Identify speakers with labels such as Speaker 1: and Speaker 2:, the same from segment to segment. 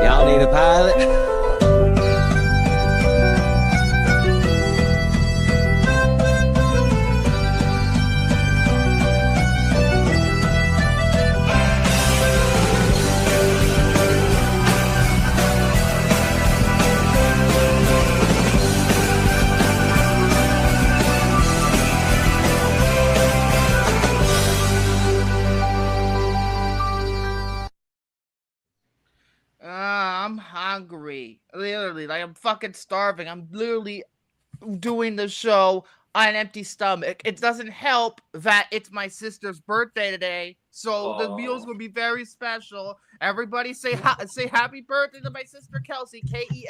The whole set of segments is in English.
Speaker 1: Y'all need a pilot?
Speaker 2: I'm hungry. Literally, like I'm fucking starving. I'm literally doing the show on an empty stomach. It doesn't help that it's my sister's birthday today, so the meal's gonna be very special. Everybody say happy birthday to my sister Kelsey. Kelsy.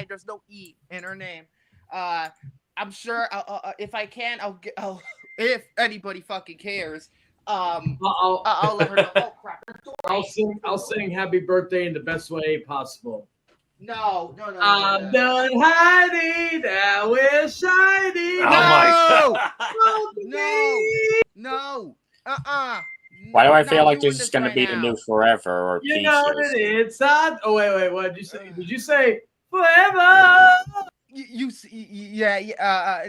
Speaker 2: There's no E in her name. I'm sure if I can, I'll if anybody fucking cares. I'll let her know. Oh crap!
Speaker 3: I'll sing happy birthday in the best way possible.
Speaker 2: No.
Speaker 3: I'm done hiding, now we're shining.
Speaker 2: No.
Speaker 4: Why do I feel like this is going to be the new Forever or
Speaker 3: You
Speaker 4: Pieces?
Speaker 3: know that it's hot. Oh wait, what did you say? Did you say Forever?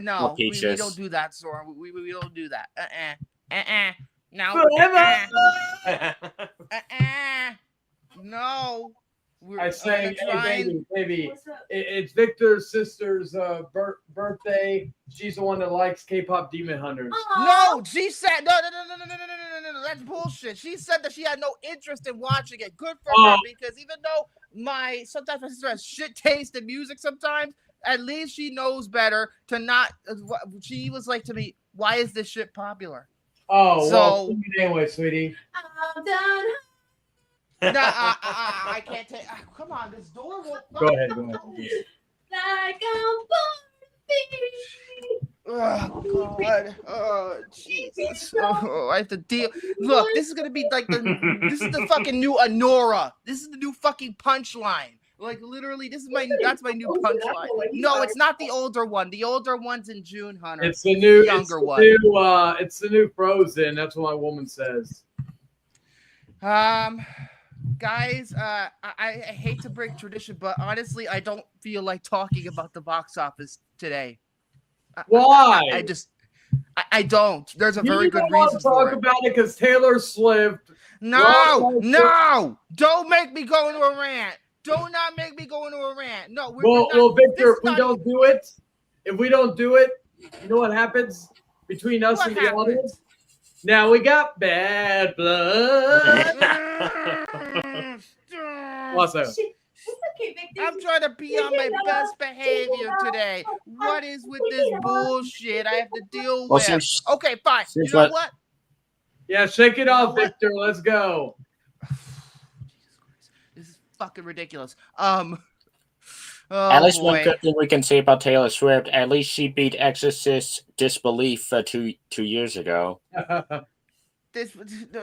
Speaker 2: No, we don't do that, Soren. We don't do that. No.
Speaker 3: Forever.
Speaker 2: No.
Speaker 3: I sang, hey, baby. It's Victor's sister's birthday. She's the one that likes K-pop Demon Hunters.
Speaker 2: No, she said no. That's bullshit. She said that she had no interest in watching it. Good for her, because even though sometimes my sister has shit taste in music, sometimes at least she knows better to not. She was like to me, "Why is this shit popular?"
Speaker 3: Oh, well, anyway, sweetie.
Speaker 2: I'm done. No, I can't take. Come on, this door won't.
Speaker 3: Go ahead.
Speaker 2: Like I'm born. Oh God. Oh Jesus. Oh, I have to deal. Look, this is gonna be like this is the fucking new Anora. This is the new fucking punchline. Like literally, that's my new punchline. No, it's not the older one. The older one's in June, Hunter.
Speaker 3: It's the new
Speaker 2: younger one.
Speaker 3: It's the new Frozen. That's what my woman says.
Speaker 2: Guys, I hate to break tradition, but honestly, I don't feel like talking about the box office today.
Speaker 3: Why?
Speaker 2: I don't. There's a very good reason for it.
Speaker 3: Talk about it because Taylor Swift.
Speaker 2: No! Don't make me go into a rant. Do not make me go into a rant. No,
Speaker 3: well, Victor, if we don't do it, you know what happens between us and the audience? Now we got bad blood. Also,
Speaker 2: I'm trying to be on my best behavior today. What is with this bullshit I have to deal with? Okay, fine. You know what?
Speaker 3: Yeah, shake it off, Victor. Let's go.
Speaker 2: This is fucking ridiculous.
Speaker 4: At least one good thing we can say about Taylor Swift, at least she beat Exorcist Disbelief 2 years ago.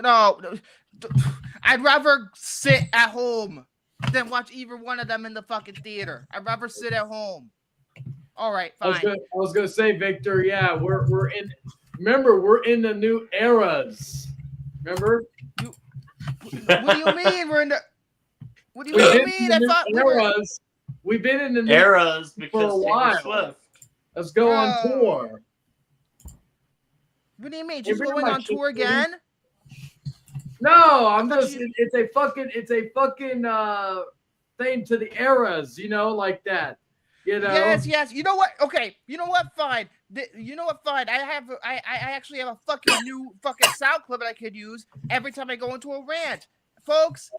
Speaker 2: No, I'd rather sit at home than watch either one of them in the fucking theater. I'd rather sit at home. All right, fine.
Speaker 3: I was gonna say, Victor. Yeah, we're in. Remember, we're in the new eras. Remember?
Speaker 2: What do you mean we're in the? What do you mean? I thought
Speaker 3: eras. We've been in the new
Speaker 5: eras
Speaker 3: for a while. Let's go on tour.
Speaker 2: What do you mean? Just going on tour again?
Speaker 3: No, I'm just. It's a fucking thing to the eras, like that.
Speaker 2: Yes. You know what? Okay. You know what? Fine. Fine. I actually have a fucking new fucking sound clip that I could use every time I go into a rant, folks.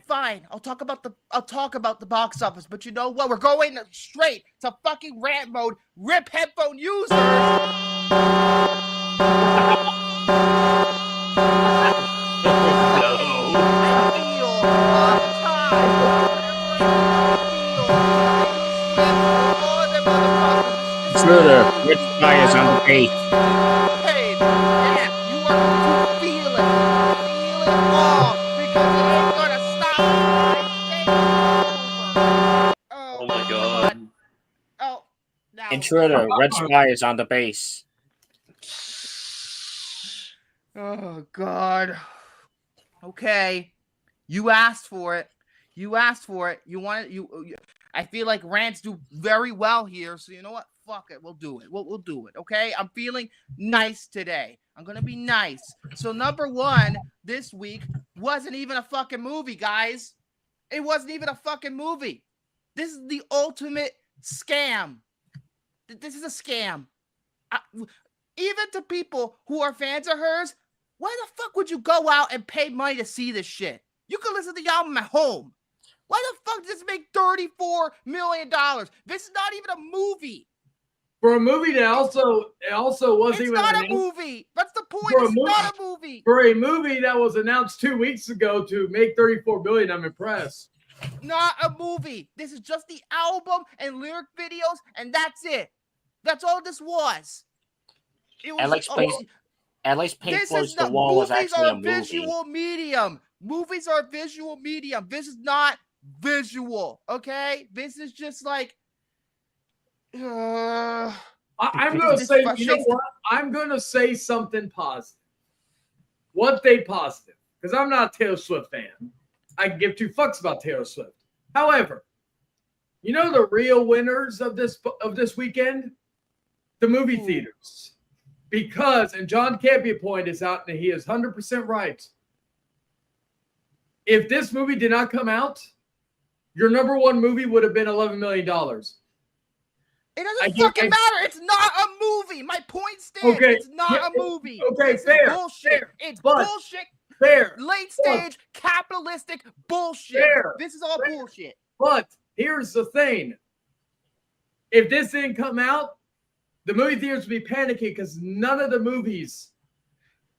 Speaker 2: Fine. I'll talk about the box office, but you know what? We're going straight to fucking rant mode. Rip headphone users.
Speaker 4: Schroeder, which guy is on the page?
Speaker 2: Hey, yeah, you are to feel it. Feel it all, because it ain't gonna stop.
Speaker 5: Oh my God.
Speaker 2: Oh, now.
Speaker 4: Intruder, Red Spy is on the base.
Speaker 2: Oh God. Okay, you asked for it. You asked for it. You want it. You I feel like rants do very well here. So you know what? Fuck it. We'll do it. We'll do it. Okay. I'm feeling nice today. I'm gonna be nice. So number one this week wasn't even a fucking movie, guys. It wasn't even a fucking movie. This is the ultimate scam. This is a scam. Even to people who are fans of hers, why the fuck would you go out and pay money to see this shit? You can listen to the album at home. Why the fuck does this make $34 million? This is not even a movie.
Speaker 3: For a movie that also wasn't
Speaker 2: It's
Speaker 3: even
Speaker 2: not
Speaker 3: announced,
Speaker 2: a movie. That's the point.
Speaker 3: For a
Speaker 2: It's
Speaker 3: movie-
Speaker 2: not a movie.
Speaker 3: for a movie that was announced 2 weeks ago to make $34 billion, I'm impressed.
Speaker 2: Not a movie. This is just the album and lyric videos, and that's it. That's all this was. It was
Speaker 4: At least Pink
Speaker 2: this
Speaker 4: Floyd's
Speaker 2: is
Speaker 4: The
Speaker 2: not,
Speaker 4: Wall was
Speaker 2: movies
Speaker 4: actually
Speaker 2: are
Speaker 4: a movie.
Speaker 2: visual medium. Movies are a visual medium. This is not visual, okay? This is just like
Speaker 3: I'm going to say, you know what? I'm going to say something positive. One thing positive, because I'm not a Taylor Swift fan. I can give two fucks about Taylor Swift. However, you know the real winners of this weekend? The movie theaters. Because, and John Campia point is out, and he is 100% right. If this movie did not come out, your number one movie would have been $11 million.
Speaker 2: It doesn't fucking matter. It's not a movie. My point stands.
Speaker 3: Okay,
Speaker 2: it's not a movie.
Speaker 3: Okay,
Speaker 2: this
Speaker 3: fair.
Speaker 2: is bullshit.
Speaker 3: Fair,
Speaker 2: it's
Speaker 3: but,
Speaker 2: bullshit.
Speaker 3: Fair.
Speaker 2: Late stage capitalistic bullshit.
Speaker 3: Fair.
Speaker 2: This is all bullshit.
Speaker 3: But here's the thing. If this didn't come out, the movie theaters would be panicking because none of the movies,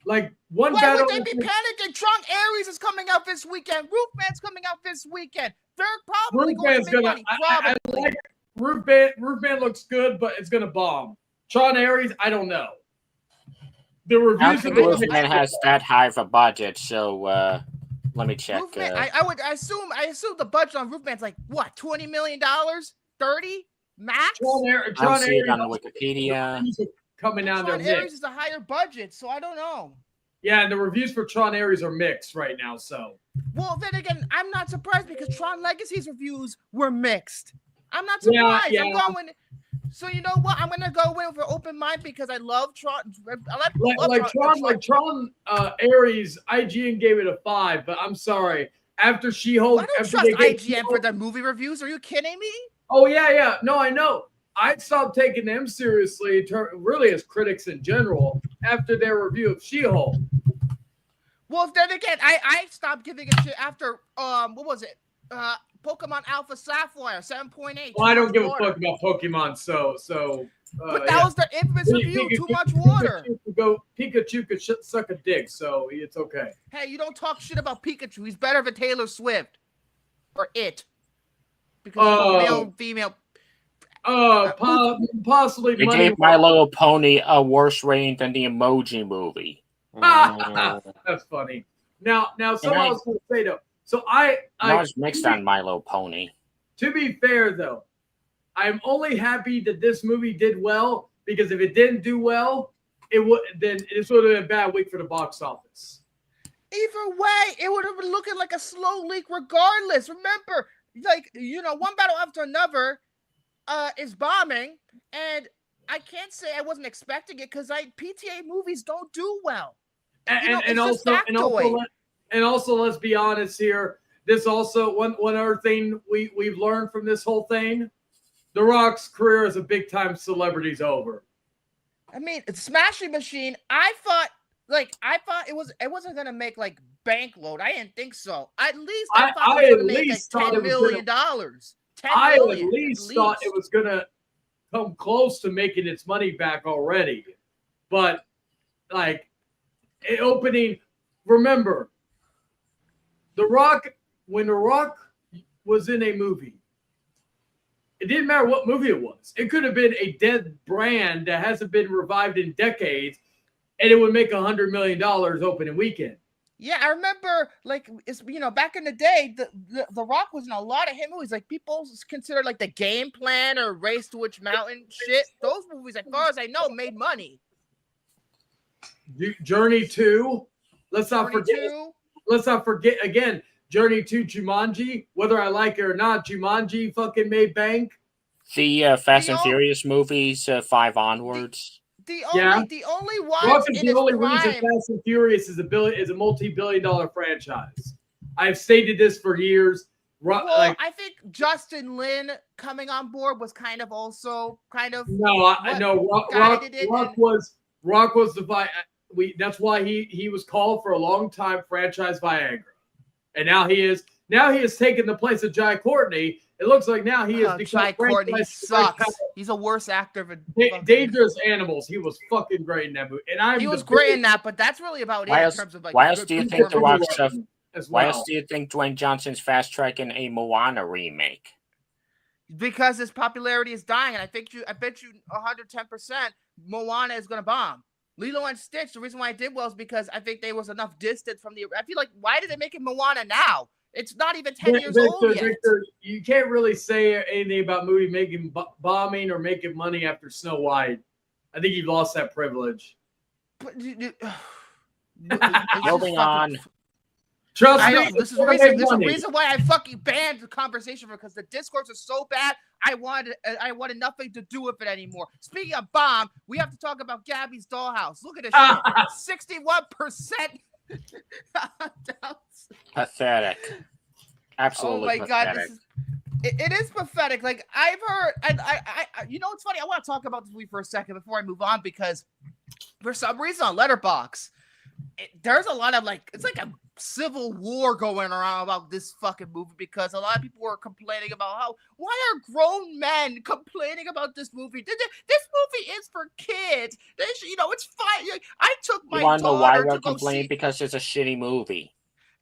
Speaker 3: like one
Speaker 2: Why
Speaker 3: battle.
Speaker 2: would they be panicking? Trunk Aries is coming out this weekend. Roofman's coming out this weekend. They're probably going to make money. Probably.
Speaker 3: I like Roofman looks good, but it's gonna bomb. Tron Aries, I don't know. The
Speaker 4: I
Speaker 3: reviews
Speaker 4: don't
Speaker 3: of
Speaker 4: think
Speaker 3: the
Speaker 4: Roofman has that high of a budget, so let me check.
Speaker 2: Roofman, I assume the budget on Roofman's like what, $20 million, 30 max.
Speaker 3: Tron
Speaker 4: see it
Speaker 3: Aries
Speaker 4: on the Wikipedia.
Speaker 3: coming out.
Speaker 2: Tron
Speaker 3: They're
Speaker 2: Aries
Speaker 3: mixed.
Speaker 2: is a higher budget, so I don't know.
Speaker 3: Yeah, and the reviews for Tron Aries are mixed right now. So,
Speaker 2: well, then again, I'm not surprised because Tron Legacy's reviews were mixed. I'm not surprised.
Speaker 3: Yeah.
Speaker 2: I'm going. So you know what? I'm gonna go in with an open mind because I love Tron.
Speaker 3: Tron Aries. IGN gave it a 5, but I'm sorry. After She-Hulk,
Speaker 2: I don't trust IGN for their movie reviews. Are you kidding me?
Speaker 3: Oh yeah. No, I know. I stopped taking them seriously, really as critics in general, after their review of She-Hulk.
Speaker 2: Well, then again, I stopped giving a shit after what was it? Pokemon Alpha Sapphire 7.8.
Speaker 3: Well, I don't give a fuck about Pokemon, so.
Speaker 2: But that was the infamous review. Too much water.
Speaker 3: Pikachu could suck a dick, so it's okay.
Speaker 2: Hey, you don't talk shit about Pikachu. He's better than Taylor Swift or it because male, female.
Speaker 3: Possibly.
Speaker 4: They gave My Little Pony a worse rating than the Emoji Movie.
Speaker 3: That's funny. Now, someone else going to say though. So I
Speaker 4: was mixed on My Little Pony.
Speaker 3: To be fair though, I'm only happy that this movie did well because if it didn't do well, this would have been a bad week for the box office.
Speaker 2: Either way, it would have been looking like a slow leak regardless. Remember, one battle after another is bombing, and I can't say I wasn't expecting it because PTA movies don't do well.
Speaker 3: And also, let's be honest here. This also one other thing we've learned from this whole thing: The Rock's career as a big time celebrity is over.
Speaker 2: I mean, Smashing Machine. I thought it wasn't gonna make like bank load. I didn't think so. At least I thought it was gonna make $10 million.
Speaker 3: I at least thought it was gonna come close to making its money back already, but opening. Remember, when The Rock was in a movie, it didn't matter what movie it was. It could have been a dead brand that hasn't been revived in decades, and it would make $100 million opening weekend.
Speaker 2: Yeah, I remember, back in the day, the Rock was in a lot of hit movies. Like, people consider, The Game Plan or Race to Witch Mountain shit. Those movies, as far as I know, made money.
Speaker 3: Journey 2. Let's not
Speaker 2: Journey
Speaker 3: forget.
Speaker 2: 2.
Speaker 3: Let's not forget again. Journey 2, Jumanji. Whether I like it or not, Jumanji fucking made bank.
Speaker 4: The Fast and Furious movies, 5 onwards.
Speaker 2: The only one
Speaker 3: Rock is
Speaker 2: in
Speaker 3: the
Speaker 2: its
Speaker 3: only
Speaker 2: prime.
Speaker 3: reason Fast and Furious is a multi-billion-dollar franchise. I've stated this for years.
Speaker 2: I think Justin Lin coming on board was kind of also
Speaker 3: Rock was the that's why he was called for a long time franchise Viagra, and now he has taken the place of Jai Courtney. It looks like now he is
Speaker 2: Jai Courtney sucks. He's a worse actor of
Speaker 3: Dangerous Animals. He was fucking great in that movie, and
Speaker 2: he was great in that. But that's really about it in terms of like.
Speaker 4: Why else do you think The Rock stuff?
Speaker 3: Why
Speaker 4: else do you think Dwayne Johnson's fast tracking a Moana remake?
Speaker 2: Because his popularity is dying, and I bet you 110% Moana is gonna bomb. Lilo and Stitch. The reason why it did well is because I think there was enough distance from the. I feel like why did they make it Moana now? It's not even 10 years old yet.
Speaker 3: Victor, you can't really say anything about movie making bombing or making money after Snow White. I think you've lost that privilege.
Speaker 4: Moving on.
Speaker 3: Trust me.
Speaker 2: This is the reason why I fucking banned the conversation, because the discourse is so bad. I wanted nothing to do with it anymore. Speaking of bomb, we have to talk about Gabby's Dollhouse. Look at this shit. 61%.
Speaker 4: Pathetic. Absolutely.
Speaker 2: Oh my god, it is pathetic. Like I've heard, and I you know, it's funny. I want to talk about this movie for a second before I move on, because for some reason on Letterboxd, there's a lot of it's like a civil war going around about this fucking movie, because a lot of people were complaining about why are grown men complaining about this movie? This movie is for kids. It's fine. I took my daughter
Speaker 4: know why we're
Speaker 2: to go
Speaker 4: complaining?
Speaker 2: see.
Speaker 4: Because it's a shitty movie.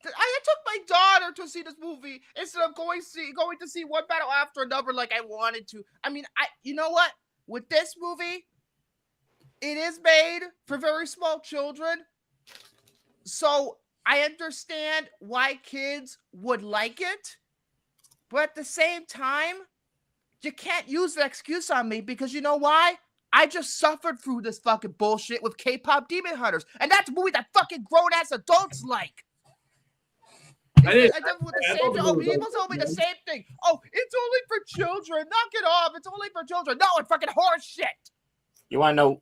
Speaker 2: I took my daughter to see this movie instead of going to see one battle after another like I wanted to. I mean, you know what? With this movie, it is made for very small children, so I understand why kids would like it, but at the same time, you can't use the excuse on me, because you know why? I just suffered through this fucking bullshit with K-pop Demon Hunters, and that's a movie that fucking grown-ass adults like. People told me the same thing. Oh, it's only for children. Knock it off. It's only for children. No, it's fucking horse shit.
Speaker 4: We want to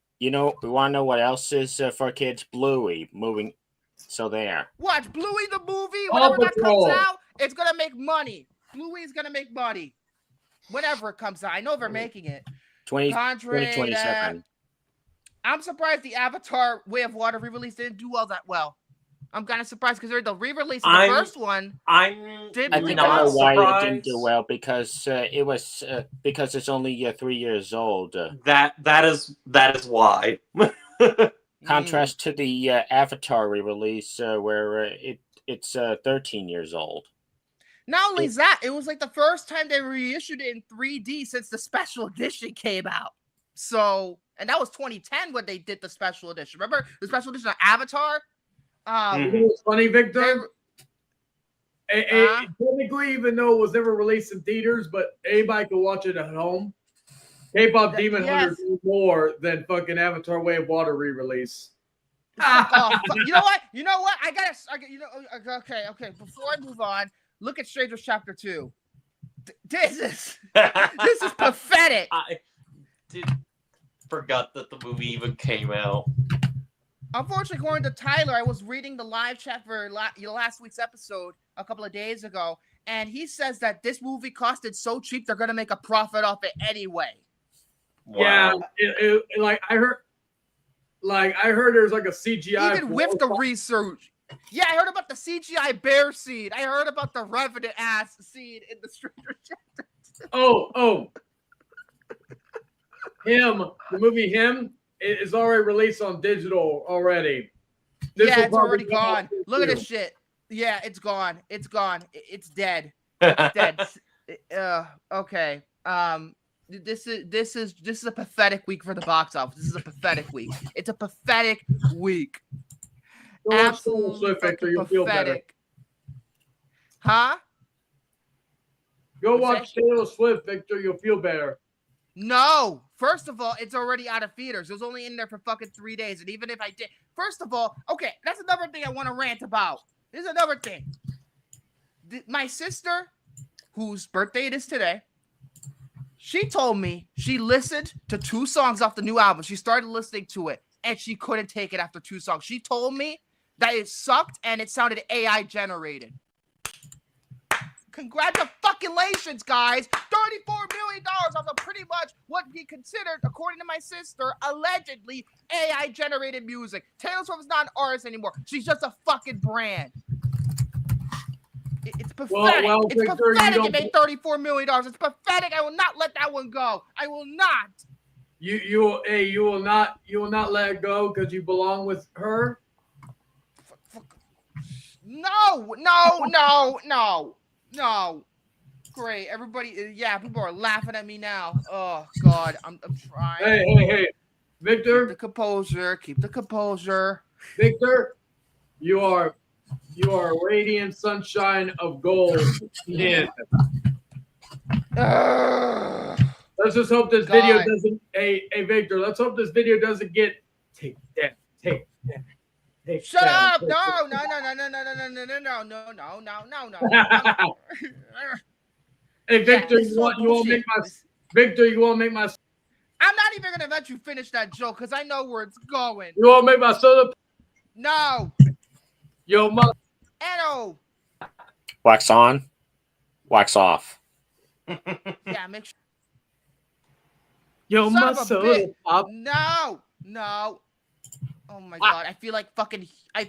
Speaker 4: know what else is for kids? Bluey moving. So there.
Speaker 2: Watch Bluey the movie. Whenever that comes out, it's gonna make money. Bluey's gonna make money. Whenever it comes out, I know they're making it.
Speaker 4: 2027.
Speaker 2: I'm surprised the Avatar Way of Water re-release didn't do all that well. I'm kind of surprised, because the re-release of the first one.
Speaker 4: I think I know why it didn't do well, because because it's only 3 years old.
Speaker 5: That is why.
Speaker 4: Contrast to the Avatar re-release, where it's 13 years old.
Speaker 2: Not only that, it was like the first time they reissued it in 3D since the special edition came out. So, and that was 2010 when they did the special edition. Remember the special edition of Avatar?
Speaker 3: It's funny, Victor. Technically, even though it was never released in theaters, but anybody can watch it at home. K-pop Demon Hunters do more than fucking Avatar Way of Water re-release.
Speaker 2: You know what? Okay. Before I move on, look at Strangers Chapter 2. This is pathetic.
Speaker 5: I forgot that the movie even came out.
Speaker 2: Unfortunately, according to Tyler, I was reading the live chat for last week's episode a couple of days ago, and he says that this movie costed so cheap they're gonna make a profit off it anyway.
Speaker 3: Wow. Yeah, I heard there's like a CGI.
Speaker 2: Even with the research. Yeah, I heard about the CGI bear scene. I heard about the Revenant ass scene in the Stranger Chapter.
Speaker 3: The movie Him is already released on digital already.
Speaker 2: It's already gone. Look at this shit. Yeah, it's gone. It's gone. It's dead. It's dead. Okay. This is a pathetic week for the box office. This is a pathetic week. It's a pathetic week. Absolutely pathetic. Huh?
Speaker 3: Go watch Taylor Swift, Victor. You'll feel better.
Speaker 2: No. First of all, it's already out of theaters. It was only in there for fucking 3 days. And even if I did, first of all, okay, that's another thing I want to rant about. There's another thing. My sister, whose birthday it is today, she told me she listened to 2 songs off the new album. She started listening to it, and she couldn't take it after 2 songs. She told me that it sucked and it sounded AI generated. Congratulations, guys. $34 million off of pretty much what he considered, according to my sister, allegedly AI generated music. Taylor Swift is not an artist anymore. She's just a fucking brand. It's pathetic.
Speaker 3: Well,
Speaker 2: it's
Speaker 3: Victor,
Speaker 2: pathetic. It made $34 million. It's pathetic. I will not let that one go. I will not.
Speaker 3: You will not let it go because you belong with her.
Speaker 2: No. Great. Everybody, yeah, people are laughing at me now. Oh, God. I'm trying.
Speaker 3: Hey. Victor.
Speaker 2: Keep the composure.
Speaker 3: Victor, you are radiant sunshine of gold. Yeah. Let's just hope this video doesn't. Hey, Victor. Let's hope this video doesn't get take that.
Speaker 2: Shut up! No.
Speaker 3: Hey, Victor, you won't make my. Victor, you won't make my.
Speaker 2: I'm not even gonna let you finish that joke because I know where it's going.
Speaker 3: You won't make my soda.
Speaker 2: No.
Speaker 3: Yo, mother.
Speaker 2: Edo.
Speaker 4: Wax on, wax off.
Speaker 2: Yeah, make sure.
Speaker 3: Yo,
Speaker 2: Son
Speaker 3: my
Speaker 2: of a
Speaker 3: soda
Speaker 2: bitch.
Speaker 3: pop.
Speaker 2: No. Oh my God, I feel like fucking. I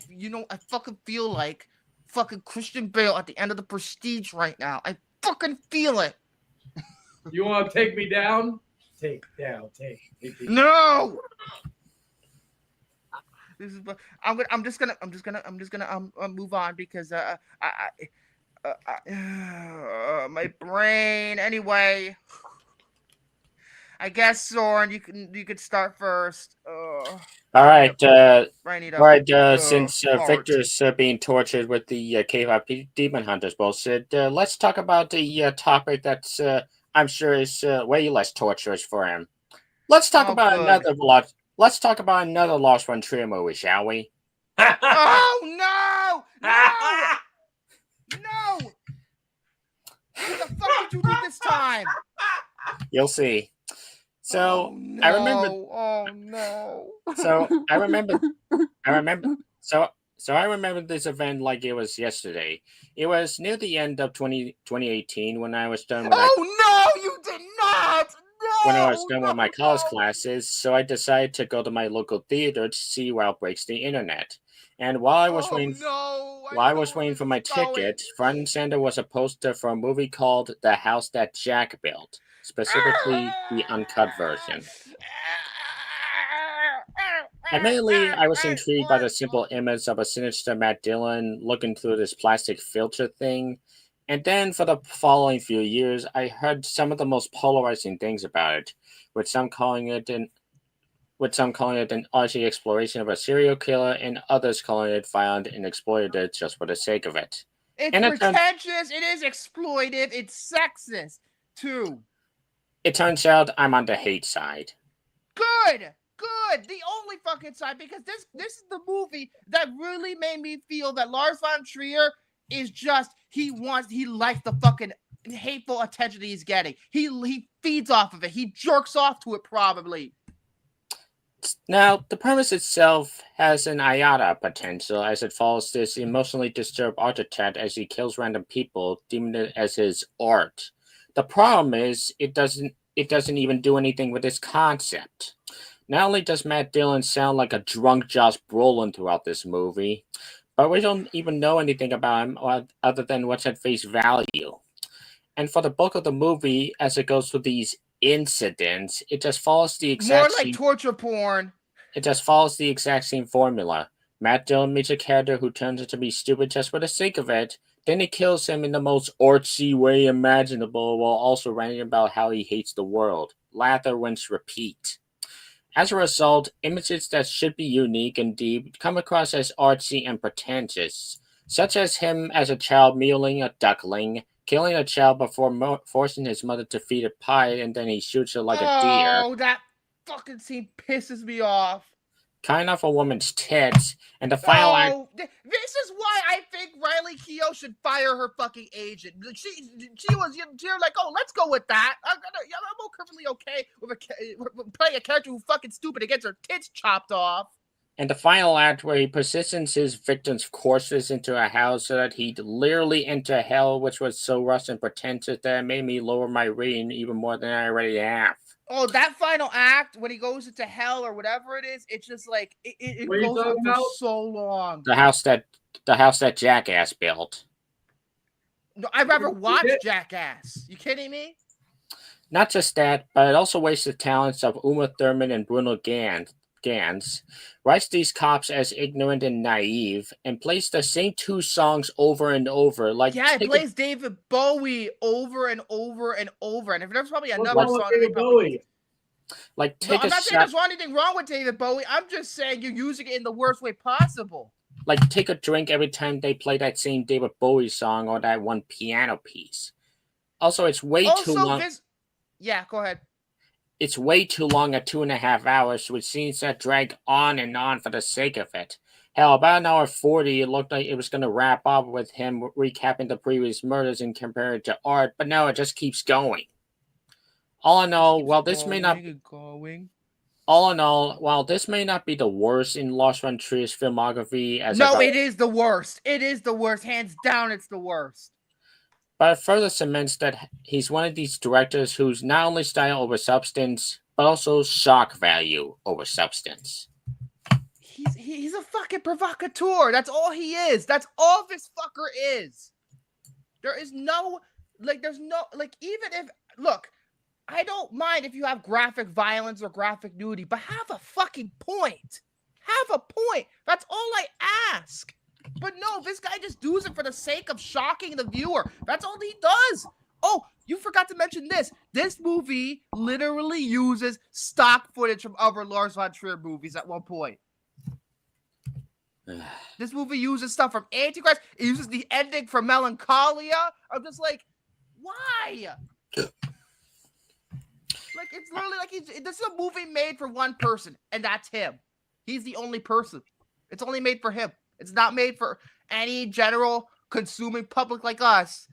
Speaker 2: fucking feel like fucking Christian Bale at the end of The Prestige right now. I fucking feel it.
Speaker 3: You want to take me down? Take me.
Speaker 2: No. This is. I'm just gonna move on because my brain. Anyway, I guess Soren, you could start first.
Speaker 4: All right.
Speaker 2: Right.
Speaker 4: Since Victor's being tortured with the K-pop Demon Hunters bullshit, let's talk about the topic that's I'm sure is way less torturous for him. Let's talk about another Lost. Let's talk about another Lost Frontier movie, shall we?
Speaker 2: Oh no! What the fuck did you do this time?
Speaker 4: You'll see. So
Speaker 2: oh, no.
Speaker 4: I remember.
Speaker 2: Oh no.
Speaker 4: So I remember this event like it was yesterday. It was near the end of 2018 when I was done with
Speaker 2: no, you did not. No.
Speaker 4: When I was done with my college classes, so I decided to go to my local theater to see what breaks the internet. And while I was waiting for my ticket, front and center was a poster for a movie called The House That Jack Built, specifically the uncut version. Admittedly, I was intrigued by the simple image of a sinister Matt Dillon looking through this plastic filter thing. And then for the following few years, I heard some of the most polarizing things about it, with some calling it an artsy exploration of a serial killer, and others calling it violent and exploitative just for the sake of it.
Speaker 2: It's pretentious, it is exploitive, it's sexist, too.
Speaker 4: It turns out I'm on the hate side.
Speaker 2: Good. The only fucking side, because this is the movie that really made me feel that Lars von Trier is just he likes the fucking hateful attention he's getting. He feeds off of it. He jerks off to it probably.
Speaker 4: Now, the premise itself has an IATA potential as it follows this emotionally disturbed architect as he kills random people, deeming it as his art. The problem is it doesn't even do anything with its concept. Not only does Matt Dillon sound like a drunk Josh Brolin throughout this movie, but we don't even know anything about him other than what's at face value. And for the bulk of the movie, as it goes through these incidents, it just follows the exact
Speaker 2: more like torture porn.
Speaker 4: It just follows the exact same formula. Matt Dillon meets a character who turns out to be stupid just for the sake of it. Then he kills him in the most artsy way imaginable while also ranting about how he hates the world. Lather, rinse, repeat. As a result, images that should be unique and deep come across as artsy and pretentious, such as him as a child mewling a duckling, killing a child before forcing his mother to feed a pie, and then he shoots her like a deer.
Speaker 2: Oh, that fucking scene pisses me off.
Speaker 4: Cutting off a woman's tits, and the final act.
Speaker 2: This is why I think Riley Keough should fire her fucking agent. She was you're like, oh, let's go with that. I'm perfectly okay with playing a character who's fucking stupid and gets her tits chopped off.
Speaker 4: And the final act where he positions his victim's corpses into a house so that he'd literally enter hell, which was so rushed and pretentious that it made me lower my rating even more than I already have.
Speaker 2: Oh, that final act when he goes into hell or whatever it is, it's just like it goes on for so long.
Speaker 4: The house that Jackass built.
Speaker 2: No, I'd rather watch Jackass. You kidding me?
Speaker 4: Not just that, but it also wastes the talents of Uma Thurman and Bruno Gans, writes these cops as ignorant and naive, and plays the same two songs over and over. Like,
Speaker 2: yeah, it plays David Bowie over and over and over. And if there's probably another song, David Bowie.
Speaker 4: Like,
Speaker 2: I'm not saying there's anything wrong with David Bowie. I'm just saying you're using it in the worst way possible.
Speaker 4: Like, take a drink every time they play that same David Bowie song or that one piano piece. Also, it's way too long.
Speaker 2: Yeah, go ahead.
Speaker 4: It's way too long at 2.5 hours, with scenes that drag on and on for the sake of it. Hell, about an hour 40, it looked like it was going to wrap up with him recapping the previous murders and compare it to art, but no, it just keeps going. All in all, while this may not be the worst in Lars von Trier's filmography,
Speaker 2: it is the worst. It is the worst, hands down. It's the worst.
Speaker 4: But it further cements that he's one of these directors who's not only style over substance, but also shock value over substance.
Speaker 2: He's a fucking provocateur. That's all he is. That's all this fucker is. Even if, look, I don't mind if you have graphic violence or graphic nudity, but have a fucking point. Have a point. That's all I ask. But no, this guy just does it for the sake of shocking the viewer. That's all he does. Oh, you forgot to mention this. This movie literally uses stock footage from other Lars von Trier movies at one point. This movie uses stuff from Antichrist. It uses the ending from Melancholia. I'm just like, why? Like, it's literally like this is a movie made for one person, and that's him. He's the only person. It's only made for him. It's not made for any general consuming public like us.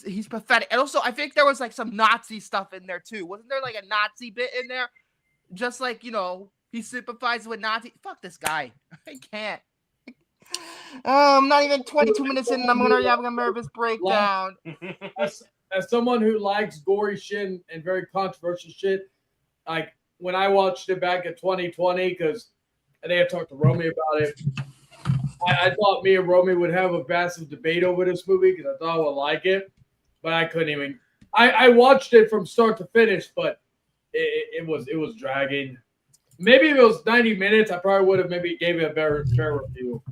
Speaker 2: He's pathetic. And also, I think there was like some Nazi stuff in there too. Wasn't there like a Nazi bit in there? Just like, he sympathizes with Nazi. Fuck this guy. I can't. I'm not even 22 minutes in and I'm already having a nervous breakdown.
Speaker 3: As someone who likes gory shit and very controversial shit, like when I watched it back in 2020, because I think I talked to Romy about it. I thought me and Romy would have a massive debate over this movie because I thought I would like it, but I couldn't even. I watched it from start to finish, but it was dragging. Maybe if it was 90 minutes, I probably would have maybe gave it a better review.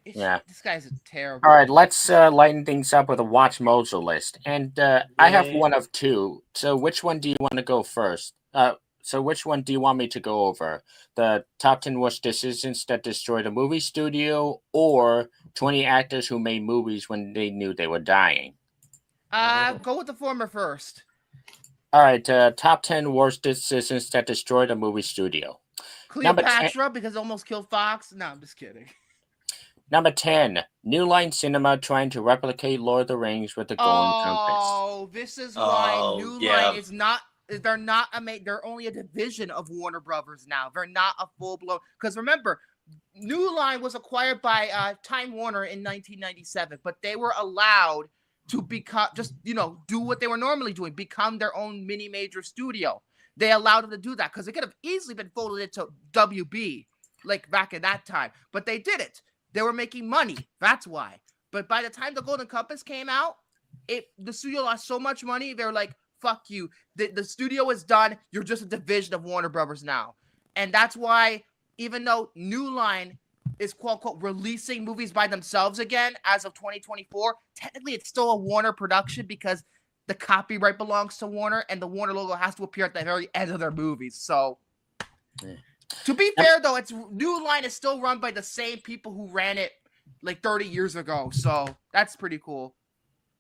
Speaker 4: Yeah,
Speaker 2: this guy's terrible.
Speaker 4: All right, let's lighten things up with a Watch Mojo list, and I have one of two. So which one do you want to go first? So which one do you want me to go over? The top 10 worst decisions that destroyed a movie studio, or 20 actors who made movies when they knew they were dying?
Speaker 2: Go with the former first.
Speaker 4: All right, top 10 worst decisions that destroyed a movie studio.
Speaker 2: Cleopatra, because it almost killed Fox. No, I'm just kidding.
Speaker 4: Number 10, New Line Cinema trying to replicate Lord of the Rings with the Golden Compass.
Speaker 2: Oh, this is why New Line is not. They're only a division of Warner Brothers now. They're not a full-blown. Because remember, New Line was acquired by Time Warner in 1997, but they were allowed to become do what they were normally doing, become their own mini major studio. They allowed them to do that because it could have easily been folded into WB, like back in that time. But they didn't. They were making money. That's why. But by the time the Golden Compass came out, the studio lost so much money. They're like, fuck you. The studio is done. You're just a division of Warner Brothers now. And that's why, even though New Line is quote unquote releasing movies by themselves again as of 2024, technically it's still a Warner production because the copyright belongs to Warner and the Warner logo has to appear at the very end of their movies. So to be fair though, New Line is still run by the same people who ran it like 30 years ago. So that's pretty cool.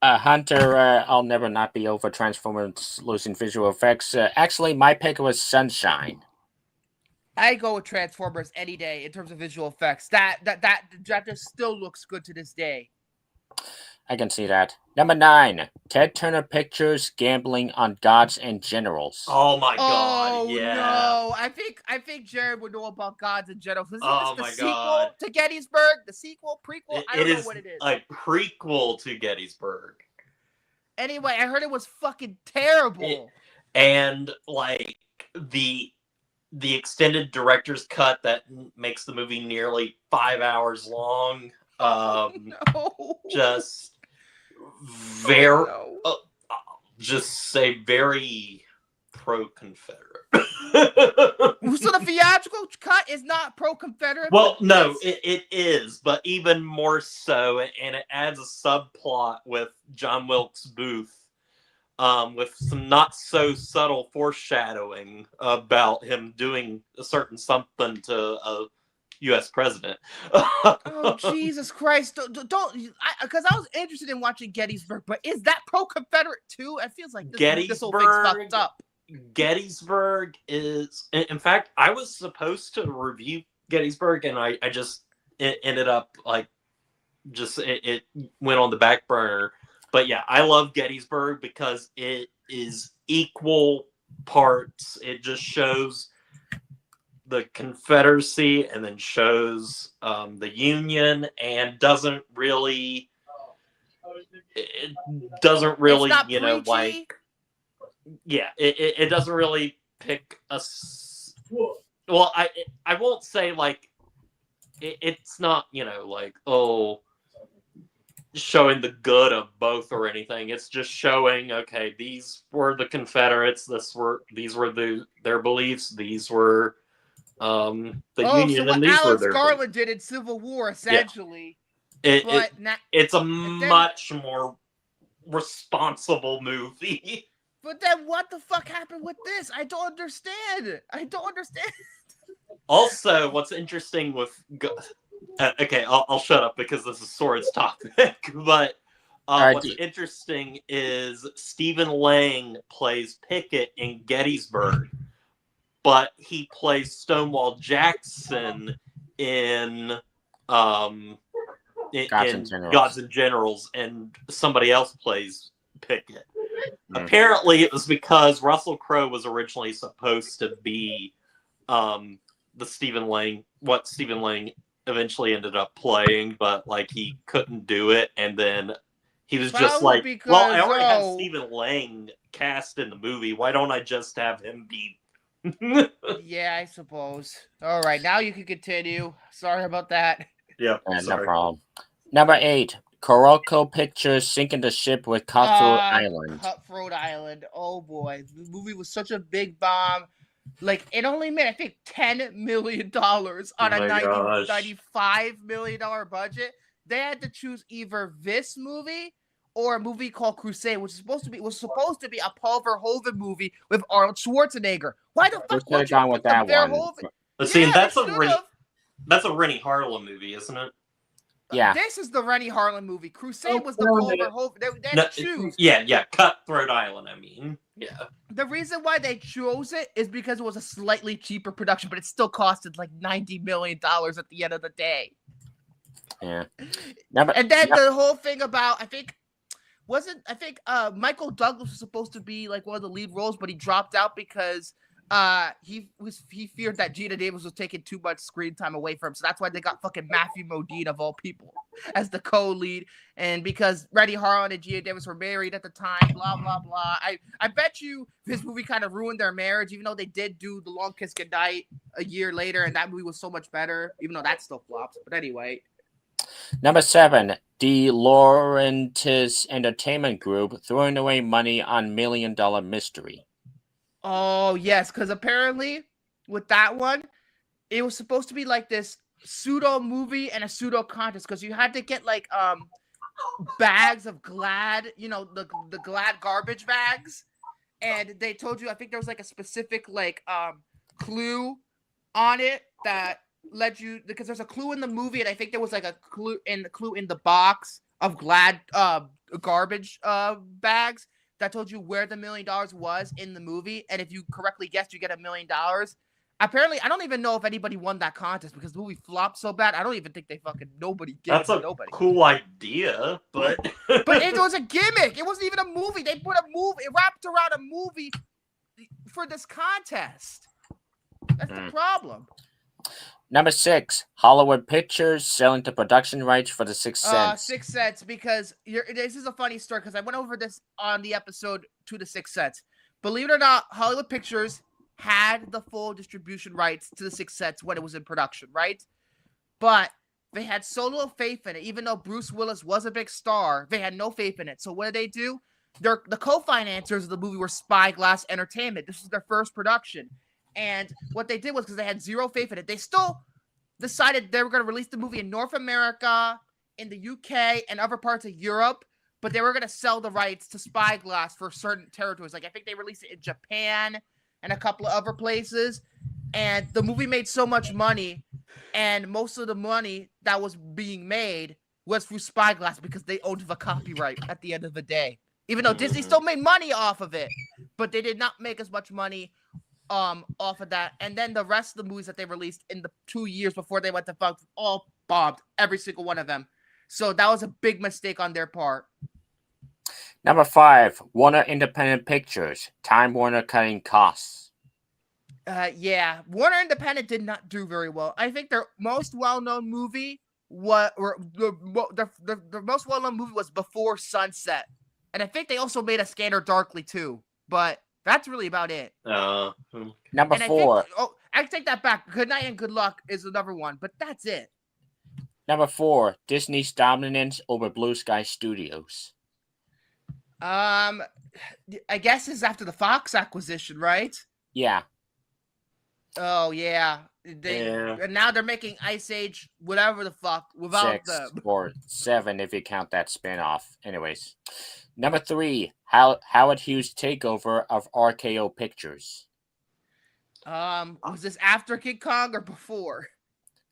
Speaker 4: Hunter, I'll never not be over Transformers losing visual effects. Actually, my pick was Sunshine.
Speaker 2: I go with Transformers any day in terms of visual effects. That just still looks good to this day.
Speaker 4: I can see that. Number 9, Ted Turner Pictures gambling on gods and generals.
Speaker 5: Oh my god!
Speaker 2: Oh
Speaker 5: Yeah.
Speaker 2: no! I think Jared would know about gods in general. Is
Speaker 5: Oh
Speaker 2: this
Speaker 5: my
Speaker 2: the sequel
Speaker 5: God.
Speaker 2: to Gettysburg? The sequel, prequel? I don't know what it is.
Speaker 5: A prequel to Gettysburg.
Speaker 2: Anyway, I heard it was fucking terrible.
Speaker 5: And like the extended director's cut that makes the movie nearly 5 hours long.
Speaker 2: No.
Speaker 5: Just very,
Speaker 2: No.
Speaker 5: just say very pro-Confederate.
Speaker 2: So the theatrical cut is not pro-Confederate?
Speaker 5: Well, no, it is, but even more so, and it adds a subplot with John Wilkes Booth, with some not so subtle foreshadowing about him doing a certain something to a U.S. president.
Speaker 2: Oh, Jesus Christ. Don't because I was interested in watching Gettysburg, but is that pro-Confederate too? It feels like this whole thing's fucked up.
Speaker 5: Gettysburg is, in fact, I was supposed to review Gettysburg, and I just it ended up like it went on the back burner. But yeah, I love Gettysburg because it is equal parts. It just shows the Confederacy and then shows the Union, and doesn't really it doesn't really, you know,
Speaker 2: preachy.
Speaker 5: like, yeah, it doesn't really pick us. Well, I won't say like it's not, you know, like, oh, showing the good of both or anything. It's just showing, okay, these were the Confederates, these were their beliefs, these were the Union,
Speaker 2: so
Speaker 5: and
Speaker 2: what
Speaker 5: these were
Speaker 2: Alex
Speaker 5: their
Speaker 2: Garland did in Civil War, essentially.
Speaker 5: it's a much more responsible movie.
Speaker 2: But then what the fuck happened with this? I don't understand.
Speaker 5: Also, what's interesting with okay, I'll shut up because this is Soren's topic. But what's interesting is Stephen Lang plays Pickett in Gettysburg, but he plays Stonewall Jackson in Gods and Generals, and somebody else plays Pickett. Apparently, it was because Russell Crowe was originally supposed to be what Stephen Lang eventually ended up playing, but like he couldn't do it, and then he was just like, well, I already have Stephen Lang cast in the movie. Why don't I just have him be?
Speaker 2: Yeah, I suppose. All right, now you can continue. Sorry about that.
Speaker 5: Yeah,
Speaker 4: no problem. Number 8, Kuroko Pictures sinking the ship with Cutthroat Island.
Speaker 2: Cutthroat Island. Oh boy, the movie was such a big bomb. Like, it only made, I think, $10 million on a $95 million budget. They had to choose either this movie or a movie called Crusade, which was supposed to be a Paul Verhoeven movie with Arnold Schwarzenegger. Why the fuck would you
Speaker 4: gone with that one?
Speaker 5: Let's see, that's a Rennie Harlan movie, isn't it?
Speaker 4: Yeah.
Speaker 2: This is the Rennie Harlan movie. Crusade was the Paul Verhoeven. They had to choose.
Speaker 5: Yeah, Cutthroat Island, I mean. Yeah.
Speaker 2: The reason why they chose it is because it was a slightly cheaper production, but it still costed like $90 million at the end of the day.
Speaker 4: Yeah.
Speaker 2: And then the whole thing about, I think Michael Douglas was supposed to be like one of the lead roles, but he dropped out because he feared that Gina Davis was taking too much screen time away from him. So that's why they got fucking Matthew Modine of all people as the co-lead. And because Rennie Harlan and Gina Davis were married at the time, blah blah blah. I bet you this movie kind of ruined their marriage, even though they did do The Long Kiss Goodnight a year later, and that movie was so much better, even though that still flops. But anyway.
Speaker 4: Number 7, De Laurentiis Entertainment Group throwing away money on $1 Million Mystery.
Speaker 2: Oh, yes, because apparently with that one, it was supposed to be like this pseudo movie and a pseudo contest, because you had to get like bags of Glad, you know, the Glad garbage bags, and they told you, I think there was like a specific like clue on it that led you because there's a clue in the movie, and I think there was like a clue in the box of garbage bags that told you where the $1 million was in the movie, and if you correctly guessed, you get $1 million. Apparently, I don't even know if anybody won that contest because the movie flopped so bad. I don't even think nobody gave
Speaker 5: That's
Speaker 2: it.
Speaker 5: a cool idea, but
Speaker 2: but it was a gimmick. It wasn't even a movie. They put it wrapped around a movie for this contest. That's the problem.
Speaker 4: Number 6, Hollywood Pictures selling the production rights for The Sixth Sense.
Speaker 2: Sixth Sense, because this is a funny story because I went over this on the episode to The Sixth Sense. Believe it or not, Hollywood Pictures had the full distribution rights to The Sixth Sense when it was in production, right? But they had so little faith in it. Even though Bruce Willis was a big star, they had no faith in it. So what did they do? The co-financers of the movie were Spyglass Entertainment. This was their first production. And what they did was, because they had zero faith in it, they still decided they were going to release the movie in North America, in the UK, and other parts of Europe, but they were going to sell the rights to Spyglass for certain territories. Like, I think they released it in Japan and a couple of other places. And the movie made so much money, and most of the money that was being made was through Spyglass because they owned the copyright at the end of the day. Even though Disney still made money off of it, but they did not make as much money off of that. And then the rest of the movies that they released in the 2 years before they went to Fox all bombed, every single one of them. So that was a big mistake on their part.
Speaker 4: Number 5, Warner Independent Pictures, Time Warner cutting costs.
Speaker 2: Yeah, Warner Independent did not do very well. I think their most well-known movie the most well-known movie was Before Sunset. And I think they also made a Scanner Darkly too, but that's really about it.
Speaker 4: Number 4.
Speaker 2: I take that back. Good Night and Good Luck is another one, but that's it.
Speaker 4: Number 4, Disney's dominance over Blue Sky Studios.
Speaker 2: I guess it's after the Fox acquisition, right?
Speaker 4: Yeah.
Speaker 2: Oh yeah. And now they're making Ice Age, whatever the fuck, without
Speaker 4: 6
Speaker 2: them.
Speaker 4: or 7 if you count that spin-off. Anyways. Number 3, Howard Hughes' takeover of RKO Pictures.
Speaker 2: Was this after King Kong or before?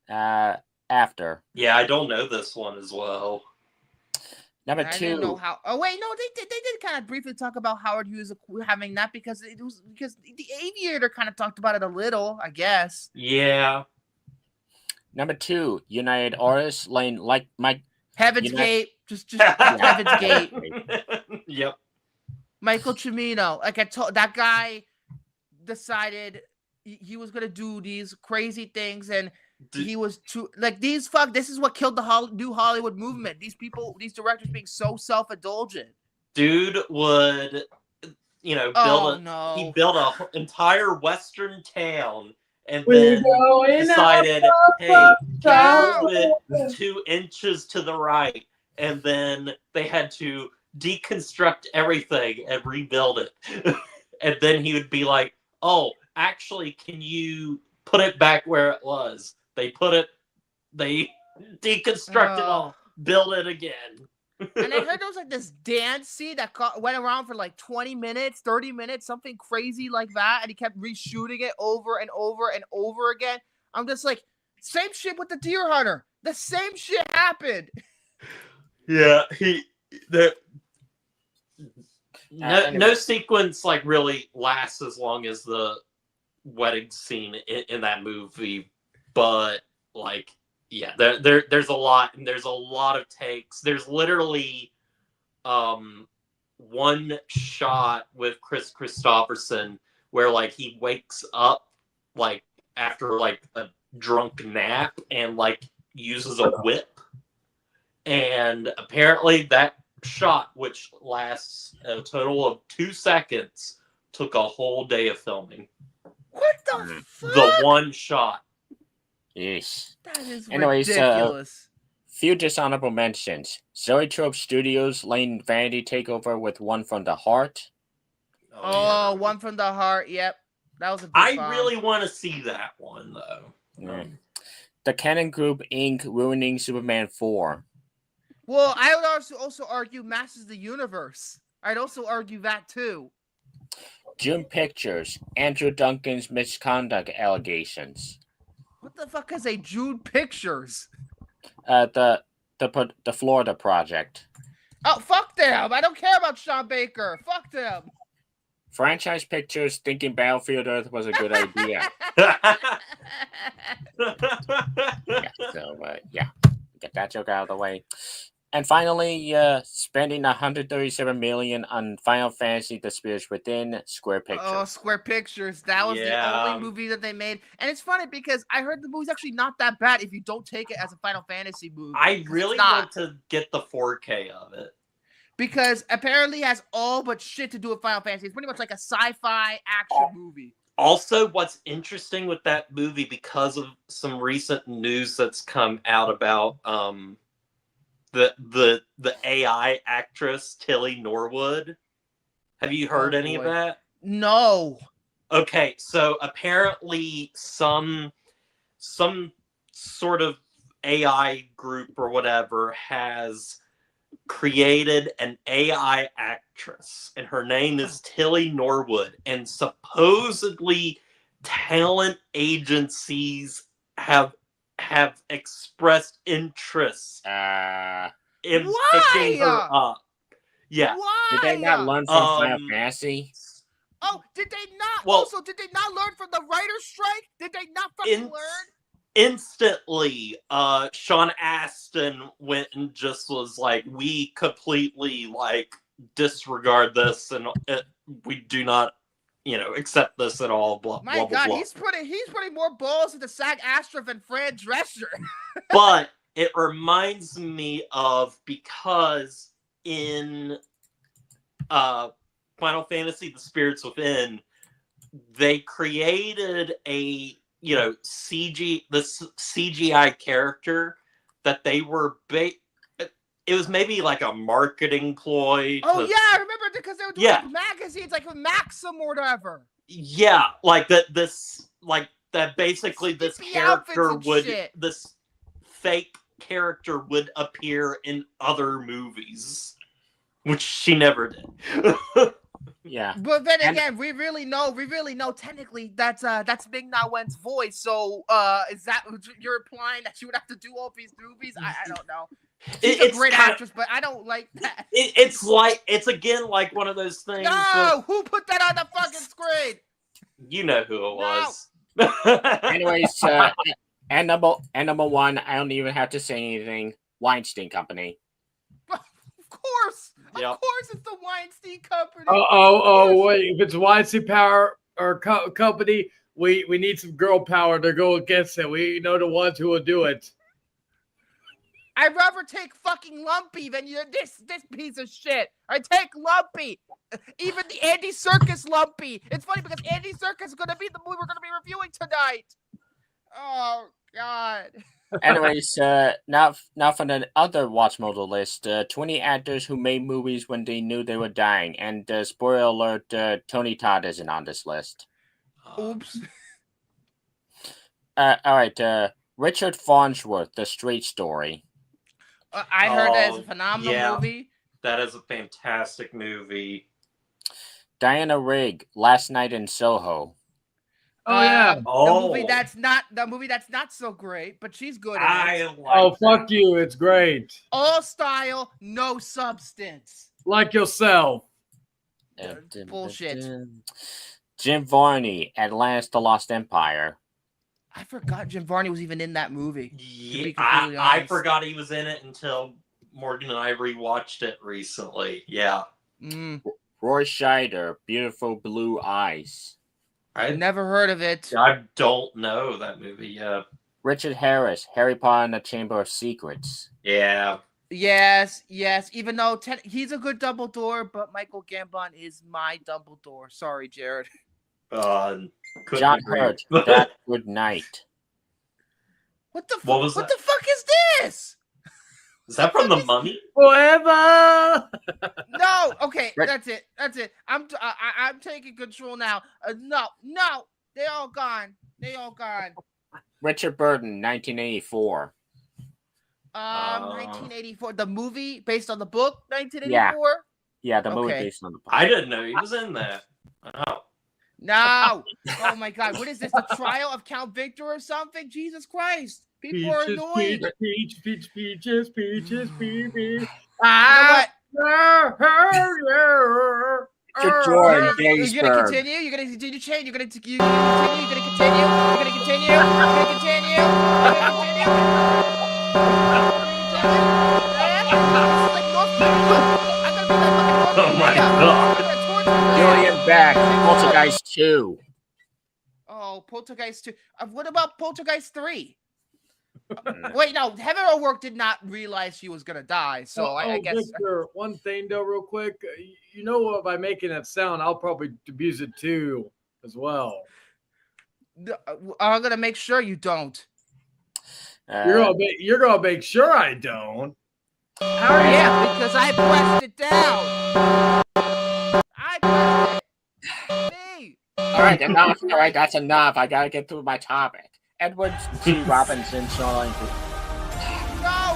Speaker 4: After.
Speaker 5: Yeah, I don't know this one as well.
Speaker 4: Number
Speaker 2: I
Speaker 4: 2.
Speaker 2: didn't know how. Oh wait, no, they did kind of briefly talk about Howard Hughes having that because the Aviator kind of talked about it a little, I guess.
Speaker 5: Yeah.
Speaker 4: Number 2, United Artists laying like Mike.
Speaker 2: Heaven's Gate, just Heaven's Gate.
Speaker 5: Yep.
Speaker 2: Michael Cimino, like I told, that guy decided he was gonna do these crazy things, and he was too like these. This is what killed the new Hollywood movement. These people, these directors being so self-indulgent.
Speaker 5: Dude would, he built an entire Western town. And then decided, hey, move it 2 inches to the right. And then they had to deconstruct everything and rebuild it. And then he would be like, oh, actually, can you put it back where it was? They deconstructed it all, build it again.
Speaker 2: And I heard there was like this dance scene that went around for like 20 minutes, 30 minutes, something crazy like that. And he kept reshooting it over and over and over again. I'm just like, same shit with the Deer Hunter. The same shit happened.
Speaker 5: Yeah, no sequence like really lasts as long as the wedding scene in that movie. But like, yeah, there's a lot, and there's a lot of takes. There's literally one shot with Chris Christopherson where like he wakes up like after like a drunk nap and like uses a whip, and apparently that shot, which lasts a total of 2 seconds, took a whole day of filming.
Speaker 2: What the fuck?
Speaker 5: The one shot.
Speaker 4: Yes.
Speaker 2: That is
Speaker 4: ridiculous. Few dishonorable mentions. Zoetrope Studios laying Vanity takeover with One from the Heart.
Speaker 2: Oh, yeah. One from the Heart. Yep. That was a big bomb.
Speaker 5: Really want to see that one, though.
Speaker 4: Yeah. The Canon Group Inc. ruining Superman 4.
Speaker 2: Well, I would also argue Masters of the Universe. I'd also argue that, too.
Speaker 4: June Pictures. Andrew Duncan's misconduct allegations.
Speaker 2: the fuck is a Jude Pictures?
Speaker 4: The Florida Project.
Speaker 2: Oh, fuck them! I don't care about Sean Baker. Fuck them.
Speaker 4: Franchise Pictures thinking Battlefield Earth was a good idea. Get that joke out of the way. And finally, spending $137 million on Final Fantasy: The Spirits Within, Square Pictures.
Speaker 2: Oh, Square Pictures. That was the only movie that they made. And it's funny because I heard the movie's actually not that bad if you don't take it as a Final Fantasy movie.
Speaker 5: I really want to get the 4K of it.
Speaker 2: Because apparently it has all but shit to do with Final Fantasy. It's pretty much like a sci-fi action movie.
Speaker 5: Also, what's interesting with that movie, because of some recent news that's come out about the AI actress Tilly Norwood. Have you heard any of that?
Speaker 2: No.
Speaker 5: Okay, so apparently some sort of AI group or whatever has created an AI actress, and her name is Tilly Norwood, and supposedly talent agencies have expressed interest in picking her up. Yeah.
Speaker 2: Why?
Speaker 4: Did they not learn from Final Fantasy?
Speaker 2: Oh, did they not?
Speaker 5: Well,
Speaker 2: also, did they not learn from the writer's strike? Did they not fucking learn?
Speaker 5: Instantly, Sean Astin went and just was like, we completely like disregard this, and we do not, accept this at all. Blah
Speaker 2: My
Speaker 5: blah
Speaker 2: God,
Speaker 5: blah.
Speaker 2: he's putting more balls into SAG-AFTRA than Fran Drescher.
Speaker 5: But it reminds me of, because in Final Fantasy: The Spirits Within, they created a CGI character that they were it was maybe like a marketing ploy.
Speaker 2: Oh yeah, I remember because they were doing like magazines like Maxim or whatever.
Speaker 5: Yeah, like that. Basically, this character this fake character would appear in other movies, which she never did.
Speaker 4: Yeah.
Speaker 2: But then again, we really know technically that's Ming-Na Wen's voice. So is that you're implying that she would have to do all these movies? I don't know. She's a great actress, but I don't like that.
Speaker 5: It's again like one of those things.
Speaker 2: No, who put that on the fucking screen?
Speaker 5: You know who it was.
Speaker 4: Anyways, and number one, I don't even have to say anything. Weinstein Company.
Speaker 2: Of course. Of course, it's the Weinstein Company.
Speaker 3: Wait! If it's Weinstein Power or company, we need some girl power to go against it. We know the ones who will do it.
Speaker 2: I'd rather take fucking Lumpy than this piece of shit. I take Lumpy, even the Andy Serkis Lumpy. It's funny because Andy Serkis is going to be the movie we're going to be reviewing tonight. Oh God.
Speaker 4: Anyways, now for the other watch model list, 20 actors who made movies when they knew they were dying. And spoiler alert, Tony Todd isn't on this list.
Speaker 2: Oops.
Speaker 4: All right, Richard Farnsworth, The Straight Story.
Speaker 2: I heard that is a phenomenal movie.
Speaker 5: That is a fantastic movie.
Speaker 4: Diana Rigg, Last Night in Soho.
Speaker 3: Oh yeah,
Speaker 2: the movie that's not so great, but she's good.
Speaker 3: Fuck you! It's great.
Speaker 2: All style, no substance.
Speaker 3: Like yourself.
Speaker 2: Bullshit.
Speaker 4: Jim Varney, Atlantis: The Lost Empire.
Speaker 2: I forgot Jim Varney was even in that movie.
Speaker 5: Yeah, I forgot he was in it until Morgan and I rewatched it recently. Yeah.
Speaker 4: Roy Scheider, Beautiful Blue Eyes.
Speaker 2: I never heard of it.
Speaker 5: I don't know that movie. Yeah.
Speaker 4: Richard Harris, Harry Potter and the Chamber of Secrets.
Speaker 5: Yeah.
Speaker 2: Yes. Even though he's a good Dumbledore, but Michael Gambon is my Dumbledore. Sorry, Jared.
Speaker 4: John Hurt, That Good Night.
Speaker 2: What the fuck is this?
Speaker 5: Is that from The Mummy?
Speaker 3: Forever.
Speaker 2: No. Okay, that's it. I'm taking control now. No. They all gone.
Speaker 4: Richard Burton, 1984.
Speaker 2: 1984. The movie based on the book, 1984.
Speaker 4: Yeah, the movie based on the book.
Speaker 5: I didn't know he was in that. Oh.
Speaker 2: No. Oh my God. What is this? The trial of Count Victor or something? Jesus Christ. People are annoying.
Speaker 3: Peaches, peaches, baby.
Speaker 2: You know what?
Speaker 4: Good
Speaker 2: You're
Speaker 4: job,
Speaker 2: gonna continue. You're gonna continue. Change. You're gonna continue. You're gonna continue. You're gonna continue. You're gonna continue. You're gonna continue.
Speaker 5: Oh my God.
Speaker 4: Julian back. Poltergeist 2.
Speaker 2: Oh, Poltergeist 2. What about Poltergeist 3? Wait, no. Heather O'Rourke did not realize she was gonna die, so I guess.
Speaker 3: Victor, one thing though, real quick. You know what? By making that sound, I'll probably abuse it too, as well.
Speaker 2: I'm gonna make sure you don't.
Speaker 3: You're gonna make sure I don't.
Speaker 2: Yeah, because I pressed it down. I pressed it. Me.
Speaker 4: All right, enough. All right, that's enough. I gotta get through my topic. Edward G. Robinson showing.
Speaker 2: No,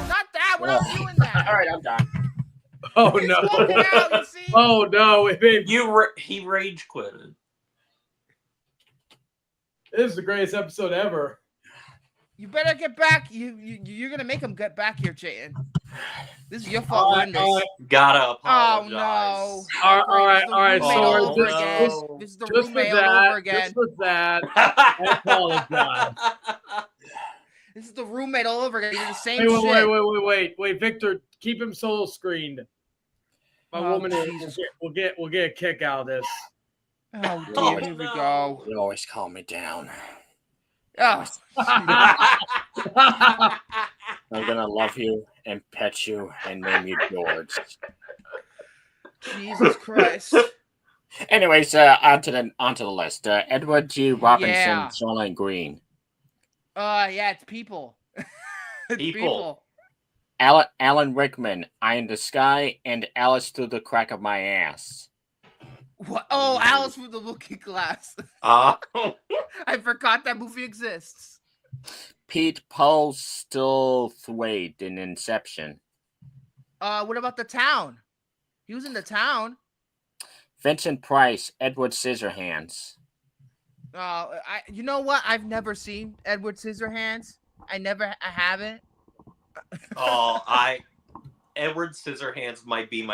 Speaker 2: not that. We're not doing that.
Speaker 4: All right, I'm done.
Speaker 3: Oh
Speaker 2: He's
Speaker 3: no!
Speaker 2: walking out, you see?
Speaker 3: Oh no!
Speaker 5: He rage quitted.
Speaker 3: This is the greatest episode ever.
Speaker 2: You better get back. You're gonna make him get back here, Jayden. This is your fault. We're in this.
Speaker 5: Gotta
Speaker 2: Oh
Speaker 5: apologize.
Speaker 2: no!
Speaker 3: All right.
Speaker 5: Oh,
Speaker 3: So
Speaker 2: This is the
Speaker 3: just for
Speaker 2: roommate all over again.
Speaker 3: Just for that, I apologize.
Speaker 2: This is the roommate all over again. He did the same shit.
Speaker 3: Wait, Victor, keep him solo screened. My woman will get a kick out of this.
Speaker 2: Oh dear, here we go.
Speaker 4: You always calm me down.
Speaker 2: Oh,
Speaker 4: I'm gonna love you and pet you and name you George.
Speaker 2: Jesus Christ.
Speaker 4: Anyways, onto the list. Edward G. Robinson,
Speaker 2: Yeah.
Speaker 4: Shoreline Green.
Speaker 2: Yeah, it's people. It's
Speaker 5: People.
Speaker 4: Alan Rickman, Eye in the Sky, and Alice Through the Crack of My Ass.
Speaker 2: What? Oh, Alice with the Looking Glass.
Speaker 5: Uh,
Speaker 2: I forgot that movie exists.
Speaker 4: Pete Postlethwaite in Inception.
Speaker 2: What about The Town? He was in The Town.
Speaker 4: Vincent Price, Edward Scissorhands.
Speaker 2: You know what? I've never seen Edward Scissorhands. I haven't.
Speaker 5: Edward Scissorhands might be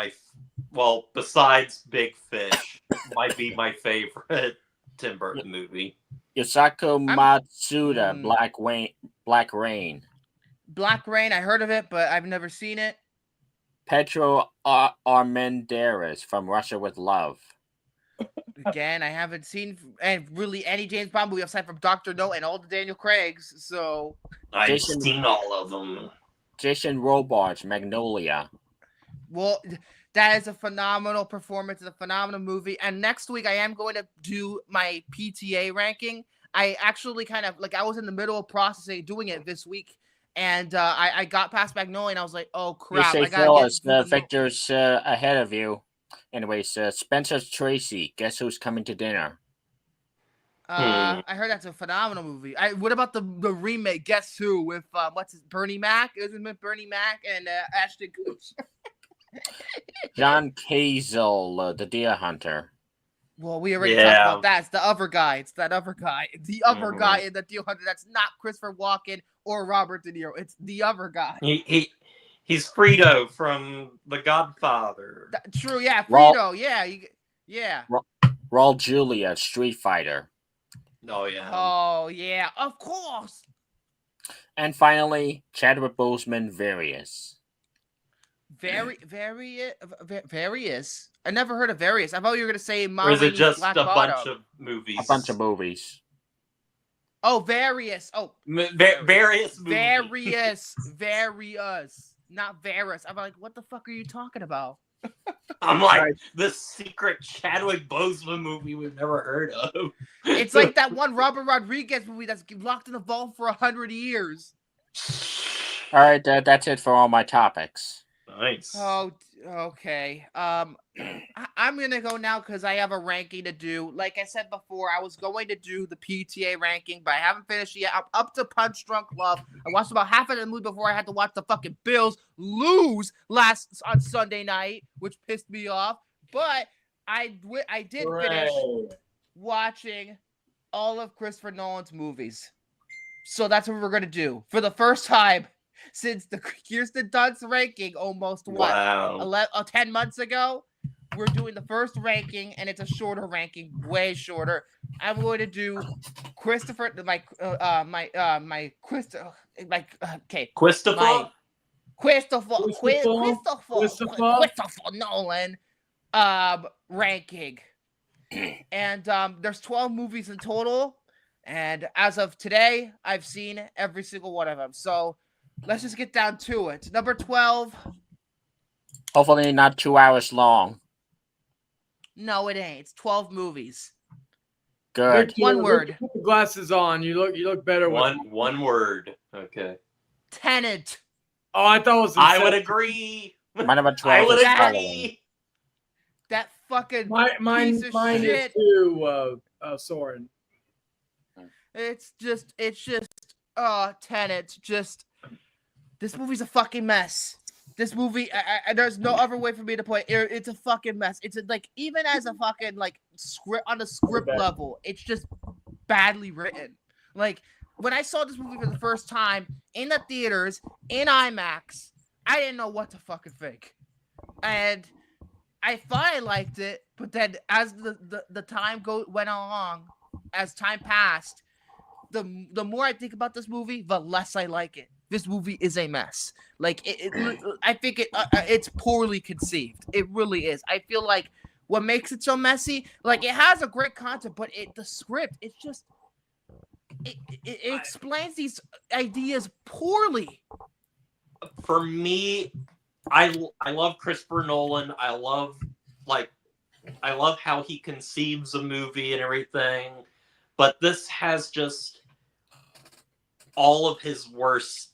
Speaker 5: besides Big Fish, might be my favorite Tim Burton movie.
Speaker 4: Yosako Matsuda, Black Rain.
Speaker 2: Black Rain, I heard of it, but I've never seen it.
Speaker 4: Pedro Armendáriz, From Russia with Love.
Speaker 2: Again, I haven't seen really any James Bond movie aside from Dr. No and all the Daniel Craigs, so...
Speaker 5: I've seen all of them.
Speaker 4: Jason Robards, Magnolia.
Speaker 2: Well, that is a phenomenal performance. It's a phenomenal movie. And next week, I am going to do my PTA ranking. I actually I was in the middle of processing doing it this week. And I got past Magnolia and I was like, oh, crap.
Speaker 4: You say Phyllis, Victor's ahead of you. Anyways, Spencer Tracy, Guess Who's Coming to Dinner?
Speaker 2: I heard that's a phenomenal movie. What about the remake, Guess Who, with, Bernie Mac? Isn't it Bernie Mac and Ashton Kutcher?
Speaker 4: John Cazale, The Deer Hunter.
Speaker 2: Well, we already talked about that. It's the other guy. It's that other guy. The other guy in The Deer Hunter. That's not Christopher Walken or Robert De Niro. It's the other guy.
Speaker 5: He's Frito from The Godfather.
Speaker 2: True, yeah. Frito, yeah.
Speaker 4: Raul Julia, Street Fighter.
Speaker 5: Oh, yeah.
Speaker 2: Oh, yeah. Of course.
Speaker 4: And finally, Chadwick Boseman, Various.
Speaker 2: Various. I never heard of Various. I thought you were going to say
Speaker 5: Or is it just
Speaker 2: Black
Speaker 5: a
Speaker 2: Bottom.
Speaker 5: bunch of movies?
Speaker 4: A bunch of movies.
Speaker 2: Oh, Various. Oh.
Speaker 5: Various movies.
Speaker 2: Various. Not Varys. I'm like, what the fuck are you talking about?
Speaker 5: I'm like, the secret Chadwick Boseman movie we've never heard of.
Speaker 2: It's like that one Robert Rodriguez movie that's locked in a vault for 100 years.
Speaker 4: All right, that's it for all my topics.
Speaker 5: Nice.
Speaker 2: Oh, okay. I'm gonna go now because I have a ranking to do. Like I said before, I was going to do the PTA ranking, but I haven't finished yet. I'm up to Punch Drunk Love. I watched about half of the movie before I had to watch the fucking Bills lose on Sunday night, which pissed me off. But I did finish watching all of Christopher Nolan's movies. So that's what we're going to do. For the first time since the Kirsten Dunst ranking almost, 10 months ago, we're doing the first ranking, and it's a shorter ranking, way shorter. I'm going to do Christopher Nolan ranking. And there's 12 movies in total, and as of today, I've seen every single one of them. So let's just get down to it. Number 12.
Speaker 4: Hopefully not 2 hours long.
Speaker 2: No, it ain't. It's 12 movies.
Speaker 4: Good.
Speaker 2: One word.
Speaker 3: Put the glasses on. You look better.
Speaker 5: One word. Okay.
Speaker 2: Tenet.
Speaker 3: Oh, I thought it was.
Speaker 5: I would agree.
Speaker 4: My number 12
Speaker 5: I would
Speaker 4: is
Speaker 5: agree.
Speaker 4: Following.
Speaker 2: That fucking
Speaker 3: mine
Speaker 2: piece of shit.
Speaker 3: is too, Soren.
Speaker 2: It's just Tenet. Just this movie's a fucking mess. This movie, there's no other way for me to put it. It's a fucking mess. It's like, even as a fucking like script on the script level, it's just badly written. Like, when I saw this movie for the first time in the theaters in IMAX, I didn't know what to fucking think, and I thought I liked it. But then as the time went along, as time passed, the more I think about this movie, the less I like it. This movie is a mess. Like, I think it's poorly conceived. It really is. I feel like what makes it so messy, like, it has a great concept, but the script, it's just, it explains these ideas poorly.
Speaker 5: For me, I love Christopher Nolan. I love how he conceives a movie and everything, but this has just all of his worst,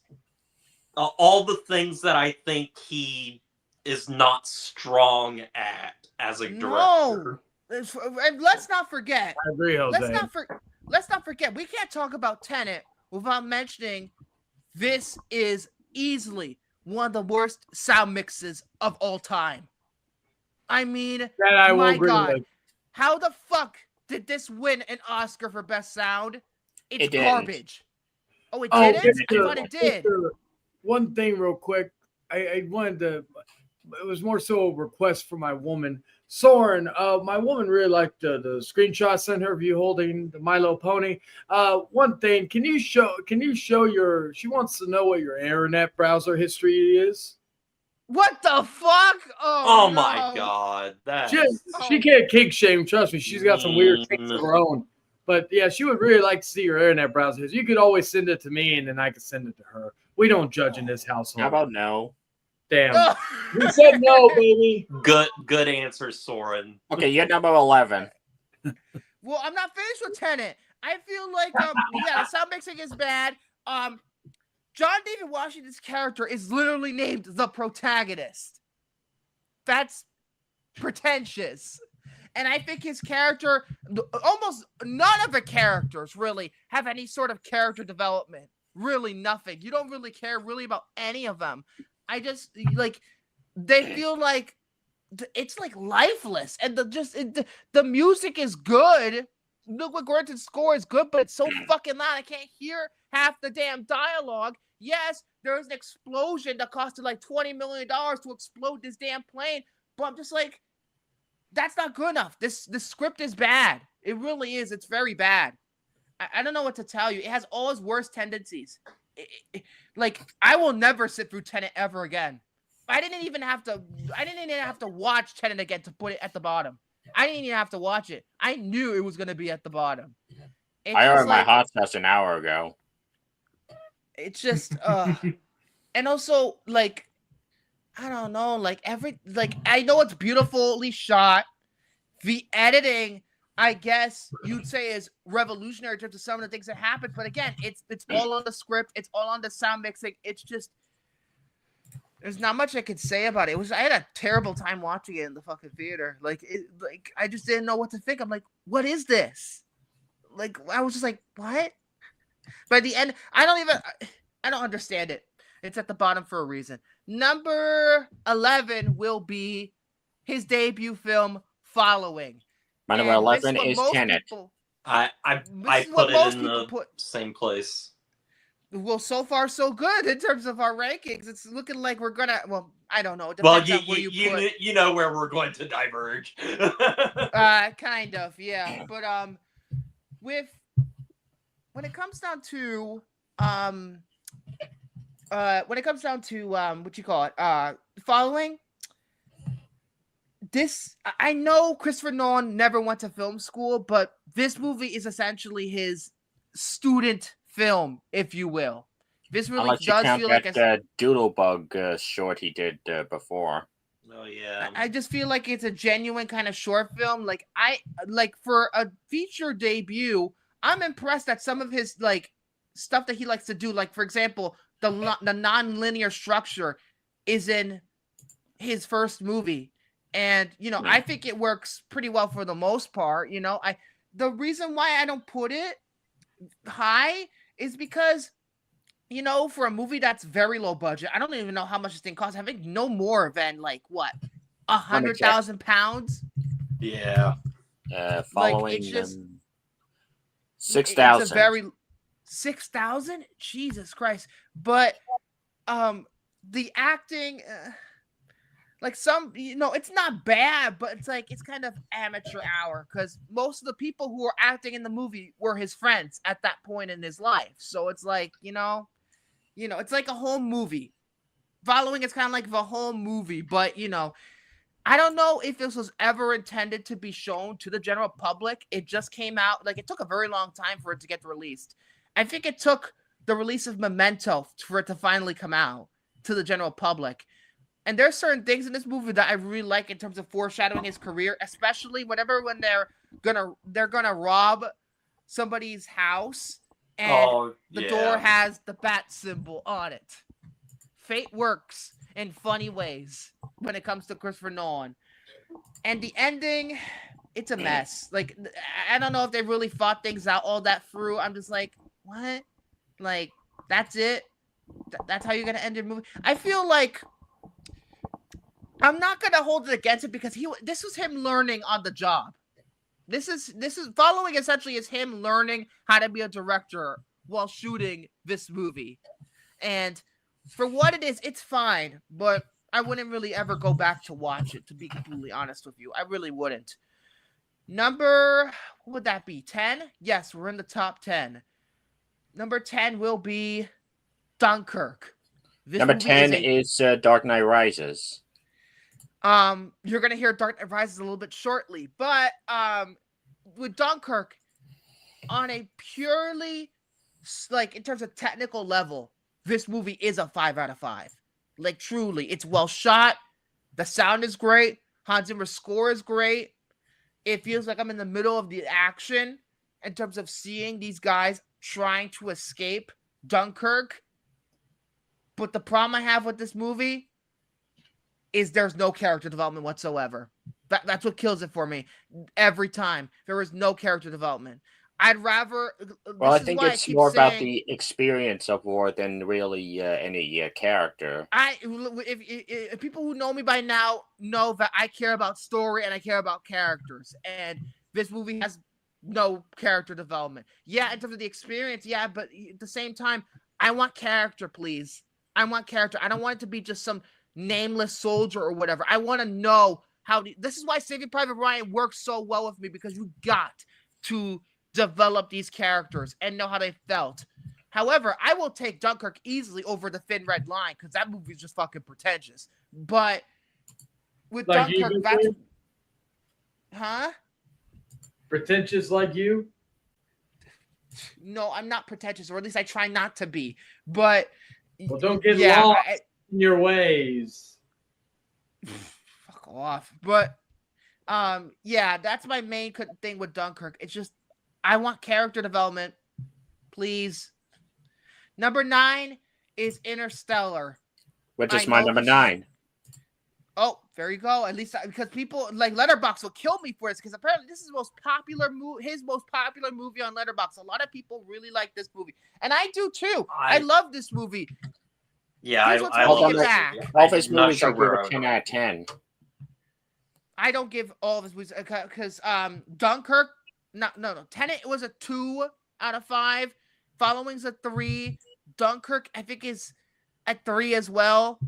Speaker 5: all the things that I think he is not strong at as a director.
Speaker 2: No, and let's not forget.
Speaker 3: I agree, Jose.
Speaker 2: Let's not forget. We can't talk about Tenet without mentioning this is easily one of the worst sound mixes of all time. I mean, my God, how the fuck did this win an Oscar for Best Sound? It's garbage. Oh, it didn't? I thought it did.
Speaker 3: One thing real quick. I wanted to, it was more so a request for my woman. Soren, my woman really liked the screenshot I sent her of you holding the Milo pony. One thing, can you show your, she wants to know what your internet browser history is.
Speaker 2: What the fuck?
Speaker 5: Oh no. My God.
Speaker 3: She can't kink shame, trust me. She's got some weird things of her own. But yeah, she would really like to see your internet browser. You could always send it to me, and then I could send it to her. We don't judge in this household.
Speaker 4: How about no?
Speaker 3: Damn. We said no, baby.
Speaker 5: Good answer, Soren.
Speaker 4: Okay, you're number 11.
Speaker 2: Well, I'm not finished with Tenet. I feel like the sound mixing is bad. John David Washington's character is literally named the protagonist. That's pretentious. And I think his character, almost none of the characters really have any sort of character development. Really nothing. You don't really care really about any of them. I just, like, they feel like it's like lifeless. And the music is good. Ludwig Göransson's score is good, but it's so fucking loud. I can't hear half the damn dialogue. Yes, there was an explosion that costed like $20 million to explode this damn plane. But I'm just like, that's not good enough. This script is bad. It really is. It's very bad. I don't know what to tell you. It has all its worst tendencies. Like, I will never sit through Tenet ever again. I didn't even have to watch Tenet again to put it at the bottom. I didn't even have to watch it. I knew it was going to be at the bottom.
Speaker 4: I ordered my hot sauce an hour ago.
Speaker 2: It's just, and also, like, I don't know, like, I know it's beautifully shot. The editing, I guess you'd say, is revolutionary in terms of some of the things that happen. But again, it's all on the script. It's all on the sound mixing. It's just, there's not much I could say about it. I had a terrible time watching it in the fucking theater. Like, I just didn't know what to think. I'm like, what is this? Like, I was just like, what? By the end, I don't understand it. It's at the bottom for a reason. Number 11 will be his debut film, Following.
Speaker 4: My number 11 is Tenet.
Speaker 5: I put it in the same place.
Speaker 2: Well, so far so good in terms of our rankings. It's looking like we're gonna. Well, I don't know. It depends on where you put.
Speaker 5: You know where we're going to diverge.
Speaker 2: Kind of, yeah. But when it comes down to what you call it, following. This, I know Christopher Nolan never went to film school, but this movie is essentially his student film, if you will. This really does feel like
Speaker 4: a Doodlebug short he did before.
Speaker 5: Oh yeah.
Speaker 2: I just feel like it's a genuine kind of short film. Like for a feature debut, I'm impressed at some of his like stuff that he likes to do. Like for example, the non-linear structure is in his first movie. And, I think it works pretty well for the most part. The reason why I don't put it high is because, for a movie that's very low budget, I don't even know how much this thing costs. I think no more than like what, £100,000.
Speaker 5: Yeah.
Speaker 4: Following
Speaker 2: it's just,
Speaker 4: 6,000.
Speaker 2: It's a very 6,000. Jesus Christ! But the acting. Like it's not bad, but it's like it's kind of amateur hour because most of the people who are acting in the movie were his friends at that point in his life. So it's like, it's like a home movie. Following it's kind of like a home movie, but I don't know if this was ever intended to be shown to the general public. It just came out, like it took a very long time for it to get released. I think it took the release of Memento for it to finally come out to the general public. And there's certain things in this movie that I really like in terms of foreshadowing his career, especially when they're gonna rob somebody's house and the door has the bat symbol on it. Fate works in funny ways when it comes to Christopher Nolan. And the ending, it's a mess. Like I don't know if they really thought things out all that through. I'm just like, what? Like that's it? That's how you're gonna end your movie? I feel like I'm not gonna hold it against it because this was him learning on the job. This is following essentially is him learning how to be a director while shooting this movie. And for what it is, it's fine, but I wouldn't really ever go back to watch it, to be completely honest with you. I really wouldn't. What would that be? 10? Yes, we're in the top 10. Number 10 will be Dunkirk.
Speaker 4: Number 10 is Dark Knight Rises.
Speaker 2: You're gonna hear Dark Knight Rises a little bit shortly, but with Dunkirk, on a purely like in terms of technical level, this movie is a 5 out of 5. Like truly, it's well shot. The sound is great. Hans Zimmer's score is great. It feels like I'm in the middle of the action in terms of seeing these guys trying to escape Dunkirk. But the problem I have with this movie is there's no character development whatsoever. That's what kills it for me. Every time. There is no character development. I'd rather...
Speaker 4: Well, I think it's more about the experience of war than really any character.
Speaker 2: If people who know me by now know that I care about story and I care about characters. And this movie has no character development. Yeah, in terms of the experience, yeah, but at the same time, I want character, please. I want character. I don't want it to be just some nameless soldier or whatever. I want to know how... This is why Saving Private Ryan works so well with me, because you got to develop these characters and know how they felt. However, I will take Dunkirk easily over The Thin Red Line because that movie is just fucking pretentious. But with like Dunkirk, that's... Huh?
Speaker 3: Pretentious like you?
Speaker 2: No, I'm not pretentious, or at least I try not to be. But
Speaker 3: well, don't get lost in your ways.
Speaker 2: Fuck off. But yeah, that's my main thing with Dunkirk. It's just I want character development, please. Number 9 is Interstellar.
Speaker 4: Which is my number 9.
Speaker 2: Oh, there you go. At least because people like Letterboxd will kill me for this, because apparently this is the most popular his most popular movie on Letterboxd. A lot of people really like this movie, and I do too. I love this movie.
Speaker 5: Yeah,
Speaker 4: all of his movies are 10 out of 10.
Speaker 2: I don't give all of his movies because Dunkirk, no. Tenet was a 2 out of 5. Following's a 3. Dunkirk, I think, is at 3 as well.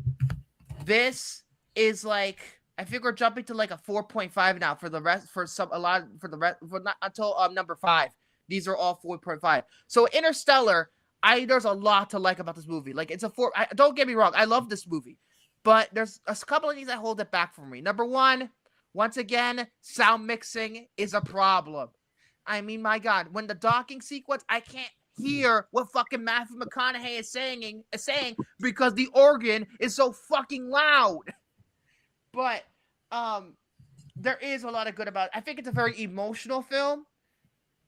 Speaker 2: This is like, I think we're jumping to like a 4.5 now for the rest, for not until number 5. These are all 4.5. So Interstellar, there's a lot to like about this movie. Like, it's a 4. Don't get me wrong, I love this movie, but there's a couple of things that hold it back for me. Number 1, once again, sound mixing is a problem. I mean, my God, when the docking sequence, I can't hear what fucking Matthew McConaughey is saying because the organ is so fucking loud. But there is a lot of good about it. I think it's a very emotional film.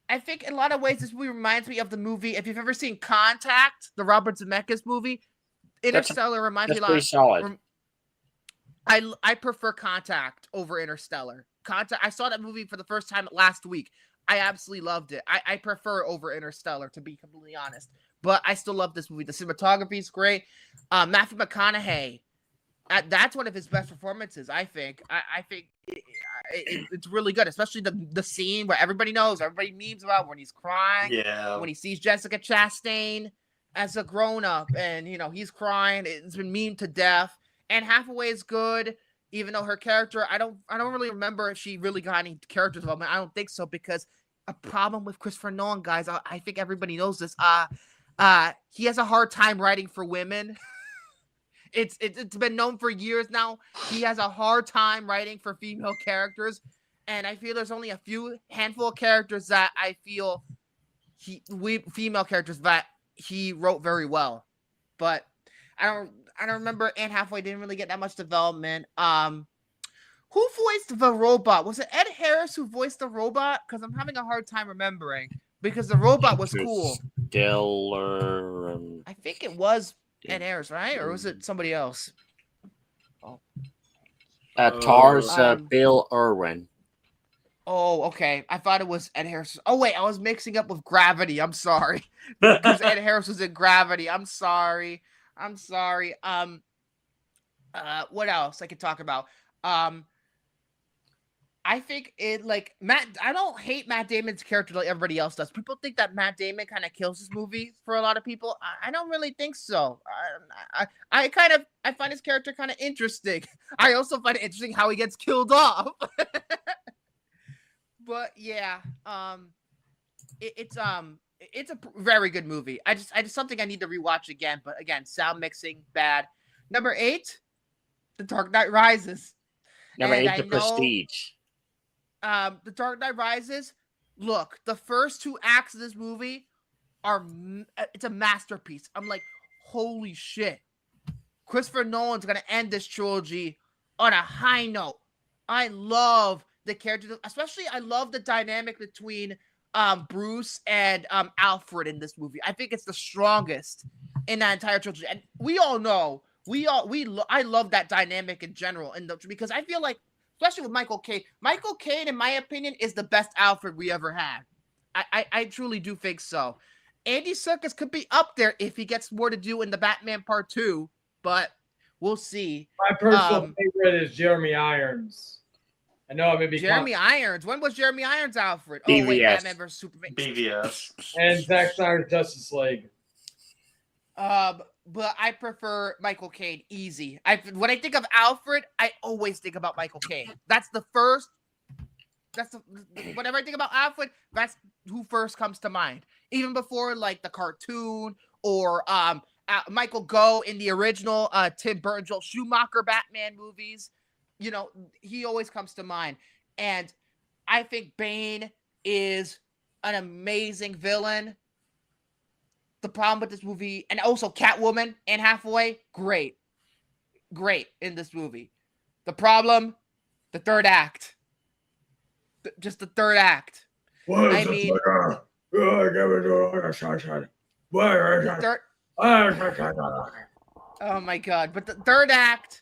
Speaker 2: I think in a lot of ways this movie reminds me of the movie, if you've ever seen Contact, the Robert Zemeckis movie. Interstellar reminds me a lot.
Speaker 4: That's pretty solid.
Speaker 2: I prefer Contact over Interstellar. I saw that movie for the first time last week. I absolutely loved it. I prefer it over Interstellar, to be completely honest. But I still love this movie. The cinematography is great. Matthew McConaughey, that's one of his best performances, I think. I think it's really good, especially the scene where everybody memes about when he's crying.
Speaker 5: Yeah.
Speaker 2: When he sees Jessica Chastain as a grown-up and, he's crying. It's been memed to death. Anne Hathaway is good, even though her character, I don't really remember if she really got any character development. I don't think so, because a problem with Christopher Nolan, guys, I think everybody knows this. He has a hard time writing for women. It's been known for years now. He has a hard time writing for female characters, and I feel there's only a handful of characters that I feel female characters that he wrote very well. But I don't remember. Anne Hathaway didn't really get that much development. Who voiced the robot? Was it Ed Harris who voiced the robot? Because I'm having a hard time remembering. Because the robot was cool.
Speaker 4: Diller.
Speaker 2: I think it was Ed Harris, right? Or was it somebody else?
Speaker 4: Tar's Bill Irwin.
Speaker 2: Oh, okay. I thought it was Ed Harris. Oh, wait. I was mixing up with Gravity. I'm sorry. Because Ed Harris was in Gravity. I'm sorry. What else I could talk about? I think I don't hate Matt Damon's character like everybody else does. People think that Matt Damon kind of kills this movie for a lot of people. I don't really think so. I find his character kind of interesting. I also find it interesting how he gets killed off. But yeah, it's a very good movie. I just something I need to rewatch again. But again, sound mixing bad. Number 8, The Dark Knight Rises.
Speaker 4: Number 8, The Prestige.
Speaker 2: The Dark Knight Rises. Look, the first 2 acts of this movie it's a masterpiece. I'm like, holy shit. Christopher Nolan's gonna end this trilogy on a high note. I love the characters, especially I love the dynamic between Bruce and Alfred in this movie. I think it's the strongest in that entire trilogy, and we all know I love that dynamic in general, because I feel like, especially with Michael Caine. Michael Caine, in my opinion, is the best Alfred we ever had. I truly do think so. Andy Serkis could be up there if he gets more to do in the Batman Part 2, but we'll see.
Speaker 3: My personal favorite is Jeremy Irons. I know I may be
Speaker 2: Jeremy Irons. When was Jeremy Irons Alfred?
Speaker 4: BVS.
Speaker 2: Oh wait, Batman vs Superman.
Speaker 5: BVS.
Speaker 3: And Zack Snyder's Justice League.
Speaker 2: But I prefer Michael Caine. Easy. When I think of Alfred, I always think about Michael Caine. Whenever I think about Alfred, that's who first comes to mind. Even before like the cartoon or Michael Gough in the original Tim Burton, Joel Schumacher Batman movies. He always comes to mind. And I think Bane is an amazing villain. The problem with this movie, and also Catwoman, Anne Hathaway, great in this movie. The problem, the third act. Just the third act. I mean, oh my God. But the third act,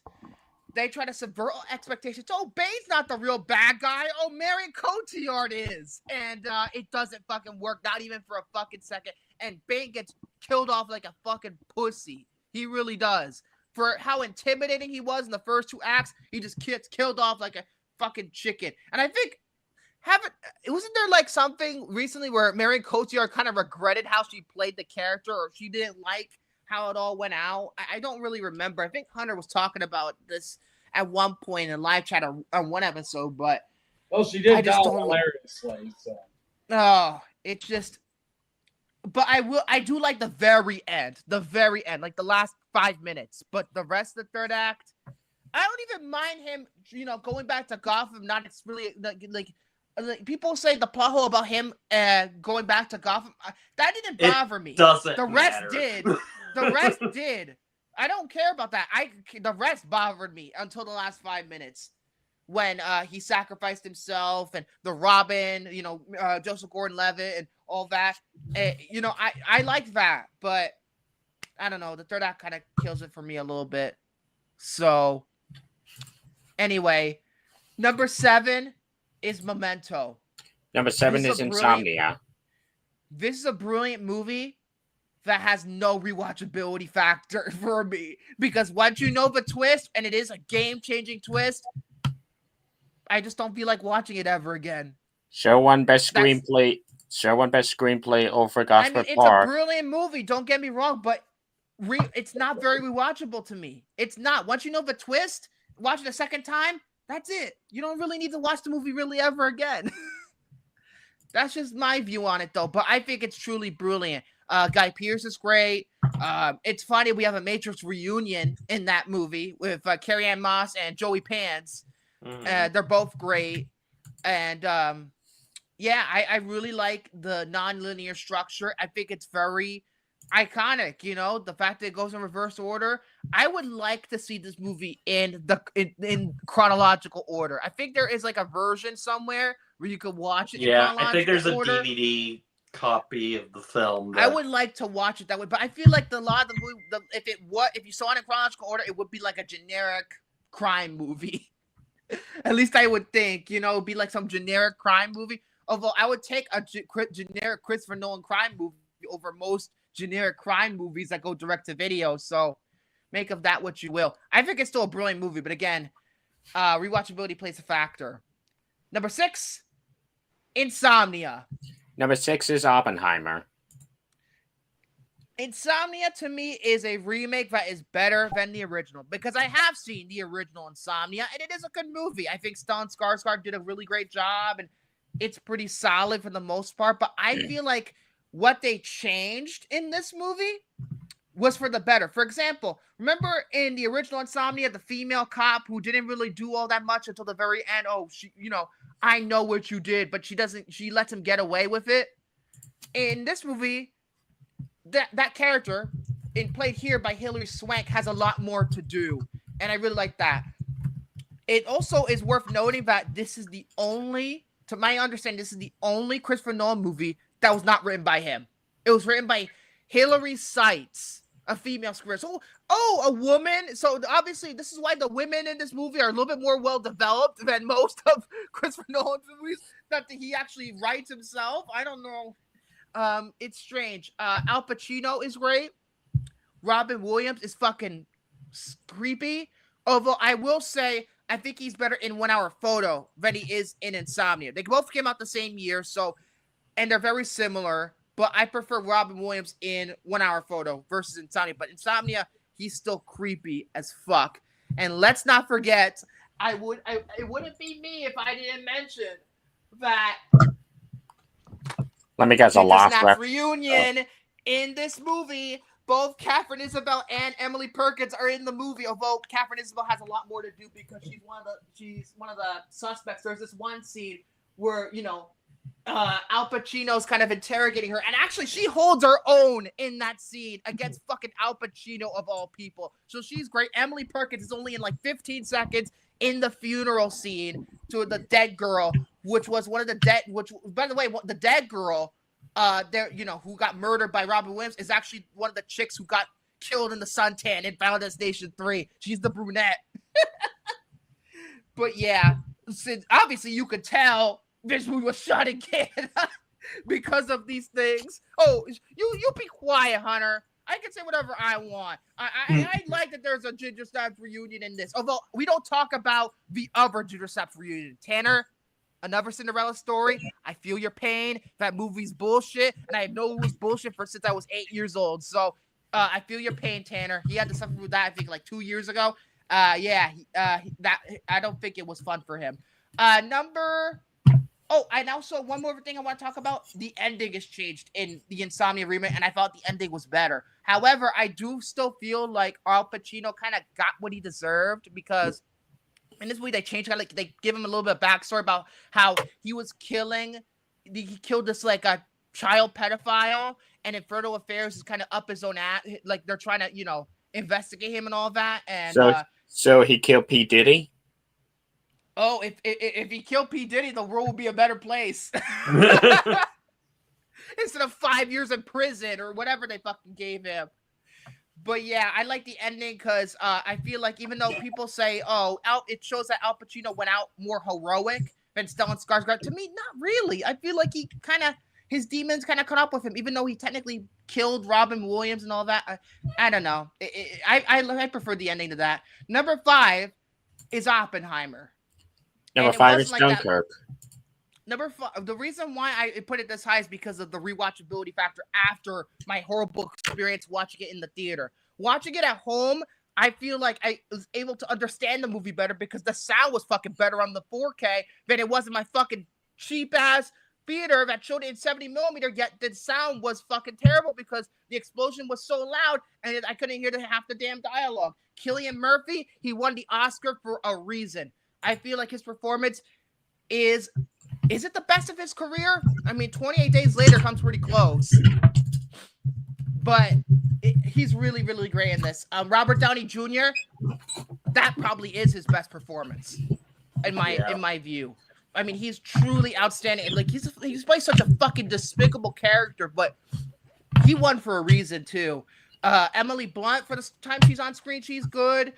Speaker 2: they try to subvert all expectations. Oh, Bane's not the real bad guy. Oh, Marion Cotillard is. And it doesn't fucking work, not even for a fucking second. And Bane gets killed off like a fucking pussy. He really does. For how intimidating he was in the first 2 acts, he just gets killed off like a fucking chicken. And I think wasn't there like something recently where Marion Cotillard kind of regretted how she played the character, or she didn't like how it all went out? I don't really remember. I think Hunter was talking about this at one point in live chat on one episode, but
Speaker 3: she did die hilariously. So.
Speaker 2: Oh, it just. But I do like the very end, like the last 5 minutes. But the rest of the third act, I don't even mind him, going back to Gotham. Not it's really like people say the plot hole about him going back to Gotham. That didn't bother me.
Speaker 5: The
Speaker 2: rest
Speaker 5: matter.
Speaker 2: did. The rest did. I don't care about that. The rest bothered me until the last 5 minutes when he sacrificed himself and the Robin, Joseph Gordon-Levitt and all that. I like that, but I don't know. The third act kind of kills it for me a little bit. So anyway, number 7 is Memento.
Speaker 4: Number 7 is Insomnia.
Speaker 2: This is a brilliant movie that has no rewatchability factor for me, because once you know the twist, and it is a game-changing twist, I just don't feel like watching it ever again.
Speaker 4: Show one best screenplay over Gosford
Speaker 2: it's
Speaker 4: Park.
Speaker 2: A brilliant movie, don't get me wrong, but it's not very rewatchable to me. It's not. Once you know the twist, watch it a second time, that's it. You don't really need to watch the movie really ever again. That's just my view on it, though. But I think it's truly brilliant. Guy Pearce is great. It's funny, we have a Matrix reunion in that movie with Carrie-Anne Moss and Joey Pants. They're both great. And I really like the non-linear structure. I think it's very iconic, the fact that it goes in reverse order. I would like to see this movie in chronological order. I think there is like a version somewhere where you could watch it in chronological order.
Speaker 5: I think there's a DVD copy of the film.
Speaker 2: I would like to watch it that way, but I feel like the lot of the movie, if you saw it in chronological order, it would be like a generic crime movie. At least I would think, it'd be like some generic crime movie. Although I would take a generic Christopher Nolan crime movie over most generic crime movies that go direct to video. So make of that what you will. I think it's still a brilliant movie, but again, rewatchability plays a factor. Number 6, Insomnia.
Speaker 4: Number 6 is Oppenheimer.
Speaker 2: Insomnia to me is a remake that is better than the original, because I have seen the original Insomnia and it is a good movie. I think Stellan Skarsgård did a really great job and it's pretty solid for the most part, but I feel like what they changed in this movie was for the better. For example, remember in the original Insomnia, the female cop who didn't really do all that much until the very end? Oh, she, I know what you did, but she lets him get away with it. In this movie, that character, played here by Hilary Swank, has a lot more to do, and I really like that. It also is worth noting that this is the only, to my understanding, this is the only Christopher Nolan movie that was not written by him. It was written by Hilary Seitz, a female script. So, a woman. So obviously, this is why the women in this movie are a little bit more well developed than most of Christopher Nolan's movies that he actually writes himself. I don't know. It's strange. Al Pacino is great. Robin Williams is fucking creepy. Although I will say, I think he's better in 1 Hour Photo than he is in Insomnia. They both came out the same year, and they're very similar. But I prefer Robin Williams in 1 Hour Photo versus Insomnia. But Insomnia, he's still creepy as fuck. And let's not forget, it wouldn't be me if I didn't mention that.
Speaker 4: Let me guess, a lost
Speaker 2: reunion in this movie. Both Catherine Isabel and Emily Perkins are in the movie, although Catherine Isabel has a lot more to do because she's one of the suspects. There's this one scene where, Al Pacino's kind of interrogating her, and actually she holds her own in that scene against fucking Al Pacino of all people. So she's great. Emily Perkins is only in like 15 seconds in the funeral scene to the dead girl, which was one of the dead, which, by the way, the dead girl, who got murdered by Robin Williams is actually one of the chicks who got killed in the suntan in Final Destination 3. She's the brunette. But yeah, obviously you could tell this movie was shot in Canada because of these things. Oh, you be quiet, Hunter. I can say whatever I want. I like that there's a Ginger Snaps reunion in this. Although we don't talk about the other Ginger Snaps reunion. Tanner, another Cinderella story. I feel your pain. That movie's bullshit, and I know it was bullshit since I was 8 years old. So I feel your pain, Tanner. He had to suffer with that, I think, like 2 years ago. That I don't think it was fun for him. And also one more thing I want to talk about. The ending has changed in the Insomnia remake, and I thought the ending was better. However, I do still feel like Al Pacino kind of got what he deserved because in this movie they changed, like they give him a little bit of backstory about how he was he killed this like a child pedophile, and Inferno Affairs is kind of up his own ass, like they're trying to investigate him and all that. And
Speaker 4: so he killed P. Diddy.
Speaker 2: Oh, if he killed P. Diddy, the world would be a better place. Instead of 5 years in prison or whatever they fucking gave him. But yeah, I like the ending because I feel like even though people say, it shows that Al Pacino went out more heroic than Stellan Skarsgård, to me, not really. I feel like his demons kind of caught up with him, even though he technically killed Robin Williams and all that. I don't know. I prefer the ending to that. Number 5 is Oppenheimer.
Speaker 4: Number 5 is Dunkirk.
Speaker 2: Number 5. The reason why I put it this high is because of the rewatchability factor after my horrible experience watching it in the theater. Watching it at home, I feel like I was able to understand the movie better because the sound was fucking better on the 4K than it was in my fucking cheap ass theater that showed it in 70 millimeter. Yet the sound was fucking terrible because the explosion was so loud and I couldn't hear half the damn dialogue. Cillian Murphy, he won the Oscar for a reason. I feel like his performance is it the best of his career? I mean, 28 Days Later comes pretty close. But he's really, really great in this. Robert Downey Jr., that probably is his best performance in my view. I mean, he's truly outstanding. Like he's playing such a fucking despicable character, but he won for a reason too. Emily Blunt, for the time she's on screen, she's good.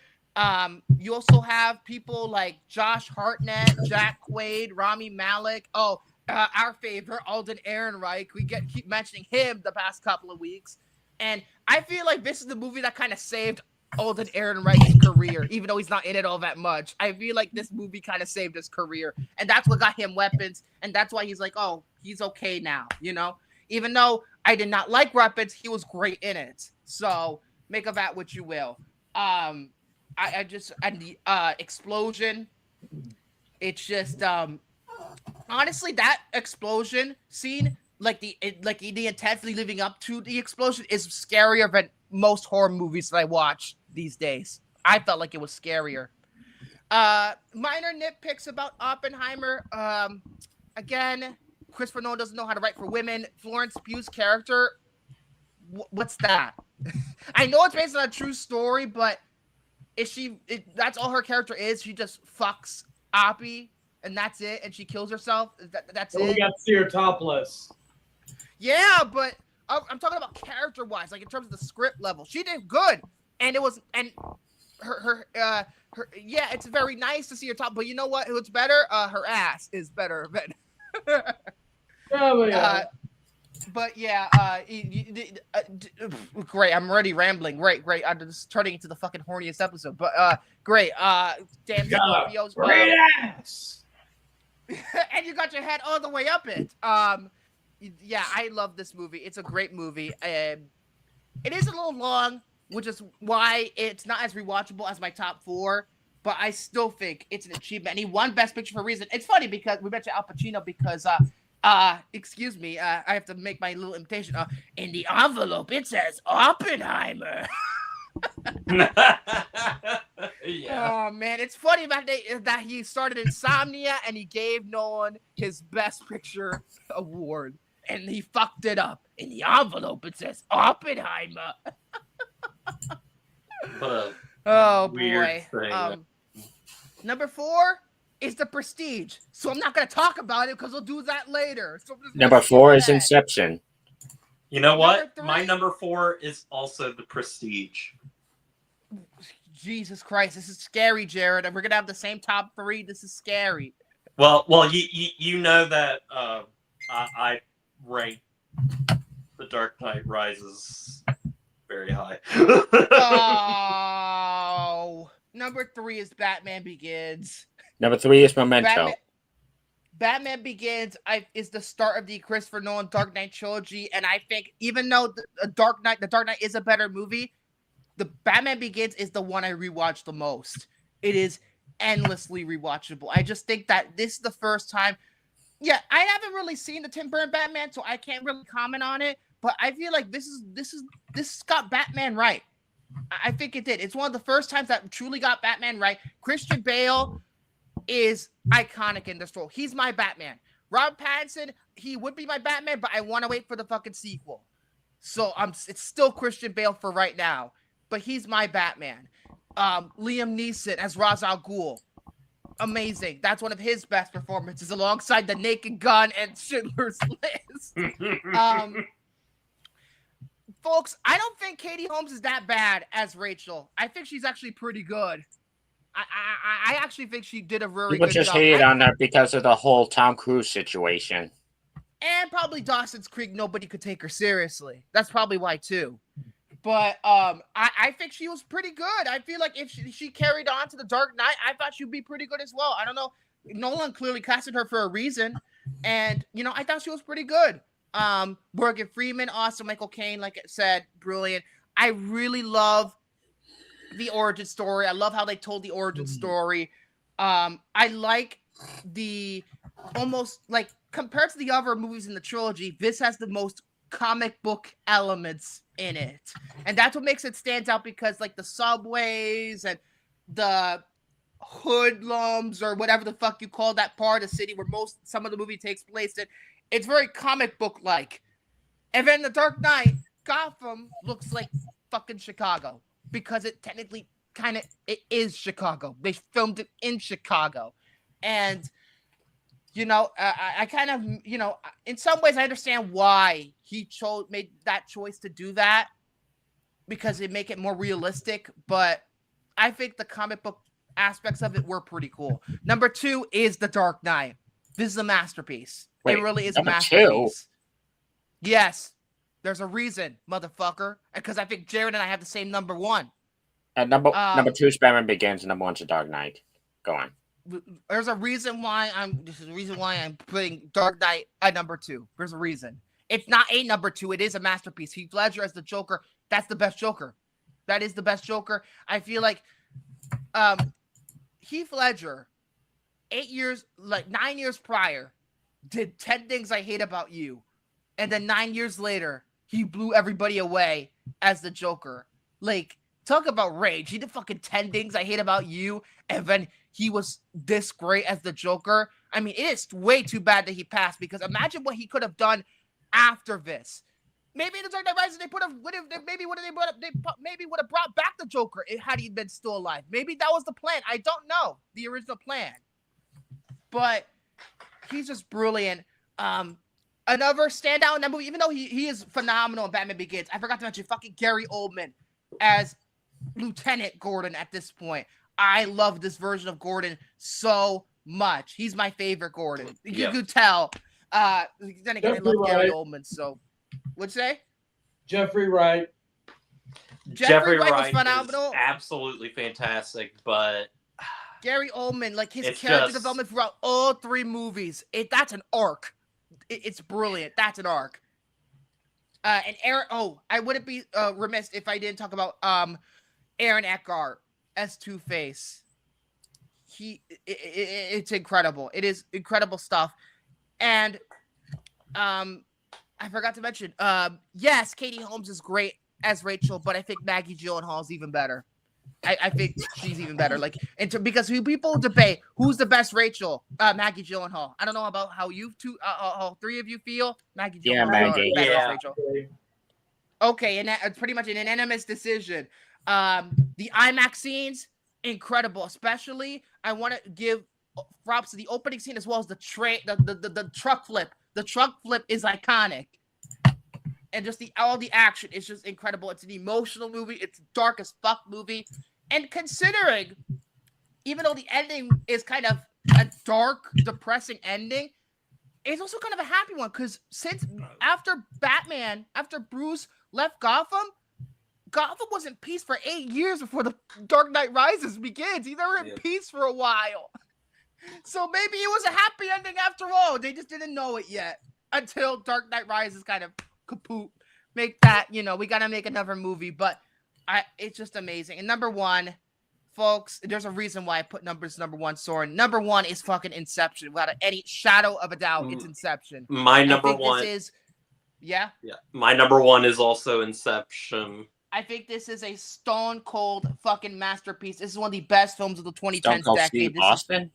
Speaker 2: You also have people like Josh Hartnett, Jack Quaid, Rami Malek. Our favorite, Alden Ehrenreich. We keep mentioning him the past couple of weeks. And I feel like this is the movie that kind of saved Alden Ehrenreich's career, even though he's not in it all that much. I feel like this movie kind of saved his career. And that's what got him weapons. And that's why he's like, he's okay now, Even though I did not like Weapons, he was great in it. So make of that what you will. And the explosion, it's just honestly that explosion scene, like the intensity leading up to the explosion is scarier than most horror movies that I watch these days. I felt like it was scarier. Minor nitpicks about Oppenheimer. Again, Christopher Nolan doesn't know how to write for women. Florence Pugh's character, what's that? I know it's based on a true story, but that's all her character is. She just fucks Oppie, and that's it. And she kills herself. That's it.
Speaker 3: We got to see her topless.
Speaker 2: Yeah, but I'm talking about character-wise, like in terms of the script level. She did good, and it was her. It's very nice to see her top. But you know what? What's better? Her ass is better than. But yeah, great. I'm already rambling. Great. I'm just turning into the fucking horniest episode. But great. Damn Scorpios.
Speaker 3: Great ass.
Speaker 2: And you got your head all the way up it. Yeah, I love this movie. It's a great movie. It is a little long, which is why it's not as rewatchable as my top 4. But I still think it's an achievement. And he won Best Picture for a reason. It's funny because we mentioned Al Pacino because excuse me, I have to make my little imitation. In the envelope, it says Oppenheimer.
Speaker 5: Yeah.
Speaker 2: Oh man, it's funny that he started Insomnia and he gave Nolan his Best Picture award, and he fucked it up. In the envelope, it says Oppenheimer.
Speaker 5: What a weird
Speaker 2: boy.
Speaker 5: thing.
Speaker 2: Number 4 is The Prestige, so I'm not gonna talk about it because we'll do that later. So
Speaker 4: number 4 is Inception.
Speaker 5: You know what?
Speaker 2: Number 3.
Speaker 5: My number 4 is also The Prestige.
Speaker 2: Jesus Christ, this is scary, Jared. And we're gonna have the same top 3. This is scary.
Speaker 5: Well, you know that I rank The Dark Knight Rises very high.
Speaker 2: Oh, number 3 is Batman Begins.
Speaker 4: Number 3 is Memento.
Speaker 2: Batman Begins is the start of the Christopher Nolan Dark Knight trilogy, and I think even though the Dark Knight is a better movie, the Batman Begins is the one I rewatched the most. It is endlessly rewatchable. I just think that this is the first time. Yeah, I haven't really seen the Tim Burton Batman, so I can't really comment on it. But I feel like this got Batman right. I think it did. It's one of the first times that truly got Batman right. Christian Bale is iconic in this role. He's my Batman. Rob Pattinson, he would be my Batman, but I want to wait for the fucking sequel. So it's still Christian Bale for right now, but he's my Batman. Liam Neeson as Ra's al Ghul, amazing. That's one of his best performances, alongside the Naked Gun and Schindler's List. Folks, I don't think Katie Holmes is that bad as Rachel. I think she's actually pretty good. I actually think she did a really good job.
Speaker 4: People just hated on her because of the whole Tom Cruise situation.
Speaker 2: And probably Dawson's Creek, nobody could take her seriously. That's probably why, too. But I think she was pretty good. I feel like if she carried on to The Dark Knight, I thought she'd be pretty good as well. I don't know. Nolan clearly casted her for a reason. And, I thought she was pretty good. Morgan Freeman, awesome. Michael Caine, like I said, brilliant. I really love the origin story. I love how they told the origin story. I like the almost like compared to the other movies in the trilogy, this has the most comic book elements in it. And that's what makes it stand out, because like the subways and the hoodlums or whatever the fuck you call that part of the city where some of the movie takes place in, it's very comic book like. And then The Dark Knight, Gotham looks like fucking Chicago, because it technically it is Chicago. They filmed it in Chicago. And I kind of, in some ways I understand why he made that choice to do that, because it make it more realistic, but I think the comic book aspects of it were pretty cool. Number 2 is The Dark Knight. This is a masterpiece. It really is a masterpiece. 2? Yes. There's a reason, motherfucker. Because I think Jared and I have the same number 1.
Speaker 4: Number 2 is Batman Begins, and number 1 is The Dark Knight. Go on.
Speaker 2: There's a reason why I'm putting Dark Knight at number 2. There's a reason. It's not a number 2. It is a masterpiece. Heath Ledger as the Joker. That's the best Joker. That is the best Joker. I feel like Heath Ledger, 9 years prior, did 10 Things I Hate About You. And then 9 years later, he blew everybody away as the Joker. Like, talk about rage. He did fucking 10 Things I Hate About You, and then he was this great as the Joker. I mean, it is way too bad that he passed, because imagine what he could have done after this. Maybe in The Dark Knight Rises, they would have brought back the Joker had he been still alive. Maybe that was the plan. I don't know the original plan, but he's just brilliant. Another standout in that movie, even though he is phenomenal in Batman Begins, I forgot to mention fucking Gary Oldman as Lieutenant Gordon at this point. I love this version of Gordon so much. He's my favorite Gordon. You could tell. Then again, I love Gary Oldman. So, what'd you say?
Speaker 3: Jeffrey Wright.
Speaker 5: Jeffrey Wright
Speaker 2: was phenomenal.
Speaker 5: Is absolutely fantastic, but
Speaker 2: Gary Oldman, like his character development throughout all 3 movies, that's an arc. It's brilliant. That's an arc. And Aaron. Oh, I wouldn't be remiss if I didn't talk about Aaron Eckhart as Two-Face. It's incredible. It is incredible stuff. And I forgot to mention, yes, Katie Holmes is great as Rachel, but I think Maggie Gyllenhaal is even better. I think she's even better. Because people debate who's the best Rachel, Maggie Gyllenhaal. I don't know about how you two, how 3 of you feel. Maggie Gyllenhaal.
Speaker 4: Yeah, Maggie.
Speaker 2: Rachel. Okay, and that's pretty much an unanimous decision. The IMAX scenes, incredible. Especially, I want to give props to the opening scene as well as the truck flip. The truck flip is iconic. And just all the action is just incredible. It's an emotional movie. It's a dark as fuck movie. And considering, even though the ending is kind of a dark, depressing ending, it's also kind of a happy one. Because after Bruce left Gotham, Gotham was in peace for 8 years before the Dark Knight Rises begins. They were in peace for a while. So maybe it was a happy ending after all. They just didn't know it yet until Dark Knight Rises kind of kaput. Make that, we got to make another movie. But it's just amazing. And number one, folks, there's a reason why I put number one, Soren. Number one is fucking Inception. Without any shadow of a doubt, it's Inception.
Speaker 5: My number one
Speaker 2: is... Yeah?
Speaker 5: Yeah. My number one is also Inception.
Speaker 2: I think this is a stone cold fucking masterpiece. This is one of the best films of the 2010s decade.
Speaker 4: Austin?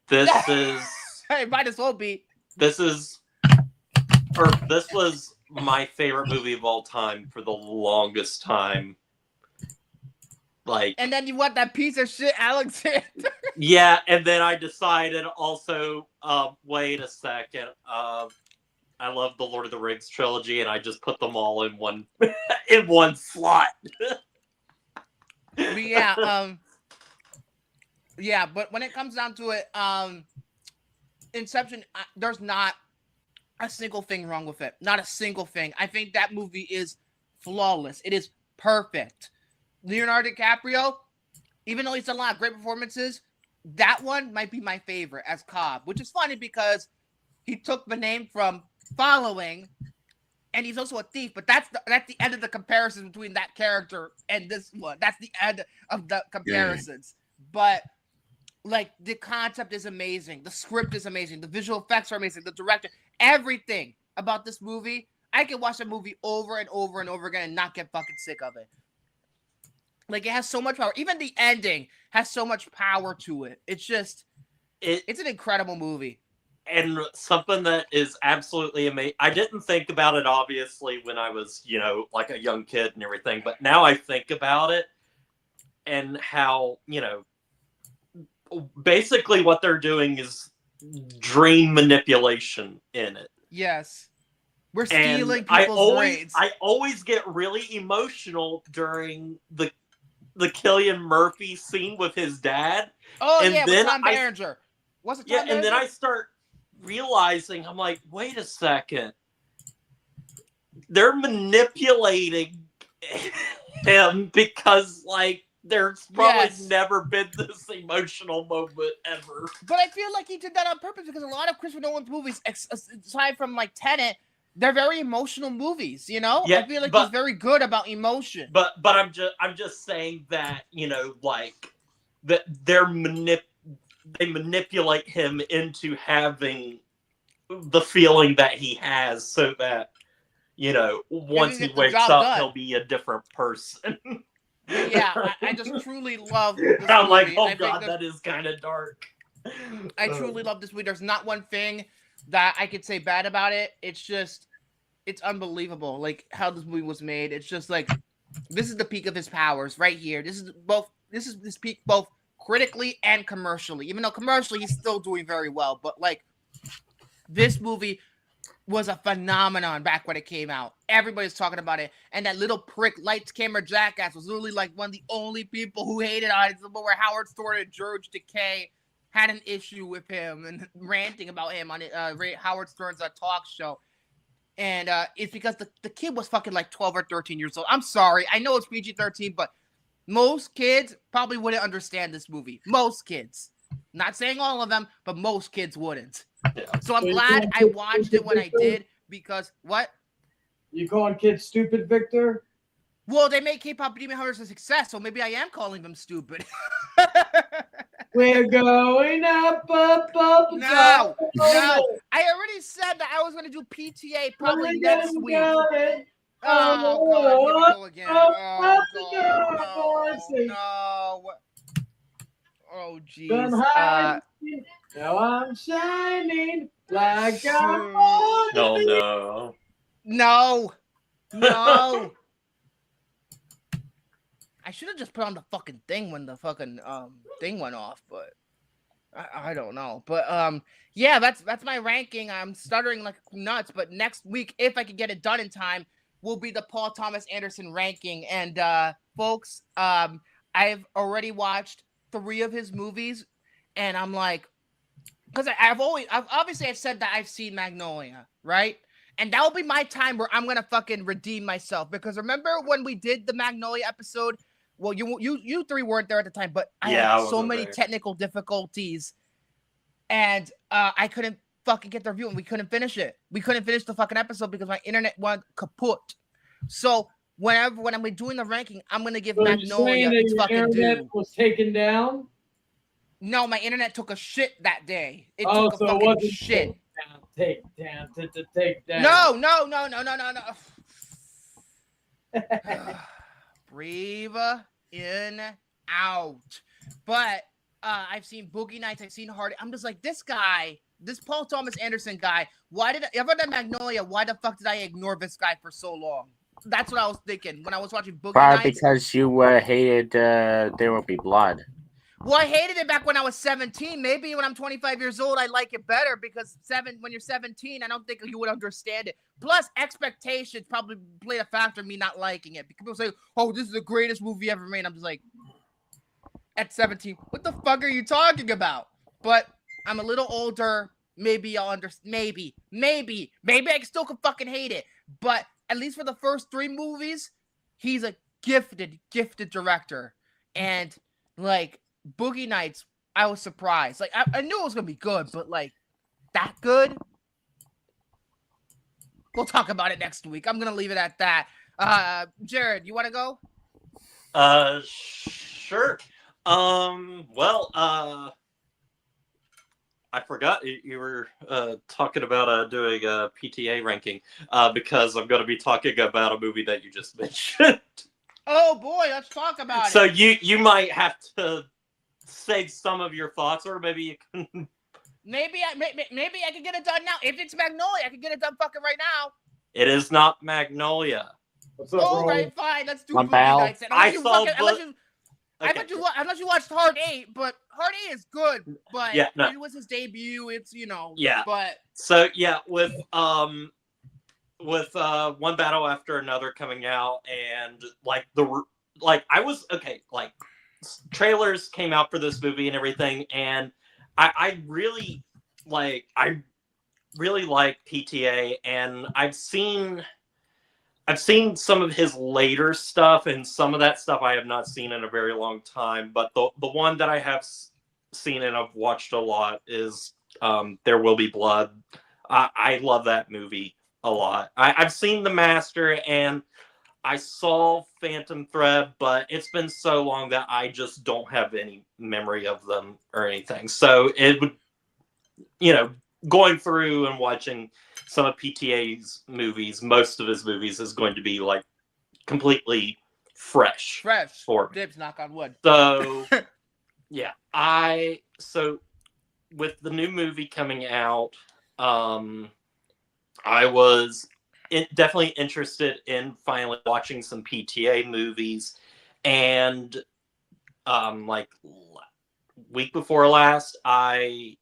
Speaker 5: This is...
Speaker 2: It might as well be.
Speaker 5: This was my favorite movie of all time for the longest time. Like,
Speaker 2: and then you want that piece of shit, Alexander.
Speaker 5: Yeah, and then I decided also, wait a second, I love the Lord of the Rings trilogy, and I just put them all in one slot.
Speaker 2: But yeah, but when it comes down to it, Inception, there's not a single thing wrong with it. Not a single thing. I think that movie is flawless. It is perfect. Leonardo DiCaprio, even though he's done a lot of great performances, that one might be my favorite as Cobb, which is funny because he took the name from Following, and he's also a thief, but that's the end of the comparison between that character and this one. That's the end of the comparisons. Yeah. But like, the concept is amazing, the script is amazing, the visual effects are amazing, the director, everything about this movie. I can watch a movie over and over and over again and not get fucking sick of it. Like, it has so much power. Even the ending has so much power to it. It's just, it's an incredible movie.
Speaker 5: And something that is absolutely amazing. I didn't think about it, obviously, when I was, like a young kid and everything. But now I think about it and how, basically what they're doing is dream manipulation in it.
Speaker 2: Yes. We're stealing people's brains.
Speaker 5: I always get really emotional during the Cillian Murphy scene with his dad.
Speaker 2: Oh, and yeah, with Tom Berenger. Was it Tom Berenger?
Speaker 5: And then I start realizing, I'm like, wait a second. They're manipulating him because, like, there's probably never been this emotional moment ever.
Speaker 2: But I feel like he did that on purpose because a lot of Christopher Nolan's movies, aside from, like, Tenet, they're very emotional movies, Yeah, I feel like he's very good about emotion.
Speaker 5: But I'm just saying that, like, that they manipulate him into having the feeling that he has, so that, once he wakes up, he'll be a different person.
Speaker 2: Yeah, I just truly love this movie.
Speaker 5: I'm like, oh god, that is kind of dark.
Speaker 2: I truly love this movie. There's not one thing that I could say bad about it. It's just, it's unbelievable, like, how this movie was made. It's just like, this is the peak of his powers right here. This is his peak both critically and commercially. Even though commercially he's still doing very well, but like, this movie was a phenomenon back when it came out. Everybody's talking about it, and that little prick Lights Camera Jackass was literally like one of the only people who hated on it. Where Howard Stern and George Takei had an issue with him and ranting about him on Howard Stern's talk show. And it's because the kid was fucking like 12 or 13 years old. I'm sorry. I know it's PG-13, but most kids probably wouldn't understand this movie. Most kids. Not saying all of them, but most kids wouldn't. Yeah. So I'm glad I watched it when I did, because what?
Speaker 3: You calling kids stupid, Victor?
Speaker 2: Well, they made K-pop Demon Hunters a success, so maybe I am calling them stupid.
Speaker 3: We're going up.
Speaker 2: No. I already said that I was going to do PTA probably next week. Oh, God, here we go again. No. Oh, jeez.
Speaker 3: Now I'm shining like
Speaker 2: No. I should have just put on the fucking thing when the fucking thing went off, but I don't know. But yeah, that's my ranking. I'm stuttering like nuts, but next week, if I can get it done in time, will be the Paul Thomas Anderson ranking. And folks, I've already watched 3 of his movies, and I'm like, because I've said that I've seen Magnolia, right? And that'll be my time where I'm gonna fucking redeem myself. Because remember when we did the Magnolia episode? Well, you three weren't there at the time, but I had so many technical difficulties, and I couldn't fucking get the review, and we couldn't finish it. We couldn't finish the fucking episode because my internet went kaput. So when I'm doing the ranking, I'm gonna give Magnolia its fucking due.
Speaker 3: Was taken down.
Speaker 2: No, my internet took a shit that day. It took a fucking shit.
Speaker 3: Take down.
Speaker 2: No. Breathe in, out. But I've seen Boogie Nights. I've seen Hardy. I'm just like, this guy, this Paul Thomas Anderson guy. Other than Magnolia, why the fuck did I ignore this guy for so long? That's what I was thinking when I was watching Boogie Nights.
Speaker 4: Probably because you hated There Will Be Blood.
Speaker 2: Well, I hated it back when I was 17. Maybe when I'm 25 years old, I like it better because when you're 17, I don't think you would understand it. Plus, expectations probably played a factor in me not liking it. People say, "Oh, this is the greatest movie ever made." I'm just like, at 17, what the fuck are you talking about? But I'm a little older. Maybe I'll understand. Maybe I still could fucking hate it. But at least for the first 3 movies, he's a gifted director. And like Boogie Nights, I was surprised. Like I knew it was gonna be good, but like that good. We'll talk about it next week. I'm gonna leave it at that. Jared, you want to go?
Speaker 5: Sure. Well, I forgot you were talking about doing a PTA ranking because I'm going to be talking about a movie that you just mentioned.
Speaker 2: Oh boy, let's talk about it.
Speaker 5: So you might have to save some of your thoughts, or maybe you can.
Speaker 2: Maybe I can get it done now. If it's Magnolia, I can get it done fucking right now.
Speaker 5: It is not Magnolia.
Speaker 3: What's up,
Speaker 2: all right, fine. Let's do
Speaker 4: One
Speaker 2: Boogie
Speaker 4: pal.
Speaker 2: Nights. Unless you watched Hard 8, but Hard 8 is good. But it was his debut. It's But
Speaker 5: so with One Battle After Another coming out, and I was okay. Like trailers came out for this movie and everything, and I really like PTA, and I've seen some of his later stuff, and some of that stuff I have not seen in a very long time. But the one that I have seen and I've watched a lot is There Will Be Blood. I love that movie a lot. I've seen The Master, and I saw Phantom Thread, but it's been so long that I just don't have any memory of them or anything. So it would, going through and watching some of PTA's movies, most of his movies, is going to be like completely fresh for me.
Speaker 2: Dibs, knock on wood.
Speaker 5: So yeah, so with the new movie coming out, I was definitely interested in finally watching some PTA movies, and like week before last, I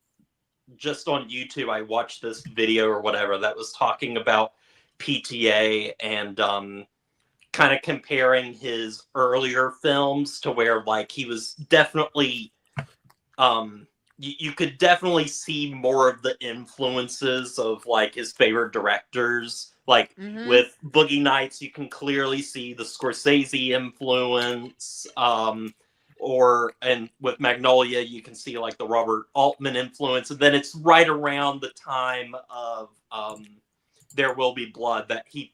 Speaker 5: just on YouTube, I watched this video or whatever that was talking about PTA and kind of comparing his earlier films to where like he was definitely you could definitely see more of the influences of like his favorite directors. Like with Boogie Nights, you can clearly see the Scorsese influence. And with Magnolia, you can see like the Robert Altman influence. And then it's right around the time of There Will Be Blood that he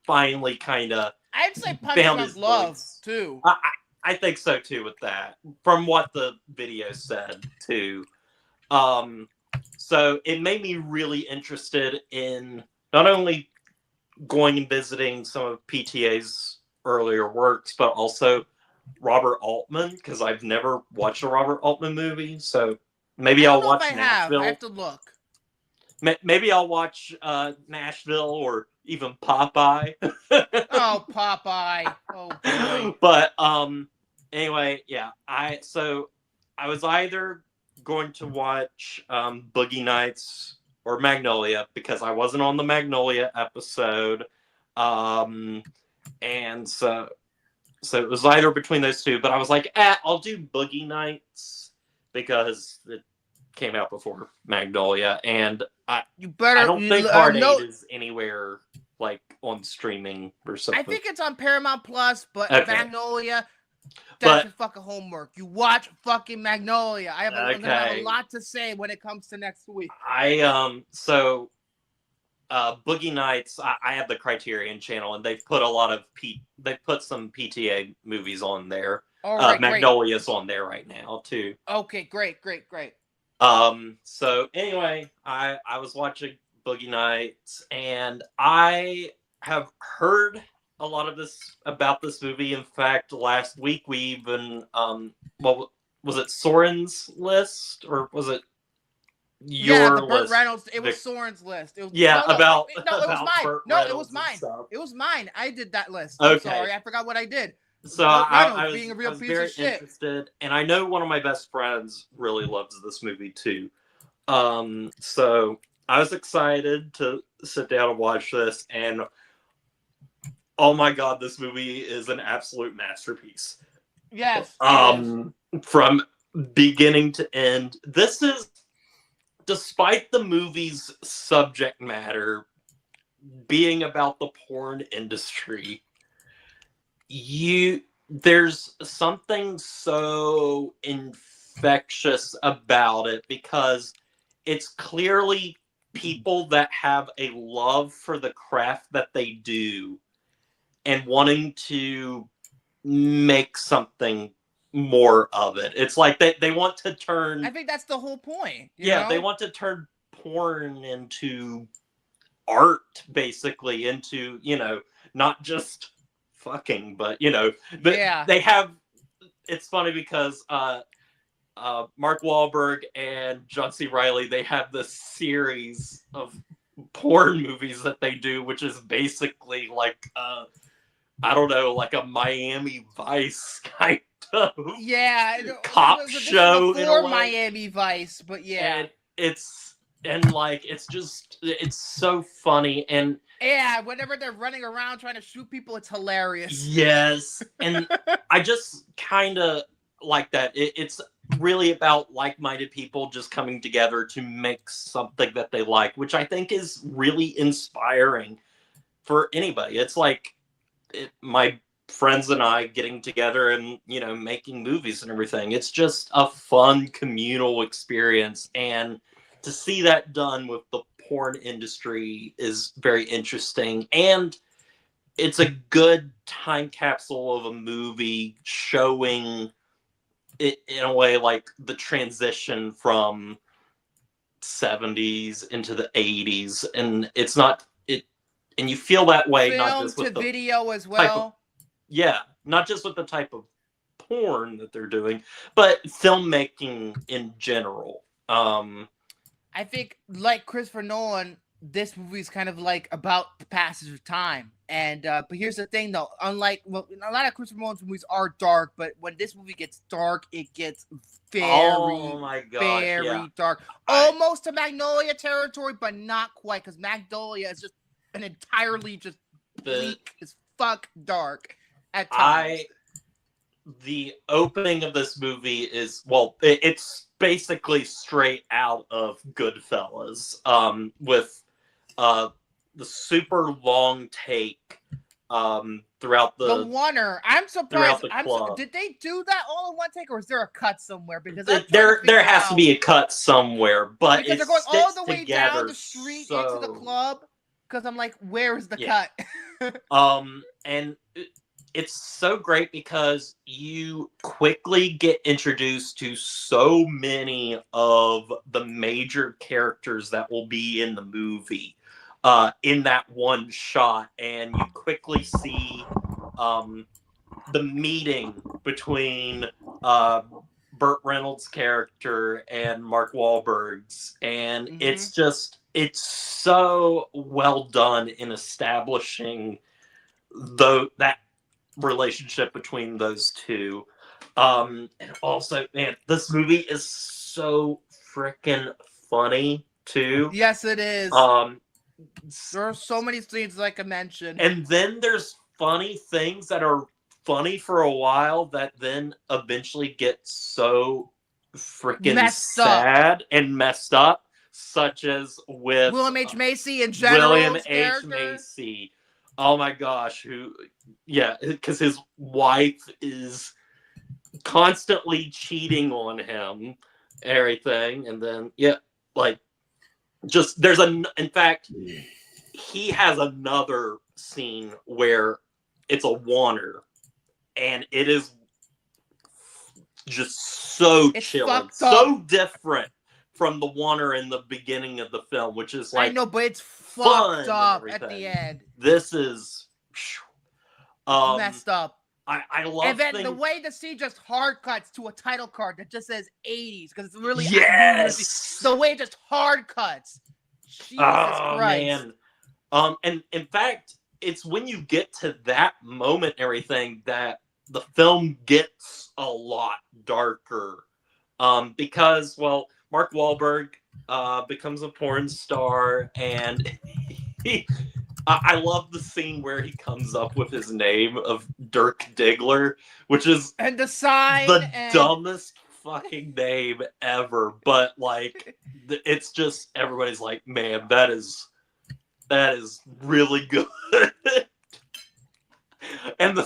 Speaker 5: finally kind of
Speaker 2: I'd say Punch Drunk Love too.
Speaker 5: I think so too with that, from what the video said too. So it made me really interested in not only going and visiting some of PTA's earlier works, but also Robert Altman, because I've never watched a Robert Altman movie. So maybe I'll watch Nashville.
Speaker 2: I have to look.
Speaker 5: Maybe I'll watch Nashville or even Popeye.
Speaker 2: Oh, Popeye. Oh, boy.
Speaker 5: But anyway, yeah. I was either going to watch Boogie Nights or Magnolia, because I wasn't on the Magnolia episode. And so it was either between those two, but I was like, I'll do Boogie Nights because it came out before Magnolia, and I don't think Part 8 is anywhere like on streaming or something.
Speaker 2: I think it's on Paramount Plus, but Magnolia, that's your fucking homework. You watch fucking Magnolia. I'm gonna have a lot to say when it comes to next week.
Speaker 5: Boogie Nights, I have the Criterion channel, and they've put some PTA movies on there. Magnolia's on there right now too.
Speaker 2: Okay, great.
Speaker 5: So anyway, I was watching Boogie Nights, and I have heard a lot of about this movie. In fact, last week we even was it Soren's list, or was it your
Speaker 2: the Burt
Speaker 5: list?
Speaker 2: Reynolds. It was Soren's list. It was,
Speaker 5: it was
Speaker 2: mine. It was mine. It was mine. I did that list. I'm sorry, I forgot what I did.
Speaker 5: So I was very interested, and I know one of my best friends really loves this movie too. So I was excited to sit down and watch this, and oh my god, this movie is an absolute masterpiece.
Speaker 2: Yes.
Speaker 5: From beginning to end, this is, despite the movie's subject matter being about the porn industry, there's something so infectious about it, because it's clearly people that have a love for the craft that they do and wanting to make something more of it. It's like they want to turn...
Speaker 2: I think that's the whole point. You know?
Speaker 5: They want to turn porn into art, basically, into, not just fucking, but, they have... It's funny because Mark Wahlberg and John C. Reilly, they have this series of porn movies that they do, which is basically like I don't know, like a Miami Vice kind of cop show
Speaker 2: before Miami Vice, but
Speaker 5: and it's so funny, and
Speaker 2: whenever they're running around trying to shoot people, it's hilarious.
Speaker 5: Yes, and I just kind of like that. It's really about like-minded people just coming together to make something that they like, which I think is really inspiring for anybody. It's like my friends and I getting together and, making movies and everything. It's just a fun communal experience. And to see that done with the porn industry is very interesting. And it's a good time capsule of a movie showing it in a way, like the transition from 70s into the 80s. And it's not... And you feel that way, not just with the
Speaker 2: video as well.
Speaker 5: Not just with the type of porn that they're doing, but filmmaking in general.
Speaker 2: I think, like Christopher Nolan, this movie is kind of like about the passage of time. And but here's the thing, though. Unlike a lot of Christopher Nolan's movies are dark, but when this movie gets dark, it gets very dark. Almost to Magnolia territory, but not quite, because Magnolia is just an entirely just bleak as fuck dark at times.
Speaker 5: The opening of this movie is, it's basically straight out of Goodfellas, with the super long take throughout the
Speaker 2: oneer. I'm surprised. Did they do that all in one take, or is there a cut somewhere? Because there
Speaker 5: has to be a cut somewhere, but
Speaker 2: because they're going all the way down the street into the club. Because I'm like, where is the cut?
Speaker 5: And it's so great because you quickly get introduced to so many of the major characters that will be in the movie in that one shot. And you quickly see the meeting between Burt Reynolds' character and Mark Wahlberg's. And it's so well done in establishing that relationship between those two. And also, man, this movie is so freaking funny too.
Speaker 2: Yes, it is. There are so many scenes, like I mentioned.
Speaker 5: And then there's funny things that are funny for a while that then eventually get so freaking sad and messed up, such as with
Speaker 2: William H. Macy in general.
Speaker 5: William H. Macy. Oh my gosh, because his wife is constantly cheating on him, everything, and then in fact, he has another scene where it's a Warner, and it is just so chilling, so different from the Warner in the beginning of the film, which is like,
Speaker 2: I know, but it's fucked up at the end.
Speaker 5: This is
Speaker 2: messed up.
Speaker 5: I love,
Speaker 2: and then the way the scene just hard cuts to a title card that just says 80s, because it's really the way it just hard cuts. Jesus Christ.
Speaker 5: Man. And in fact, it's when you get to that moment and everything that the film gets a lot darker. Because, well, Mark Wahlberg becomes a porn star, and I love the scene where he comes up with his name of Dirk Diggler, which is
Speaker 2: and the sign
Speaker 5: dumbest fucking name ever. But like, it's just everybody's like, man, that is really good. And the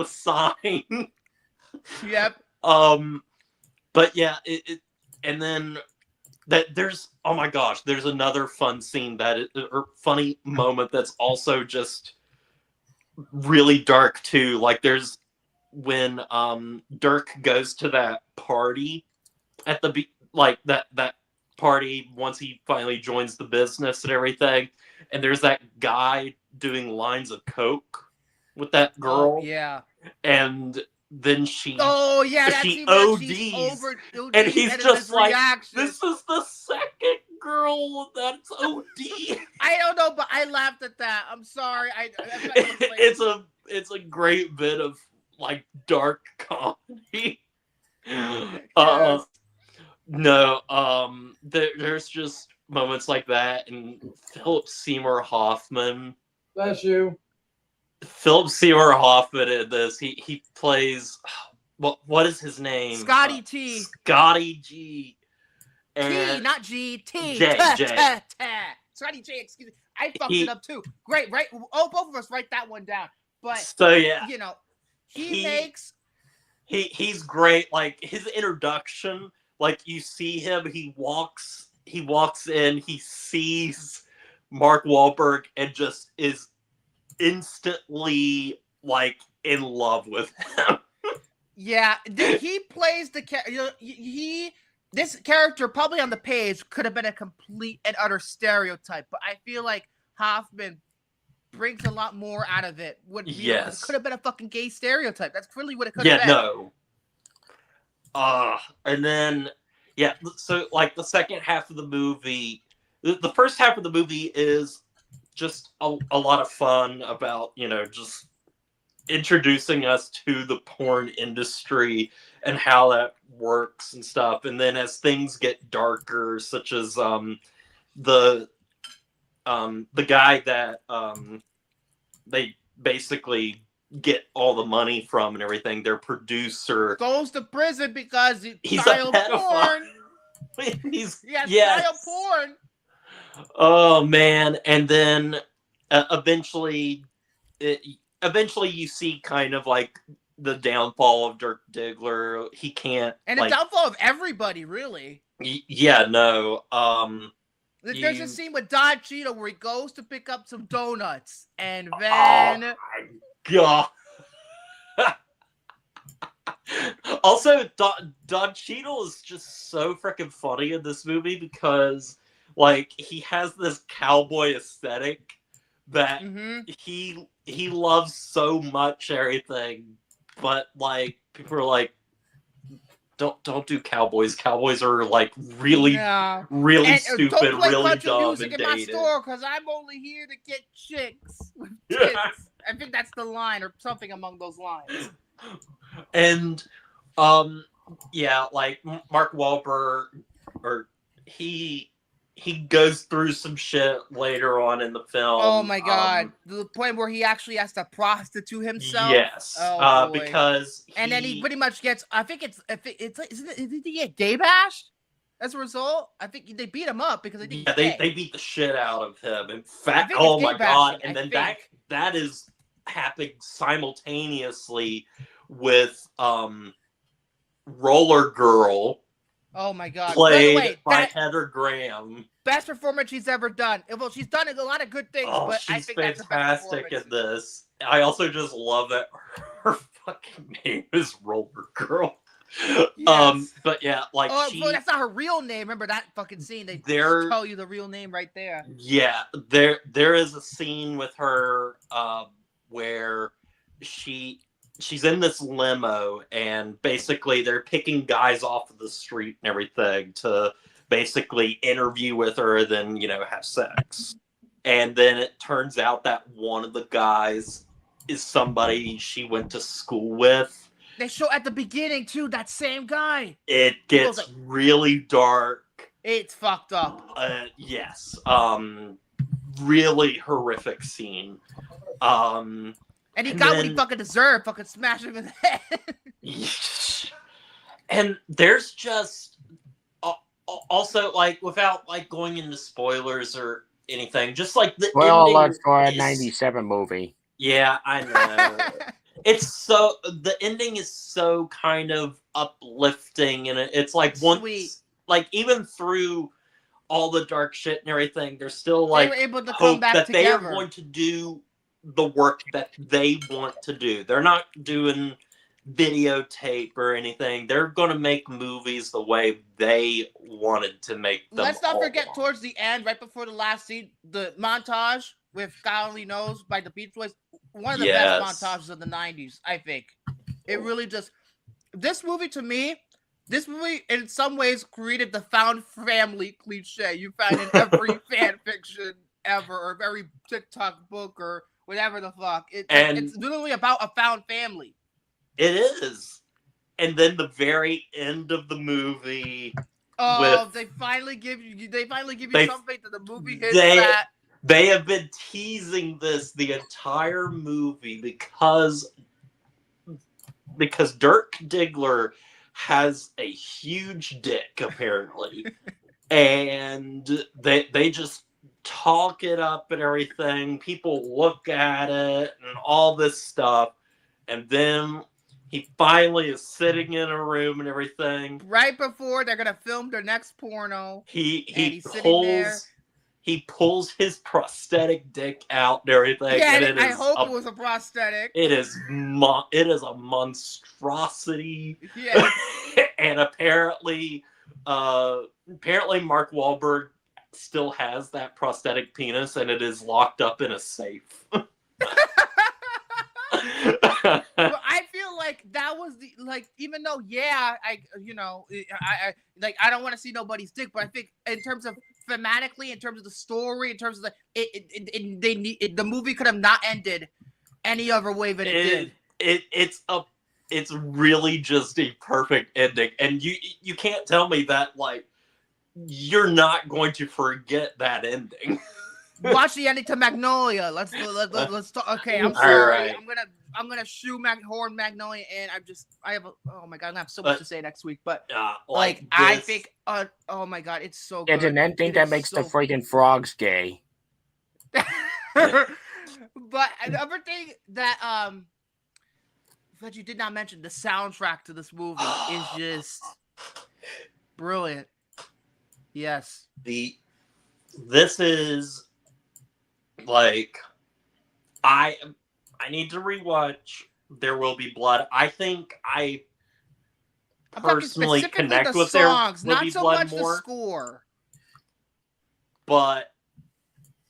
Speaker 5: sign.
Speaker 2: Yep.
Speaker 5: But yeah, and then there's, oh my gosh, there's another fun scene or funny moment that's also just really dark too. Like there's when Dirk goes to that party at that party once he finally joins the business and everything, and there's that guy doing lines of coke with that girl.
Speaker 2: Oh, yeah.
Speaker 5: And then she
Speaker 2: ODs,
Speaker 5: and he's just like, this is the second girl that's OD.
Speaker 2: I don't know, but I laughed at that. I'm sorry.
Speaker 5: It's a great bit of like dark comedy.
Speaker 2: Yes.
Speaker 5: There's just moments like that, and Philip Seymour Hoffman.
Speaker 3: Bless you.
Speaker 5: Philip Seymour Hoffman in this. He plays, what is his name?
Speaker 2: Scotty T.
Speaker 5: Scotty G.
Speaker 2: T, not G. T.
Speaker 5: J.
Speaker 2: Scotty J. Excuse me. I fucked it up too. Great, right? Oh, both of us write that one down. But
Speaker 5: so yeah,
Speaker 2: he's
Speaker 5: great. Like his introduction, like you see him, he walks in, he sees Mark Wahlberg and just is instantly like in love with him.
Speaker 2: Yeah, he plays the character. This character probably on the page could have been a complete and utter stereotype, but I feel like Hoffman brings a lot more out of it. It could have been a fucking gay stereotype. That's really what it could have been.
Speaker 5: And then so like the second half of the movie, the first half of the movie is just a lot of fun about, just introducing us to the porn industry and how that works and stuff. And then as things get darker, such as the guy that they basically get all the money from and everything, their producer
Speaker 2: goes to prison because
Speaker 5: he's
Speaker 2: child
Speaker 5: a pedophile.
Speaker 2: Porn.
Speaker 5: He's
Speaker 2: child porn.
Speaker 5: Oh man! And then eventually you see kind of like the downfall of Dirk Diggler. He can't,
Speaker 2: and the downfall of everybody, really.
Speaker 5: There's
Speaker 2: a scene with Don Cheadle where he goes to pick up some donuts, and then
Speaker 5: oh my god. Also, Don Cheadle is just so freaking funny in this movie because, like, he has this cowboy aesthetic that he loves so much everything, but like people are like, don't do cowboys. Cowboys are like really stupid,
Speaker 2: don't play
Speaker 5: really
Speaker 2: country
Speaker 5: dumb
Speaker 2: music
Speaker 5: and
Speaker 2: in my
Speaker 5: dated.
Speaker 2: store because I'm only here to get chicks with tits. I think that's the line or something among those lines.
Speaker 5: And like Mark Wahlberg, or he he goes through some shit later on in the film.
Speaker 2: Oh my god, the point where he actually has to prostitute himself.
Speaker 5: Yes,
Speaker 2: oh, boy.
Speaker 5: because
Speaker 2: and then he pretty much gets. I think did he get gay bashed as a result? I think they beat him up because
Speaker 5: they beat the shit out of him. In fact, oh my god, and then that is happening simultaneously with Roller Girl.
Speaker 2: Oh my god!
Speaker 5: Played by Heather Graham.
Speaker 2: Best performance she's ever done. Well, she's done a lot of good things, but I think
Speaker 5: she's fantastic at this. I also just love that her fucking name is Roller Girl. Yes. But yeah, like
Speaker 2: well, that's not her real name. Remember that fucking scene? They tell you the real name right there.
Speaker 5: Yeah, there is a scene with her where she's in this limo and basically they're picking guys off of the street and everything to basically interview with her, then, have sex. And then it turns out that one of the guys is somebody she went to school with.
Speaker 2: They show at the beginning too, that same guy.
Speaker 5: It gets really dark.
Speaker 2: It's fucked up.
Speaker 5: Yes. Really horrific scene.
Speaker 2: And he got what he fucking deserved. Fucking smash him in the head.
Speaker 5: And there's just also, like, without like going into spoilers or anything, just like the
Speaker 4: ending for a 97 movie.
Speaker 5: Yeah, I know. The ending is so kind of uplifting, and it's like like even through all the dark shit and everything, they're still like
Speaker 2: they were able to
Speaker 5: hope
Speaker 2: come back
Speaker 5: that
Speaker 2: together.
Speaker 5: they are going to do the work that they want to do. They're not doing videotape or anything. They're going to make movies the way they wanted to make them.
Speaker 2: Let's not forget towards the end, right before the last scene, the montage with God Only Knows by the Beach Boys. One of the best montages of the 90s, I think. It really just... This movie in some ways created the found family cliche you find in every fan fiction ever, or every TikTok book, or whatever the fuck. It's literally about a found family.
Speaker 5: It is. And then the very end of the movie.
Speaker 2: Oh, they finally give you something that the movie hits that.
Speaker 5: They have been teasing this the entire movie because Dirk Diggler has a huge dick, apparently. And they just talk it up and everything. People look at it and all this stuff. And then he finally is sitting in a room and everything.
Speaker 2: Right before they're going to film their next porno.
Speaker 5: He pulls his prosthetic dick out and everything.
Speaker 2: Yeah,
Speaker 5: and
Speaker 2: I hope it was a prosthetic.
Speaker 5: It is a monstrosity.
Speaker 2: Yeah.
Speaker 5: And apparently Mark Wahlberg still has that prosthetic penis, and it is locked up in a safe.
Speaker 2: But I feel like that was even though I don't want to see nobody's dick, but I think in terms of thematically, in terms of the story, in terms of the movie could have not ended any other way than it did.
Speaker 5: It's really just a perfect ending, and you can't tell me that you're not going to forget that ending.
Speaker 2: Watch the ending to Magnolia. Let's talk. Okay, I'm sorry. Right. I'm gonna shoe Horn Magnolia, and oh my god, I'm gonna have so much to say next week. But I think, oh my god, it's so good.
Speaker 4: It's an ending that makes the freaking frogs gay.
Speaker 2: But another thing that you did not mention, the soundtrack to this movie is just brilliant. Yes.
Speaker 5: This is I need to rewatch There Will Be Blood. I think I personally connect with
Speaker 2: songs,
Speaker 5: There Will Be Blood more.
Speaker 2: Not so much the score.
Speaker 5: But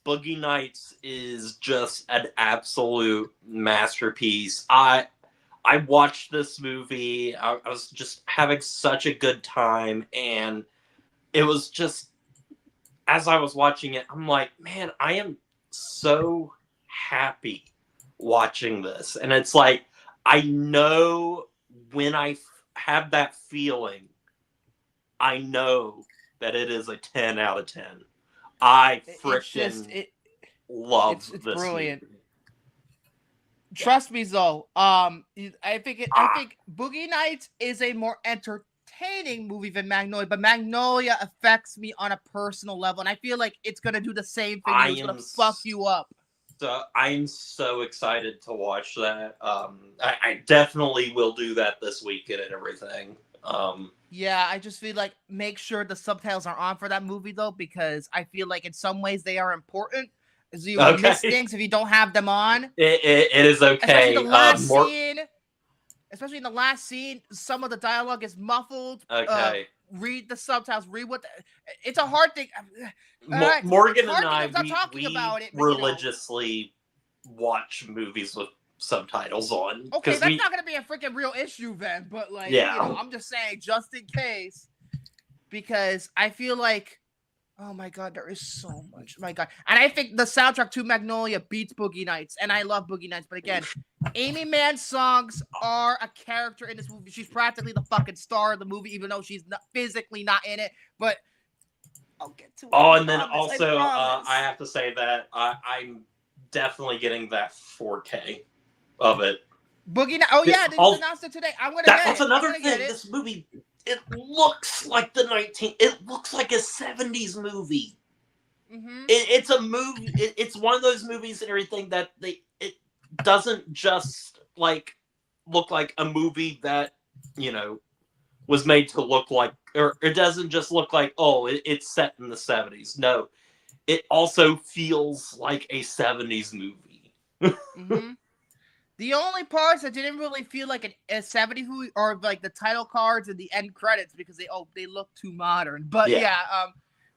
Speaker 5: Boogie Nights is just an absolute masterpiece. I watched this movie. I was just having such a good time, and it was just, as I was watching it, I'm like, man, I am so happy watching this. And it's like, I know when I have that feeling, I know that it is a 10 out of 10. I freaking love
Speaker 2: it's
Speaker 5: this
Speaker 2: brilliant.
Speaker 5: movie.
Speaker 2: Trust me, Zoe. I think Boogie Nights is a more entertaining movie than Magnolia, but Magnolia affects me on a personal level, and I feel like it's gonna do the same thing. It's gonna fuck you up.
Speaker 5: So I'm so excited to watch that. I definitely will do that this weekend and everything.
Speaker 2: Yeah, I just feel like make sure the subtitles are on for that movie though, because I feel like in some ways they are important. So you will miss things if you don't have them on.
Speaker 5: It is okay.
Speaker 2: Especially in the last scene, some of the dialogue is muffled.
Speaker 5: Okay.
Speaker 2: Read the subtitles. Read what. It's a hard thing.
Speaker 5: Morgan and I, we
Speaker 2: about it,
Speaker 5: religiously watch movies with subtitles on.
Speaker 2: Okay, that's not going to be a freaking real issue then. But like, I'm just saying, just in case, because I feel like, oh my god, there is so much. Oh my god, and I think the soundtrack to Magnolia beats Boogie Nights, and I love Boogie Nights. But again, Amy Mann's songs are a character in this movie. She's practically the fucking star of the movie, even though she's physically not in it. But I'll get to it.
Speaker 5: And then also, I have to say that I'm definitely getting that 4K of it.
Speaker 2: Boogie Nights. Oh yeah, they just announced it today.
Speaker 5: That's another thing. This movie, it looks like it looks like a 70s movie.
Speaker 2: Mm-hmm.
Speaker 5: It's a movie. It's one of those movies and everything that it doesn't just like look like a movie that was made to look like, or it doesn't just look like it's set in the 70s. No, it also feels like a 70s movie.
Speaker 2: Mm-hmm. The only parts that didn't really feel like a 70s movie are like the title cards and the end credits because they look too modern. But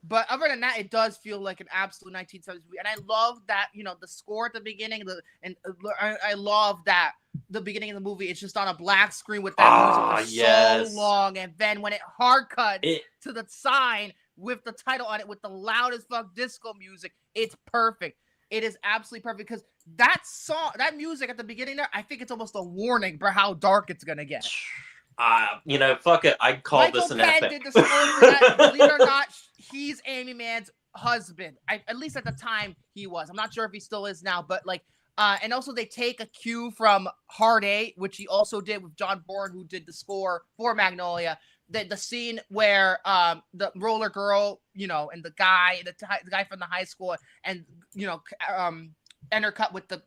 Speaker 2: but other than that, it does feel like an absolute 1970s movie. And I love that, the score at the beginning, I love that the beginning of the movie, it's just on a black screen with that music for so long. And then when it hard cuts to the sign with the title on it with the loudest fuck disco music, it's perfect. It is absolutely perfect because that music at the beginning there, I think it's almost a warning for how dark it's gonna get.
Speaker 5: Fuck it. I'd call this an epic.
Speaker 2: Did the score for that. Believe it or not, he's Amy Mann's husband. At least at the time he was. I'm not sure if he still is now, but like, and also they take a cue from Hard 8, which he also did with John Bourne, who did the score for Magnolia. The scene where the roller girl, and the guy from the high school, and intercut with the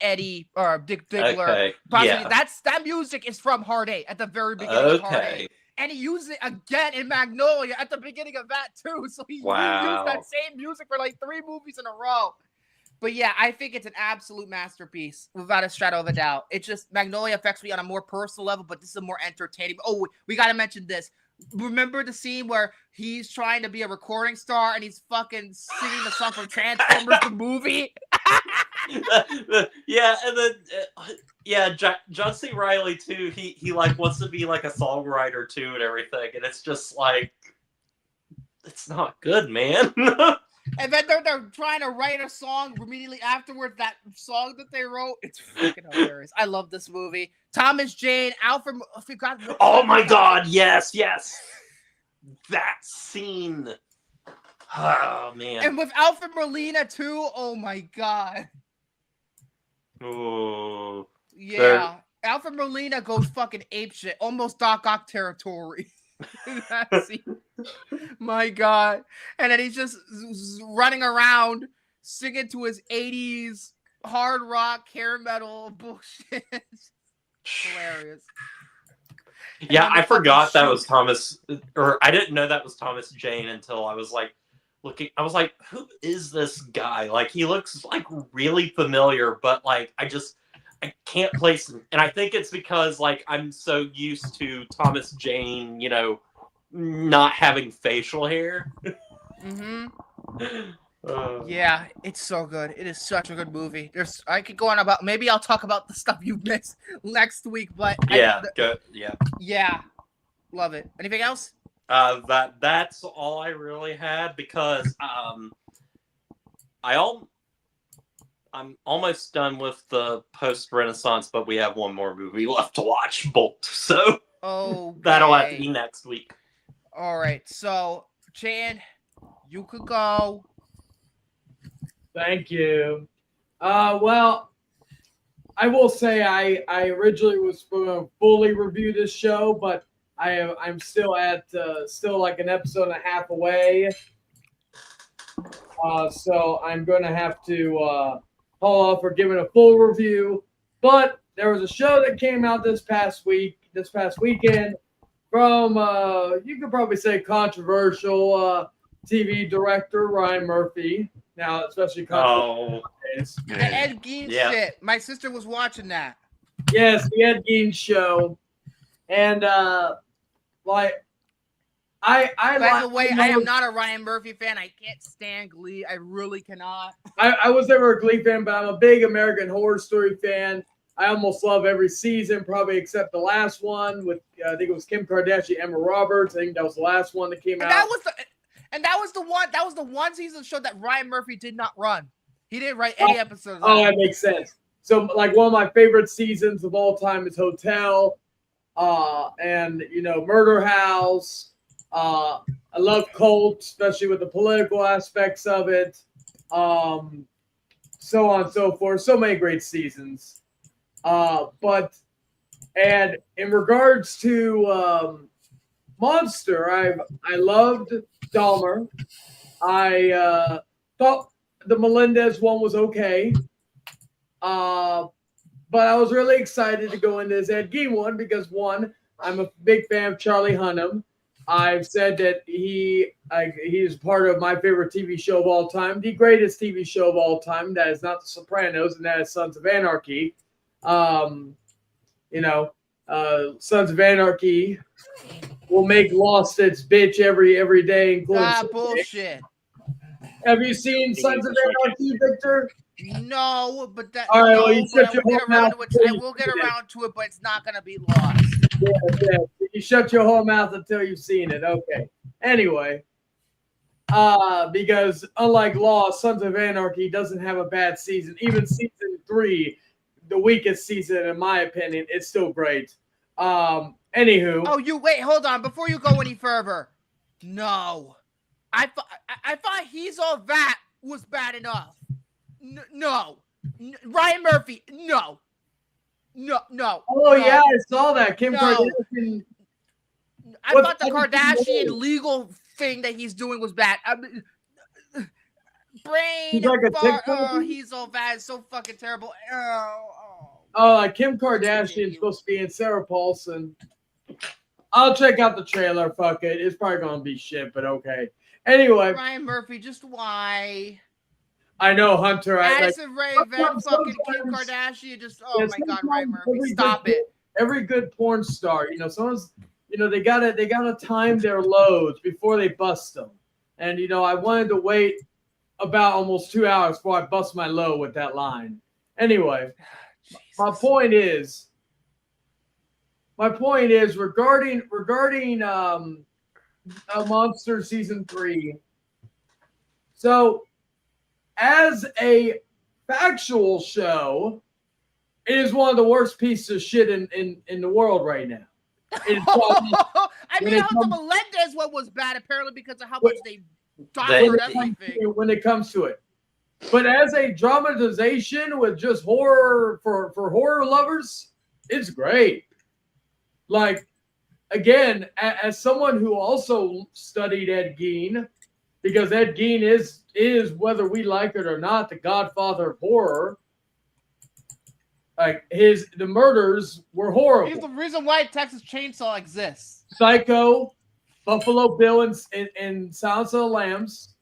Speaker 2: Eddie or Dick Diggler.
Speaker 5: Okay.
Speaker 2: That music is from Hard 8 at the very beginning of Hard 8. And he used it again in Magnolia at the beginning of that too. So he used that same music for like 3 movies in a row. But yeah, I think it's an absolute masterpiece without a shadow of a doubt. It's just Magnolia affects me on a more personal level, but this is a more entertaining. Oh, we got to mention this. Remember the scene where he's trying to be a recording star and he's fucking singing the song from Transformers the movie?
Speaker 5: Yeah, and then John C. Reilly too. He like wants to be like a songwriter too and everything, and it's just like it's not good, man.
Speaker 2: And then they're trying to write a song immediately afterwards. That song that they wrote, it's fucking hilarious. I love this movie. Thomas Jane, Alfred.
Speaker 5: Oh my god! Yes. That scene. Oh man.
Speaker 2: And with Alfred Molina too. Oh my god.
Speaker 5: Oh.
Speaker 2: Yeah. Alfred Molina goes fucking apeshit, almost Doc Ock territory. That scene. My god. And then he's just running around singing to his 80s hard rock hair metal bullshit. Hilarious.
Speaker 5: Yeah, I forgot that was Thomas, or I didn't know that was Thomas Jane until I was like looking. I was like, who is this guy? Like, he looks like really familiar, but like I can't place him. And I think it's because like I'm so used to Thomas Jane, not having facial hair.
Speaker 2: Mm-hmm. Yeah, it's so good. It is such a good movie. I could go on about. Maybe I'll talk about the stuff you missed next week. But
Speaker 5: good. Yeah,
Speaker 2: love it. Anything else?
Speaker 5: That's all I really had because I'm almost done with the post-Renaissance, but we have one more movie left to watch, Bolt. So that'll have to be next week.
Speaker 2: All right. So Chan, you could go.
Speaker 3: Thank you. Well, I will say I originally was going to fully review this show, but I'm still still like an episode and a half away. So I'm going to have to hold off for giving a full review. But there was a show that came out this past weekend from you could probably say controversial TV director Ryan Murphy. Now, especially controversial nowadays.
Speaker 2: The Ed Gein shit. My sister was watching that.
Speaker 3: Yes, the Ed Gein show, and like I
Speaker 2: By the way, I am not a Ryan Murphy fan. I can't stand Glee. I really cannot.
Speaker 3: I was never a Glee fan, but I'm a big American Horror Story fan. I almost love every season, probably except the last one with I think it was Kim Kardashian, Emma Roberts. I think that was the last one that came out.
Speaker 2: That was the one season show that Ryan Murphy did not run. He didn't write any episodes.
Speaker 3: Oh, that makes sense. So, like, one of my favorite seasons of all time is Hotel, and Murder House. I love Cult, especially with the political aspects of it. So on and so forth. So many great seasons. And in regards to Monster, I loved Dahmer. I thought the Melendez one was okay. But I was really excited to go into this Ed Gein one because, one, I'm a big fan of Charlie Hunnam. I've said that he is part of my favorite TV show of all time, the greatest TV show of all time. That is not The Sopranos, and that is Sons of Anarchy. Sons of Anarchy will make Lost its bitch every day, including
Speaker 2: bullshit.
Speaker 3: Have you seen Sons of Anarchy, Victor?
Speaker 2: No, but that.
Speaker 3: All right,
Speaker 2: no,
Speaker 3: well, you shut your whole mouth.
Speaker 2: I will get around to it, but it's not gonna be Lost.
Speaker 3: Yeah. You shut your whole mouth until you've seen it. Okay. Anyway, because unlike Lost, Sons of Anarchy doesn't have a bad season. Even season 3, the weakest season in my opinion, it's still great. Anywho.
Speaker 2: Oh, you wait, hold on, before you go any further. No, I thought He's All That was bad enough. No, Ryan Murphy. No.
Speaker 3: Oh yeah, I saw that. Kim Kardashian.
Speaker 2: I thought the Kardashian legal thing that he's doing was bad. Brain. He's all bad. It's so fucking terrible.
Speaker 3: Kim Kardashian is supposed to be in Sarah Paulson. I'll check out the trailer. Fuck it. It's probably gonna be shit, but okay. Anyway,
Speaker 2: Ryan Murphy, just why?
Speaker 3: I know, Hunter.
Speaker 2: Addison Raven, fucking Kim Kardashian. Just my God, Ryan Murphy, stop it.
Speaker 3: Every good porn star, someone's, they gotta time their loads before they bust them. And I wanted to wait about almost 2 hours before I bust my load with that line. Anyway, my point is regarding Monster season 3. So, as a factual show, it is one of the worst pieces of shit in the world right now.
Speaker 2: I mean, the Melendez one was bad apparently because of how much they doctored everything.
Speaker 3: When it comes to it. But as a dramatization with just horror for horror lovers, it's great. Like, again, as someone who also studied Ed Gein, because Ed Gein is, whether we like it or not, the godfather of horror. Like, the murders were horrible.
Speaker 2: He's the reason why Texas Chainsaw exists.
Speaker 3: Psycho, Buffalo Bill and Silence of the Lambs,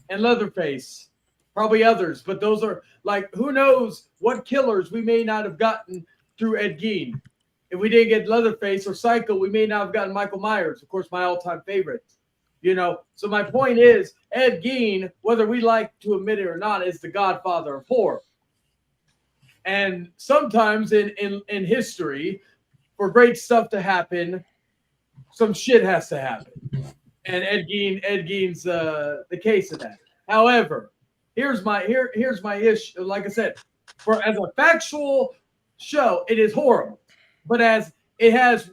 Speaker 3: and Leatherface. Probably others, but those are, like, who knows what killers we may not have gotten through Ed Gein. If we didn't get Leatherface or Psycho, we may not have gotten Michael Myers, of course, my all-time favorite. So my point is, Ed Gein, whether we like to admit it or not, is the godfather of horror. And sometimes in history, for great stuff to happen, some shit has to happen. And Ed Gein's the case of that. However, here's my issue. Like I said, as a factual show, it is horrible. But as it has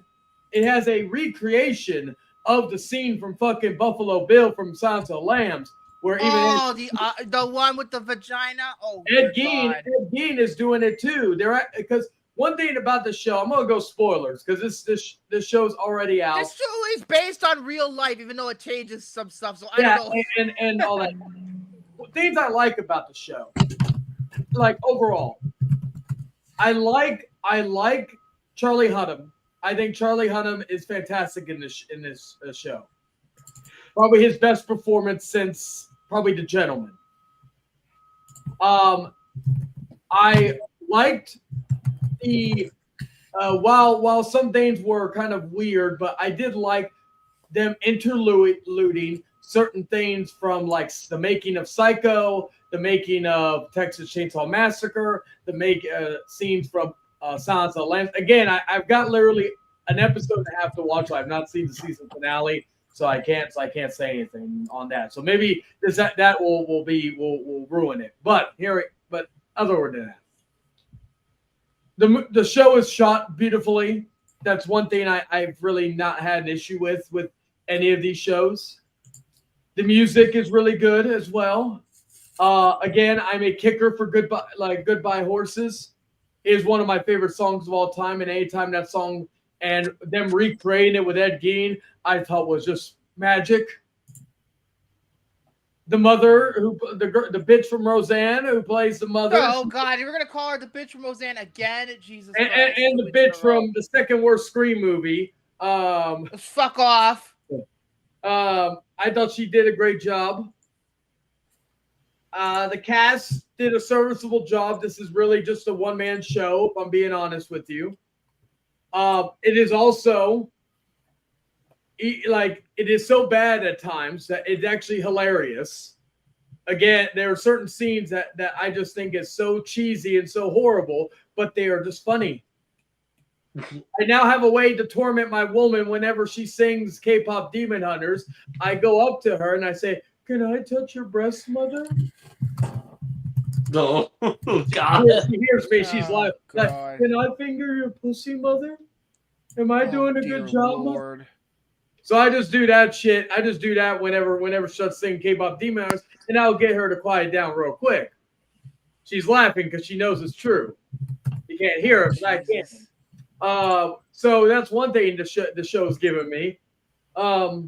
Speaker 3: a recreation of the scene from fucking Buffalo Bill from Silence of the Lambs, Where even
Speaker 2: the one with the vagina. Oh,
Speaker 3: Ed Gein is doing it too. Because one thing about the show, I'm gonna go spoilers because this show's already out.
Speaker 2: This show is based on real life, even though it changes some stuff. So I don't know.
Speaker 3: and all that. Things I like about the show, like overall, I like Charlie Hunnam. I think Charlie Hunnam is fantastic in this show. Probably his best performance since probably The Gentleman. I liked the while some things were kind of weird, but I did like them interluding certain things from like the making of Psycho, the making of Texas Chainsaw Massacre, the scenes from Silence of the Lambs. Again, I've got literally an episode and a half to watch. I've not seen the season finale, so I can't say anything on that. So maybe that will ruin it. But other than that, the show is shot beautifully. That's one thing I've really not had an issue with any of these shows. The music is really good as well. Again, I'm a kicker for Goodbye Horses is one of my favorite songs of all time. And anytime that song and them recreating it with Ed Gein, I thought was just magic. The mother, the bitch from Roseanne, who plays the mother.
Speaker 2: Oh God, you're gonna call her the bitch from Roseanne again? Jesus Christ.
Speaker 3: And the bitch from the second worst Scream movie.
Speaker 2: Fuck off.
Speaker 3: I thought she did a great job. The cast did a serviceable job. This is really just a one-man show, if I'm being honest with you. It is also it is so bad at times that it's actually hilarious. Again, there are certain scenes that I just think is so cheesy and so horrible, but they are just funny. I now have a way to torment my woman whenever she sings K-pop Demon Hunters. I go up to her and I say, "Can I touch your breast, mother?"
Speaker 5: No, God.
Speaker 3: She hears me. She's like, "Can I finger your pussy, mother? Am I doing a good job, Lord?" So I just do that shit. I just do that whenever she starts singing K-pop Demon Hunters, and I'll get her to quiet down real quick. She's laughing because she knows it's true. You can't hear it, but I can. So that's one thing the show's given me. I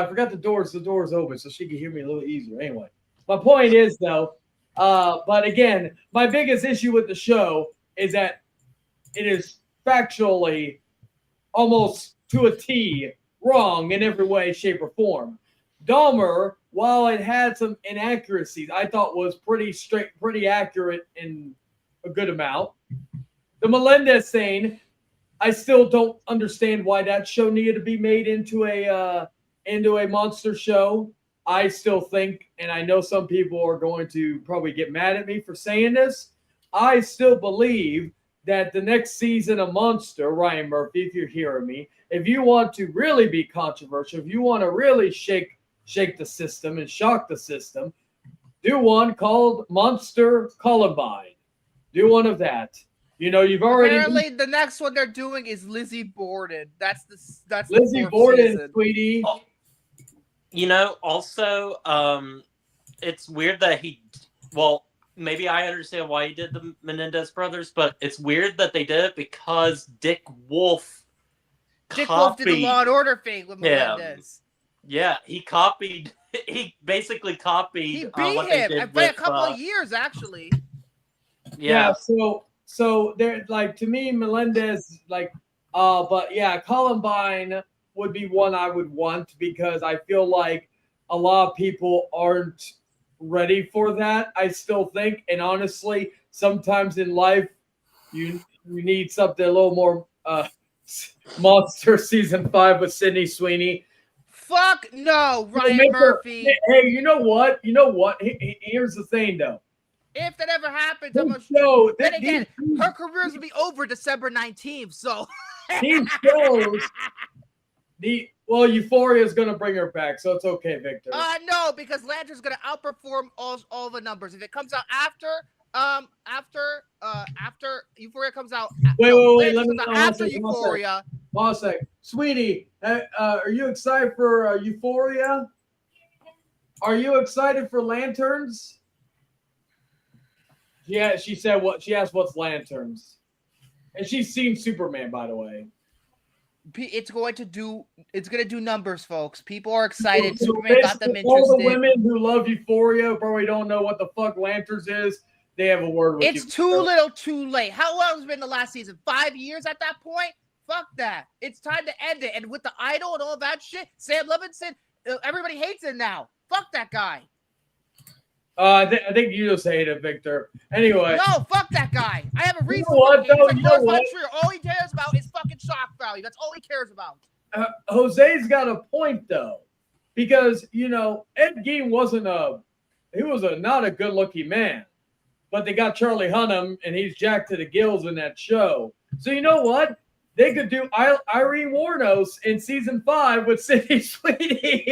Speaker 3: forgot the door's open, so she can hear me a little easier. Anyway, my point is though, but again, my biggest issue with the show is that it is factually almost to a T wrong in every way, shape, or form. Dahmer, while it had some inaccuracies, I thought was pretty accurate in a good amount. The Melendez thing, I still don't understand why that show needed to be made into a monster show. I still think, and I know some people are going to probably get mad at me for saying this, I still believe that the next season of Monster, Ryan Murphy, if you're hearing me, if you want to really be controversial, if you want to really shake the system and shock the system, do one called Monster Columbine. Do one of that. You know, you've already.
Speaker 2: Apparently, the next one they're doing is Lizzie Borden. That's
Speaker 3: Lizzie Borden, season. Sweetie.
Speaker 5: Oh, you know, also, it's weird that maybe I understand why he did the Menendez brothers, but it's weird that they did it because Dick Wolf
Speaker 2: did the Law and Order thing with Menendez.
Speaker 5: Yeah, he basically copied.
Speaker 2: He beat him by a couple of years, actually.
Speaker 3: Yeah. So there, like, to me, Melendez, but yeah, Columbine would be one I would want because I feel like a lot of people aren't ready for that. I still think, and honestly, sometimes in life, you need something a little more. Monster season 5 with Sydney Sweeney.
Speaker 2: Fuck no, Ryan Murphy.
Speaker 3: Hey, you know what? Here's the thing, though.
Speaker 2: If that ever happens, then again, her careers will be over December 19th. So
Speaker 3: these shows, Euphoria is gonna bring her back, so it's okay, Victor.
Speaker 2: No, because Lantern's gonna outperform all the numbers. If it comes out after Euphoria comes out.
Speaker 3: Wait, let me know.
Speaker 2: After Euphoria.
Speaker 3: One sec. Sweetie, are you excited for Euphoria? are you excited for Lanterns? Yeah, she said what? She asked what's Lanterns, and she's seen Superman, by the way.
Speaker 2: It's going to do numbers, folks. People are excited. Superman got them interested.
Speaker 3: All the women who love Euphoria probably don't know what the fuck Lanterns is. They have a word with you.
Speaker 2: It's too little too late. How long has been the last season? 5 years at that point? Fuck that. It's time to end it. And with the Idol and all that shit, Sam Levinson, everybody hates it now. Fuck that guy.
Speaker 3: I think you just hate it, Victor. Anyway.
Speaker 2: No, fuck that guy. I have a reason.
Speaker 3: You know what, though?
Speaker 2: You know what? All he cares about is fucking shock value. That's all he cares about.
Speaker 3: Jose's got a point, though. Because, Ed Gein wasn't not a good-looking man. But they got Charlie Hunnam, and he's jacked to the gills in that show. So you know what? They could do Irene Warnos in season 5 with Sydney Sweeney.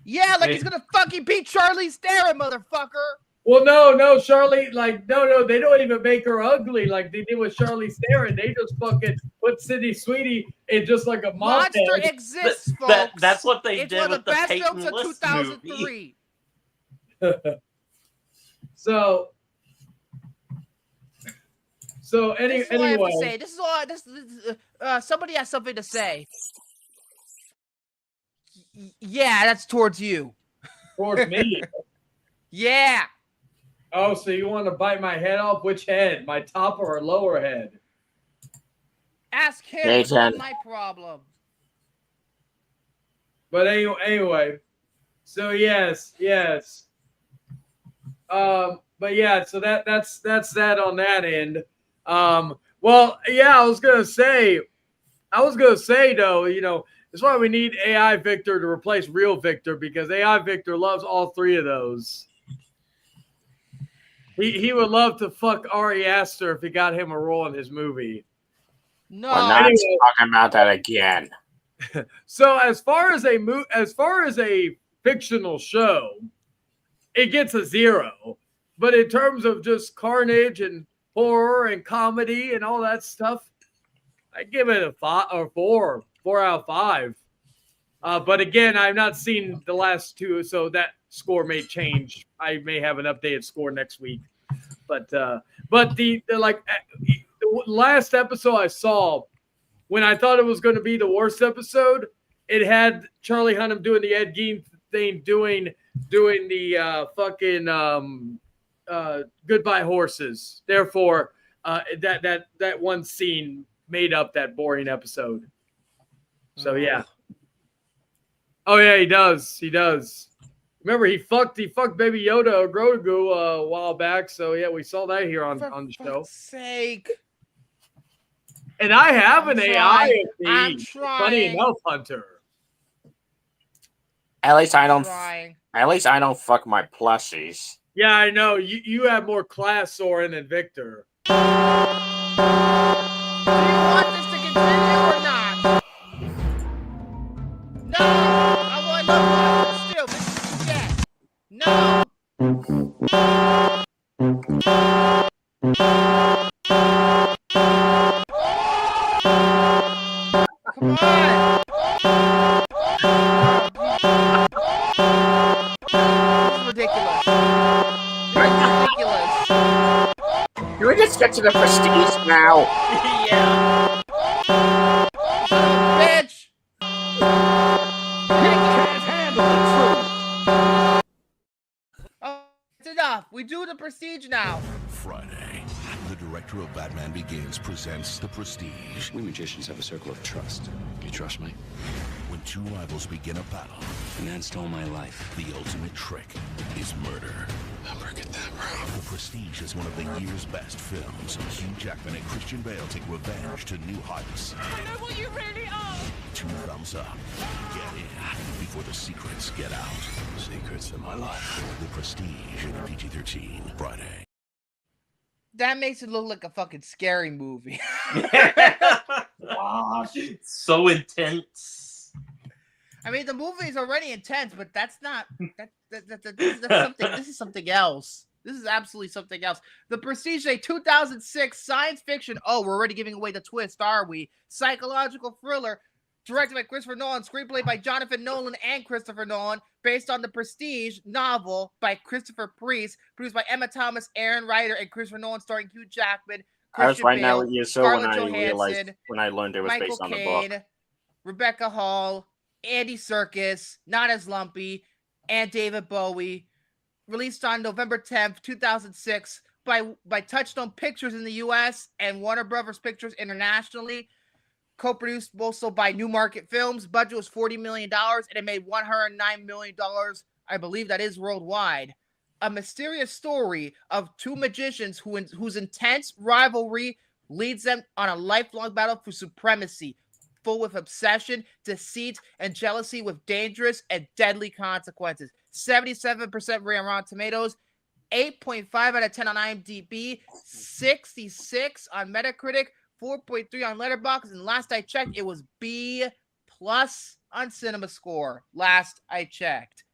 Speaker 2: Yeah, like he's gonna fucking beat Charlize Theron, motherfucker.
Speaker 3: Well, no, Charlie, no, they don't even make her ugly like they did with Charlize Theron. They just fucking put Sydney Sweeney in just like a
Speaker 2: monster exists, folks.
Speaker 5: That's what they did with the
Speaker 2: best
Speaker 5: Peyton
Speaker 2: films of
Speaker 5: List
Speaker 2: 2003.
Speaker 3: So anyway,
Speaker 2: this is all I have to say. This is all. Somebody has something to say. Yeah, that's towards you.
Speaker 3: Towards me.
Speaker 2: Yeah.
Speaker 3: Oh, so you want to bite my head off? Which head? My top or lower head?
Speaker 2: Ask him. It's not my problem.
Speaker 3: But anyway. So yes. But yeah, so that's that on that end. Well, yeah, I was gonna say though, that's why we need AI Victor to replace real Victor, because AI Victor loves all three of those. He would love to fuck Ari Aster if he got him a role in his movie.
Speaker 2: No,
Speaker 4: we're not talking about that again.
Speaker 3: So as far as a fictional show, it gets a 0. But in terms of just carnage and horror and comedy and all that stuff, I give it a 5 or 4 out of 5. But again, I've not seen the last 2, so that score may change. I may have an updated score next week. But the last episode I saw, when I thought it was going to be the worst episode, it had Charlie Hunnam doing the Ed Gein thing, doing the fucking Goodbye Horses. Therefore, that one scene made up that boring episode. So yeah. Oh yeah, he does. Remember, he fucked Baby Yoda or Grogu a while back. So yeah, we saw that here on the show.
Speaker 2: For fuck's sake.
Speaker 3: And I have an AI.
Speaker 2: I'm trying.
Speaker 3: Funny enough, Hunter.
Speaker 4: At least I don't fuck my plushies.
Speaker 3: Yeah, I know. You have more class, Soren, than Victor.
Speaker 2: Do you want this to continue or not? No! I want no still, this is dead. No! Come on! This is ridiculous.
Speaker 4: Can we just get to the prestige now?
Speaker 5: Yeah.
Speaker 2: Bitch!
Speaker 1: Can't handle the truth.
Speaker 2: Oh, it's enough. We do the prestige now.
Speaker 6: Friday, the director of Batman Begins presents The Prestige.
Speaker 1: We magicians have a circle of trust. You trust me?
Speaker 6: When two rivals begin a battle,
Speaker 1: The man stole my life.
Speaker 6: the ultimate trick is murder.
Speaker 1: Never get that wrong.
Speaker 6: The Prestige is one of the year's best films. Hugh Jackman and Christian Bale take revenge to new heights.
Speaker 2: I know what you really are.
Speaker 6: 2 thumbs up. Get in before the secrets get out.
Speaker 1: Secrets of my life.
Speaker 6: The Prestige, rated PG-13, Friday.
Speaker 2: That makes it look like a fucking scary movie.
Speaker 5: So intense.
Speaker 2: I mean, the movie is already intense, but that's not that's something. This is something else. This is absolutely something else. The Prestige, a 2006 science fiction. Oh, we're already giving away the twist, are we? Psychological thriller. directed by Christopher Nolan, screenplay by Jonathan Nolan and Christopher Nolan, based on the Prestige novel by Christopher Priest, produced by Emma Thomas, Aaron Ryder, and Christopher Nolan, starring Hugh Jackman,
Speaker 4: I was
Speaker 2: Christian
Speaker 4: right now
Speaker 2: Bale,
Speaker 4: with you, so
Speaker 2: Scarlett
Speaker 4: when I learned it was
Speaker 2: Michael
Speaker 4: based on the
Speaker 2: Caine,
Speaker 4: book.
Speaker 2: Rebecca Hall, Andy Serkis, Not As Lumpy, and David Bowie. Released on November 10th, 2006 by Touchstone Pictures in the U.S. and Warner Brothers Pictures internationally. Co-produced also by New Market Films. Budget was $40 million, and it made $109 million. I believe that is worldwide. A mysterious story of two magicians whose intense rivalry leads them on a lifelong battle for supremacy, full with obsession, deceit, and jealousy with dangerous and deadly consequences. 77% rate on Rotten Tomatoes, 8.5 out of 10 on IMDb, 66 on Metacritic, 4.3 on Letterboxd, and last I checked, it was B+ on CinemaScore. Last I checked.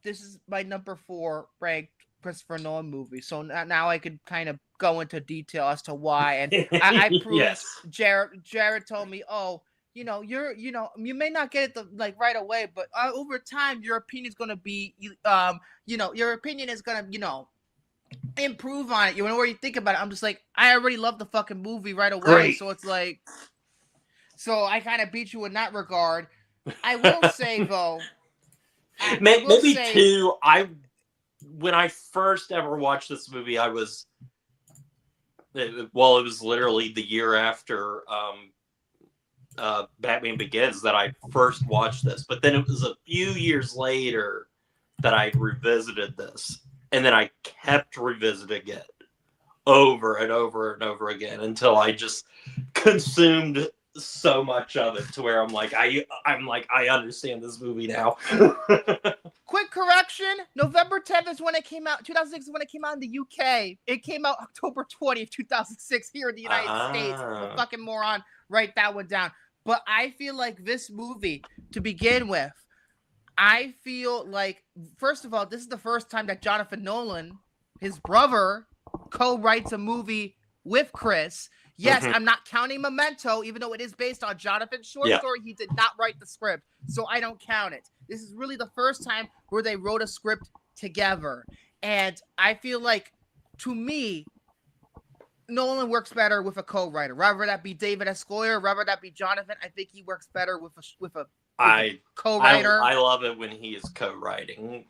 Speaker 2: This is my number 4 ranked Christopher Nolan movie. So now I could kind of go into detail as to why. And I proved.
Speaker 5: Yes.
Speaker 2: Jared told me, oh, you may not get it right away, but over time your opinion is gonna be, your opinion is gonna, improve on it. Whenever you think about it, I'm just like, I already love the fucking movie right away.
Speaker 5: Great.
Speaker 2: So it's like, so I kind of beat you in that regard. I will say though,
Speaker 5: maybe too. When I first ever watched this movie, it was literally the year after Batman Begins that I first watched this. But then it was a few years later that I revisited this. And then I kept revisiting it over and over and over again until I just consumed so much of it to where I'm like, I understand this movie now.
Speaker 2: Quick correction, November 10th is when it came out. 2006 is when it came out in the UK. It came out October 20th, 2006 here in the United States. The fucking moron, write that one down. But I feel like this movie, to begin with, I feel like, first of all, this is the first time that Jonathan Nolan, his brother, co-writes a movie with Chris. Yes, I'm not counting Memento, even though it is based on Jonathan's short story. He did not write the script, so I don't count it. This is really the first time where they wrote a script together. And I feel like, to me, Nolan works better with a co-writer. Rather that be David S. Goyer, rather that be Jonathan, I think he works better with a co-writer.
Speaker 5: I love it when he is co-writing.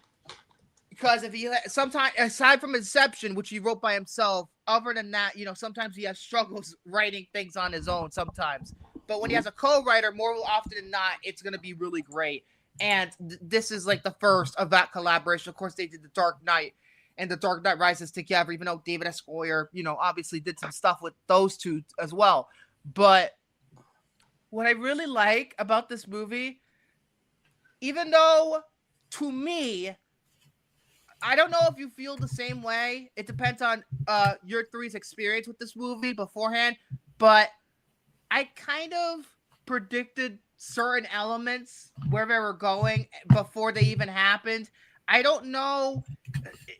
Speaker 2: Because if he sometimes, aside from Inception, which he wrote by himself, other than that, sometimes he has struggles writing things on his own sometimes. But when he has a co-writer, more often than not, it's going to be really great. And this is like the first of that collaboration. Of course, they did The Dark Knight and The Dark Knight Rises together, even though David S. Goyer, obviously did some stuff with those two as well. But what I really like about this movie, even though, to me, I don't know if you feel the same way. It depends on your three's experience with this movie beforehand. But I kind of predicted certain elements where they were going before they even happened. I don't know.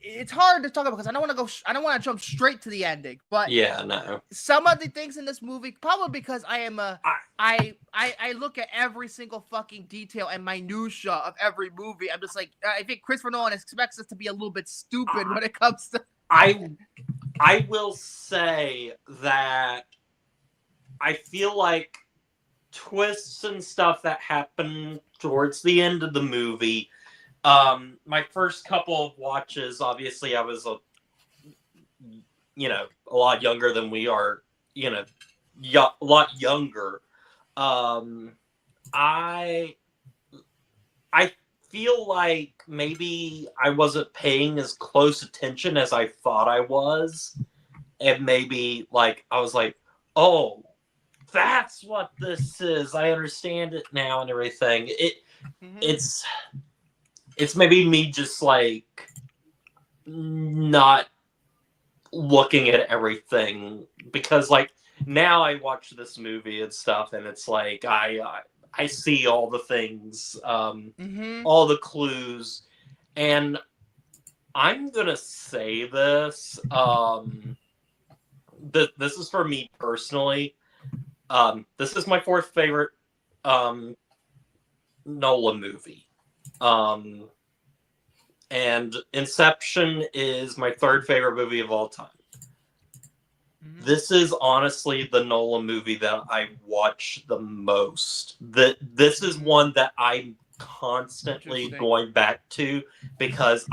Speaker 2: It's hard to talk about because I don't want to jump straight to the ending. But
Speaker 5: yeah, no.
Speaker 2: Some of the things in this movie, probably because I look at every single fucking detail and minutia of every movie. I'm just like, I think Christopher Nolan expects us to be a little bit stupid when it comes to.
Speaker 5: I will say that I feel like twists and stuff that happen towards the end of the movie. My first couple of watches, obviously I was a lot younger than we are, a lot younger. I feel like maybe I wasn't paying as close attention as I thought I was. And maybe like, I was like, oh, that's what this is. I understand it now and everything. It's maybe me just like not looking at everything because like now I watch this movie and stuff and it's like I see all the things, all the clues, and I'm gonna say this. This is for me personally. This is my fourth favorite Nolan movie. And Inception is my third favorite movie of all time. This is honestly the Nolan movie that I watch the most. This is one that I'm constantly going back to because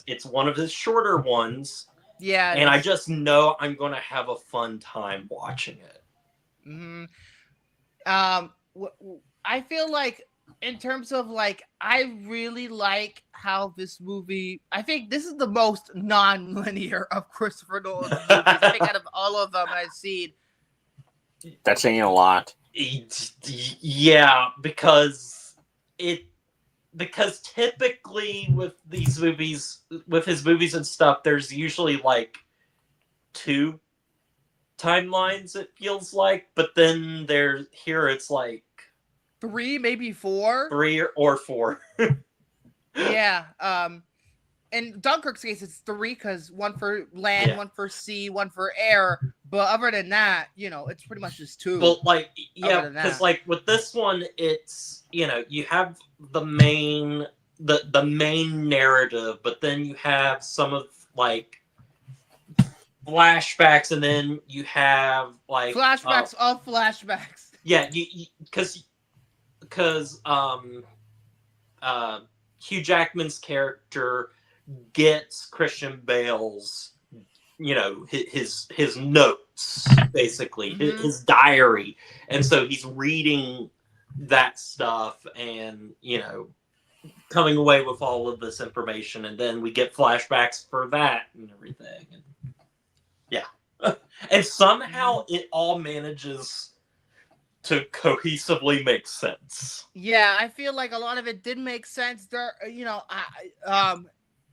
Speaker 5: it's one of his shorter ones.
Speaker 2: Yeah,
Speaker 5: and I just know I'm going to have a fun time watching it.
Speaker 2: I feel like in terms of like, I really like how this movie, I think this is the most non-linear of Christopher Nolan's movies. I think out of all of them I've seen.
Speaker 4: That's saying a lot.
Speaker 5: Yeah, because typically with these movies, with his movies and stuff, there's usually like 2 timelines, it feels like, but then here it's like
Speaker 2: 3, maybe 4.
Speaker 5: 3 or 4.
Speaker 2: Yeah. In Dunkirk's case, it's 3 because 1 for land, 1 for sea, 1 for air. But other than that, it's pretty much just 2.
Speaker 5: But like, yeah, because like with this one, it's you have the main narrative, but then you have some of like flashbacks, and then you have like
Speaker 2: flashbacks of flashbacks.
Speaker 5: Yeah, because Hugh Jackman's character gets Christian Bale's, his notes, basically, his diary, and so he's reading that stuff and coming away with all of this information, and then we get flashbacks for that and everything, and and somehow it all manages to cohesively make sense.
Speaker 2: Yeah, I feel like a lot of it did make sense. There,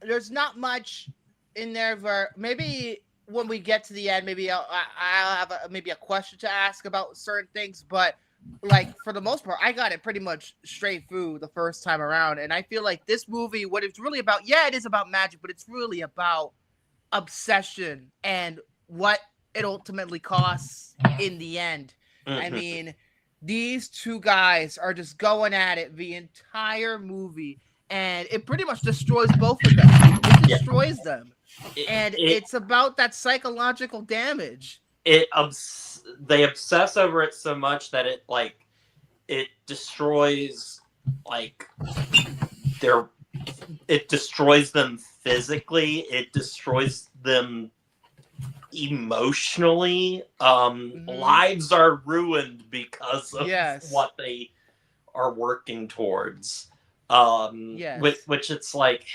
Speaker 2: there's not much in there where maybe when we get to the end, maybe I'll have a question to ask about certain things. But like for the most part, I got it pretty much straight through the first time around, and I feel like this movie, what it's really about, it is about magic, but it's really about obsession and what it ultimately costs in the end. I mean, these 2 guys are just going at it the entire movie, and it pretty much destroys both of them. It destroys them. It's about that psychological damage.
Speaker 5: They obsess over it so much that it destroys it destroys them physically, it destroys them emotionally. Lives are ruined because of what they are working towards. Which it's like,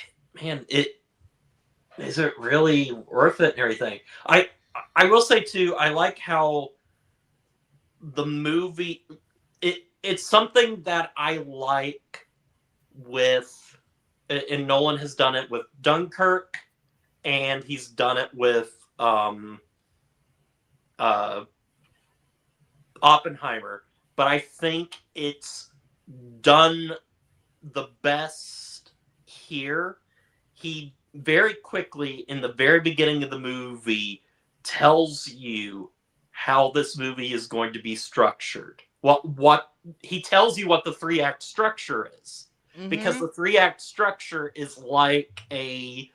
Speaker 5: man, is it really worth it and everything? I will say too, I like how the movie, it's something that I like with, and Nolan has done it with Dunkirk, and he's done it with Oppenheimer, but I think it's done the best here. He very quickly, in the very beginning of the movie, tells you how this movie is going to be structured. What he tells you what the 3-act structure is, because the 3-act structure is like a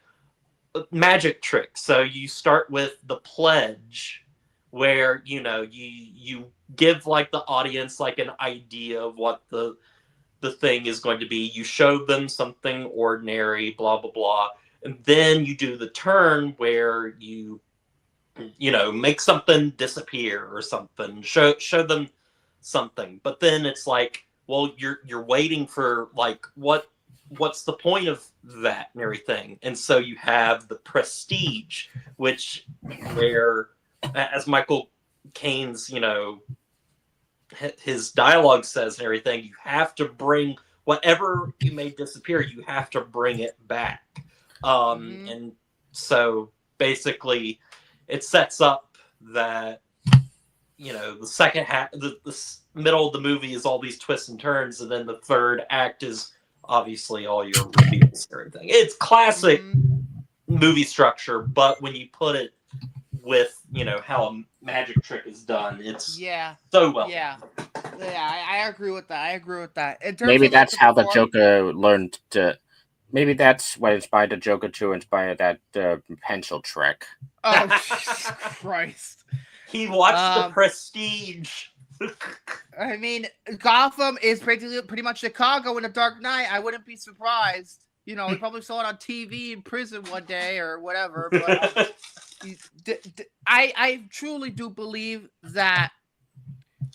Speaker 5: magic trick. So you start with the pledge, where you give like the audience like an idea of what the thing is going to be. You show them something ordinary, blah blah blah, and then you do the turn where you make something disappear or something, show them something. But then it's like, well, you're waiting for like what's the point of that and everything. And so you have the prestige, where as Michael Caine's his dialogue says and everything, you have to bring whatever you made disappear, you have to bring it back. And so basically it sets up that the second half, the middle of the movie is all these twists and turns, and then the third act is obviously all your reveals and everything. It's classic movie structure, but when you put it with how a magic trick is done. It's
Speaker 2: Yeah.
Speaker 5: so well.
Speaker 2: Yeah. Yeah, I agree with that. I agree with that. In terms
Speaker 4: Maybe
Speaker 2: of, like,
Speaker 4: that's how the Joker learned to. Maybe that's what inspired the Joker to inspire that pencil trick.
Speaker 2: Oh, Jesus Christ.
Speaker 5: He watched The Prestige.
Speaker 2: I mean, Gotham is pretty much Chicago in The Dark Knight. I wouldn't be surprised. You know, he probably saw it on TV in prison one day or whatever. But I truly do believe that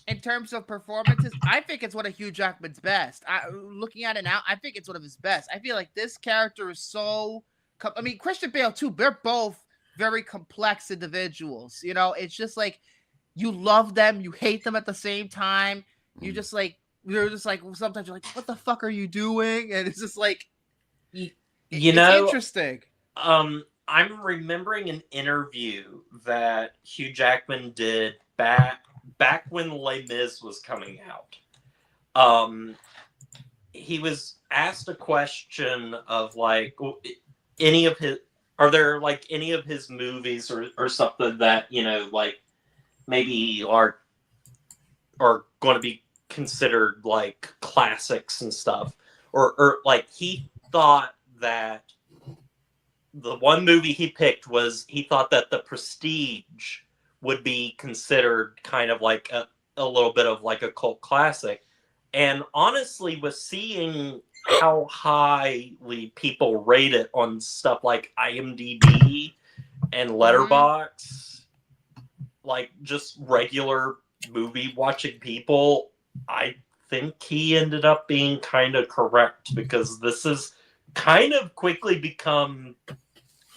Speaker 2: in terms of performances, I think it's one of Hugh Jackman's best. Looking at it now, I think it's one of his best. I feel like this character is so... I mean, Christian Bale, too. They're both very complex individuals. You know, it's just like you love them, you hate them at the same time. You're just like sometimes you're like, what the fuck are you doing? And it's just like, it's interesting.
Speaker 5: I'm remembering an interview that Hugh Jackman did back when Les Mis was coming out. He was asked a question of like, are there like any of his movies or something that like maybe are going to be considered like classics and stuff, or like he thought that the one movie he picked was he thought that The Prestige would be considered kind of like a little bit of like a cult classic. And honestly, with seeing how highly people rate it on stuff like IMDb and Letterboxd, like just regular movie watching people, I think he ended up being kind of correct, because this has kind of quickly become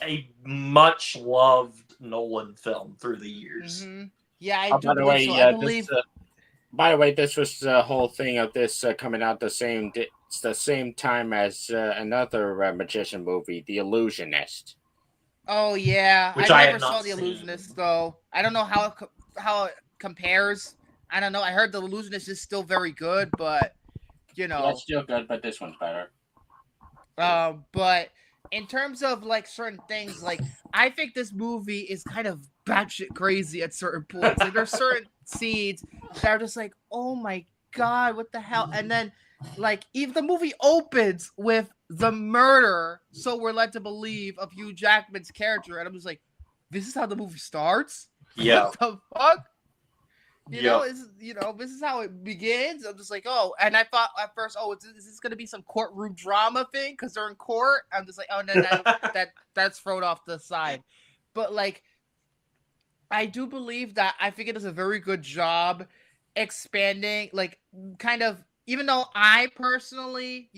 Speaker 5: a much loved Nolan film through the years.
Speaker 2: Mm-hmm. Yeah, I do believe so. I believe.
Speaker 4: By the way, this was the whole thing of this coming out the same time as another magician movie, The Illusionist.
Speaker 2: Oh yeah,
Speaker 5: Which
Speaker 2: I
Speaker 5: I
Speaker 2: never
Speaker 5: have not
Speaker 2: saw The
Speaker 5: seen.
Speaker 2: Illusionist though. I don't know how it compares. I don't know. I heard The Illusionist is still very good, but
Speaker 4: That's still good, but this one's better.
Speaker 2: But in terms of like certain things, like I think this movie is kind of batshit crazy at certain points. Like there's certain scenes that are just like, oh my god, what the hell? And then like even the movie opens with the murder, so we're led to believe, of Hugh Jackman's character, and I'm just like, this is how the movie starts?
Speaker 5: Yeah.
Speaker 2: What the fuck? This is how it begins. I'm just like, oh, and I thought at first, oh, is this gonna be some courtroom drama thing because they're in court? I'm just like, oh, no, that's thrown off the side. But like, I do believe that I think it does a very good job expanding, like, kind of, even though I personally,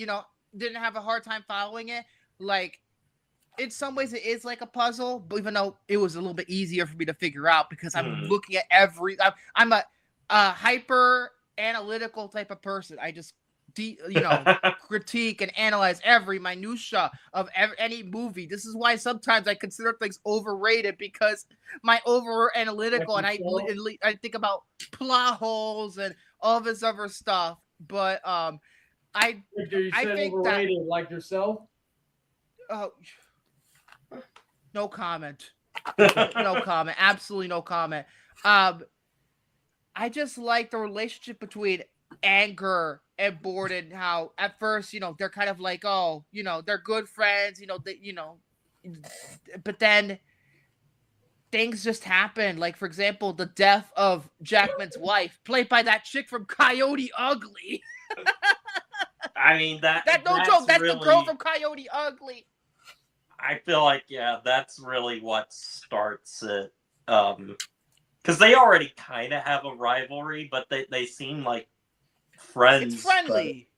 Speaker 2: didn't have a hard time following it, like, in some ways it is like a puzzle, but even though it was a little bit easier for me to figure out because I'm looking at I'm a hyper analytical type of person. I just critique and analyze every minutia of any movie. This is why sometimes I consider things overrated, because my over analytical and I think about plot holes and all this other stuff. But I think
Speaker 3: overrated that, like yourself.
Speaker 2: No comment. No comment. Absolutely no comment. I just like the relationship between Anger and Borden, how at first, they're kind of like, oh, they're good friends, but then things just happen. Like, for example, the death of Jackman's wife, played by that chick from Coyote Ugly.
Speaker 5: I mean, that's
Speaker 2: no joke. That's really the girl from Coyote Ugly.
Speaker 5: I feel like, that's really what starts it. Because they already kind of have a rivalry, but they seem like friends.
Speaker 2: It's friendly.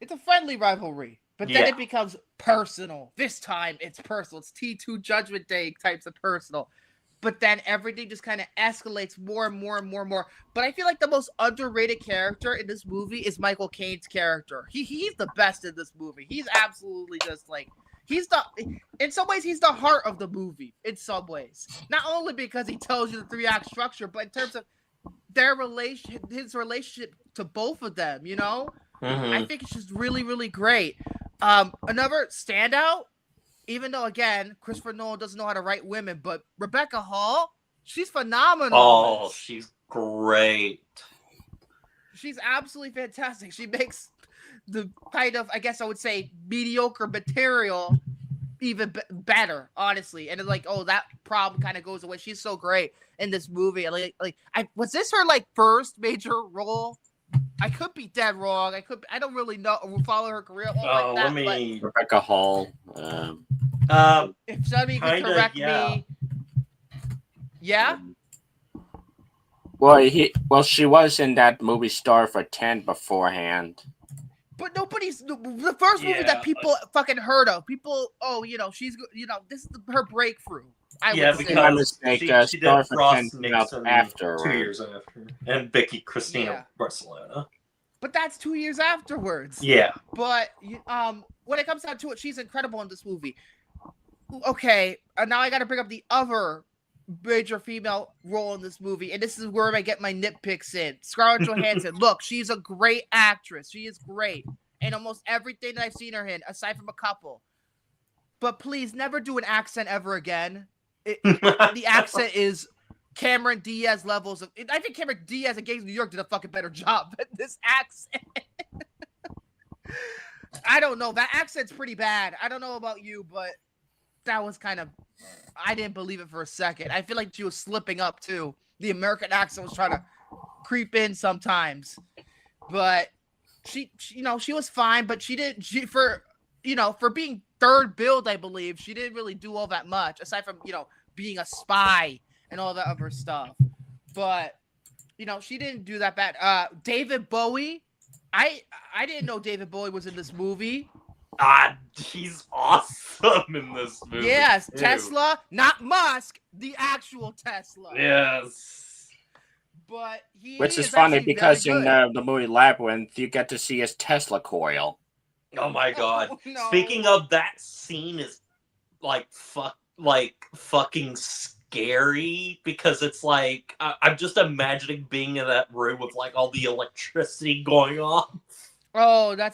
Speaker 2: It's a friendly rivalry. But then it becomes personal. This time it's personal. It's T2 Judgment Day types of personal. But then everything just kind of escalates more and more and more and more. But I feel like the most underrated character in this movie is Michael Caine's character. He's the best in this movie. He's absolutely just like... in some ways, he's the heart of the movie, in some ways. Not only because he tells you the 3-act structure, but in terms of his relationship to both of them, I think it's just really, really great. Another standout, even though, again, Christopher Nolan doesn't know how to write women, but Rebecca Hall, She's phenomenal.
Speaker 5: Oh, she's great.
Speaker 2: She's absolutely fantastic. She makes the kind of, I guess I would say, mediocre material even better, honestly. And it's like, oh, that problem kind of goes away. She's so great in this movie. Was this her like first major role? I could be dead wrong. I don't really know. Follow her career.
Speaker 5: Let me.
Speaker 4: Rebecca Hall.
Speaker 2: If somebody could correct me. Yeah.
Speaker 4: Well, she was in that movie Star for 10 beforehand.
Speaker 2: But nobody's the first movie that people fucking heard of. People, she's, this is her breakthrough. I would say.
Speaker 5: Because she did Frost Nixon
Speaker 4: after
Speaker 5: 2 years after, and Vicky Cristina Barcelona.
Speaker 2: But that's 2 years afterwards.
Speaker 5: Yeah.
Speaker 2: But when it comes down to it, she's incredible in this movie. Okay, now I got to bring up the other major female role in this movie, and this is where I get my nitpicks in. Scarlett Johansson. Look, she's a great actress. She is great in almost everything that I've seen her in, aside from a couple. But please, never do an accent ever again. The accent is Cameron Diaz levels of. I think Cameron Diaz in Gangs of New York did a fucking better job than this accent. I don't know. That accent's pretty bad. I don't know about you, but that was kind of. I didn't believe it for a second. I feel like she was slipping up too. The American accent was trying to creep in sometimes, but she was fine. But for being third build, I believe she didn't really do all that much aside from being a spy and all that other stuff. But she didn't do that bad. David Bowie, I didn't know David Bowie was in this movie.
Speaker 5: He's awesome in this movie.
Speaker 2: Yes, too. Tesla, not Musk, the actual Tesla.
Speaker 5: Yes.
Speaker 2: But
Speaker 4: which is funny because in the movie Labyrinth, you get to see his Tesla coil.
Speaker 5: Oh my god!
Speaker 2: Oh, no.
Speaker 5: Speaking of, that scene is fucking scary because it's like I'm just imagining being in that room with like all the electricity going on.
Speaker 2: Oh, that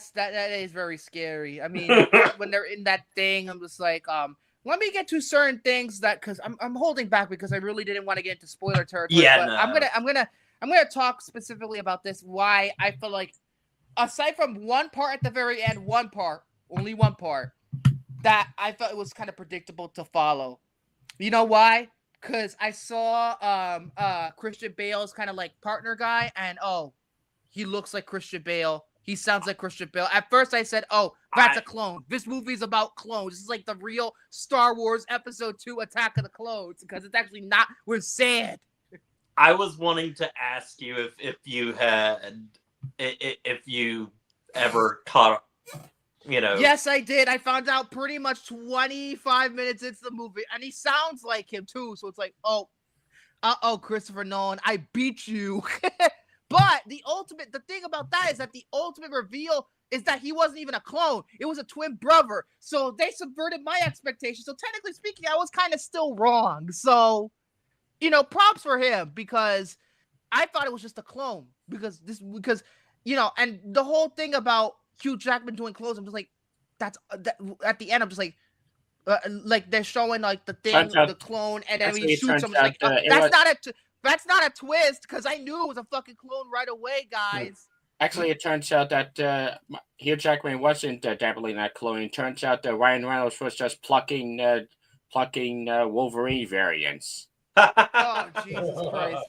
Speaker 2: is very scary. I mean, when they're in that thing, I'm just like, let me get to certain things because I'm holding back because I really didn't want to get into spoiler territory.
Speaker 5: Yeah,
Speaker 2: but
Speaker 5: no.
Speaker 2: I'm gonna talk specifically about this. Why I feel like, aside from one part at the very end, only one part, that I felt it was kind of predictable to follow. You know why? Because I saw Christian Bale's kind of like partner guy, and he looks like Christian Bale. He sounds like Christian Bale. At first, I said, that's a clone. This movie's about clones. This is like the real Star Wars Episode 2 Attack of the Clones, because it's actually not. We're sad.
Speaker 5: I was wanting to ask you if you ever caught,
Speaker 2: Yes, I did. I found out pretty much 25 minutes into the movie, and he sounds like him too. So it's like, Christopher Nolan, I beat you. But the thing about that is that the ultimate reveal is that he wasn't even a clone. It was a twin brother. So they subverted my expectations. So technically speaking, I was kind of still wrong. So, props for him, because I thought it was just a clone because and the whole thing about Hugh Jackman doing clones, I'm just like, at the end, I'm just like they're showing like the thing, the clone, and then he shoots him. Like, that's not a twist, because I knew it was a fucking clone right away, guys.
Speaker 4: Actually, it turns out that Hugh Jackman wasn't dabbling that clone. It turns out that Ryan Reynolds was just plucking Wolverine variants.
Speaker 2: Oh, Jesus Christ!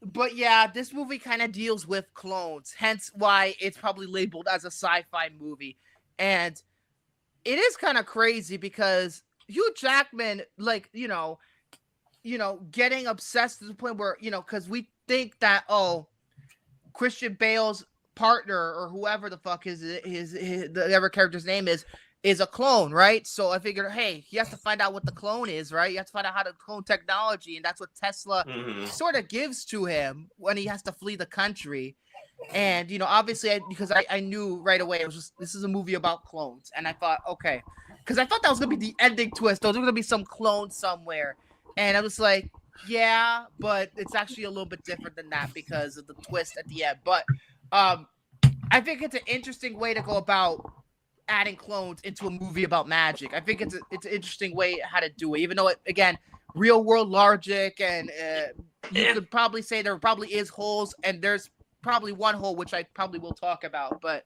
Speaker 2: But yeah, this movie kind of deals with clones, hence why it's probably labeled as a sci-fi movie, and it is kind of crazy because Hugh Jackman, getting obsessed to the point where, because we think that, Christian Bale's partner or whoever the fuck the other character's name is a clone, right? So I figured, hey, he has to find out what the clone is, right? You have to find out how to clone technology, and that's what Tesla sort of gives to him when he has to flee the country. And, obviously, because I knew right away, this is a movie about clones. And I thought, okay, because I thought that was going to be the ending twist. There was going to be some clone somewhere. And I was like, yeah, but it's actually a little bit different than that because of the twist at the end. But I think it's an interesting way to go about adding clones into a movie about magic. I think it's an interesting way how to do it, even though, again, real world logic, and you could probably say there probably is holes, and there's probably one hole which I probably will talk about, but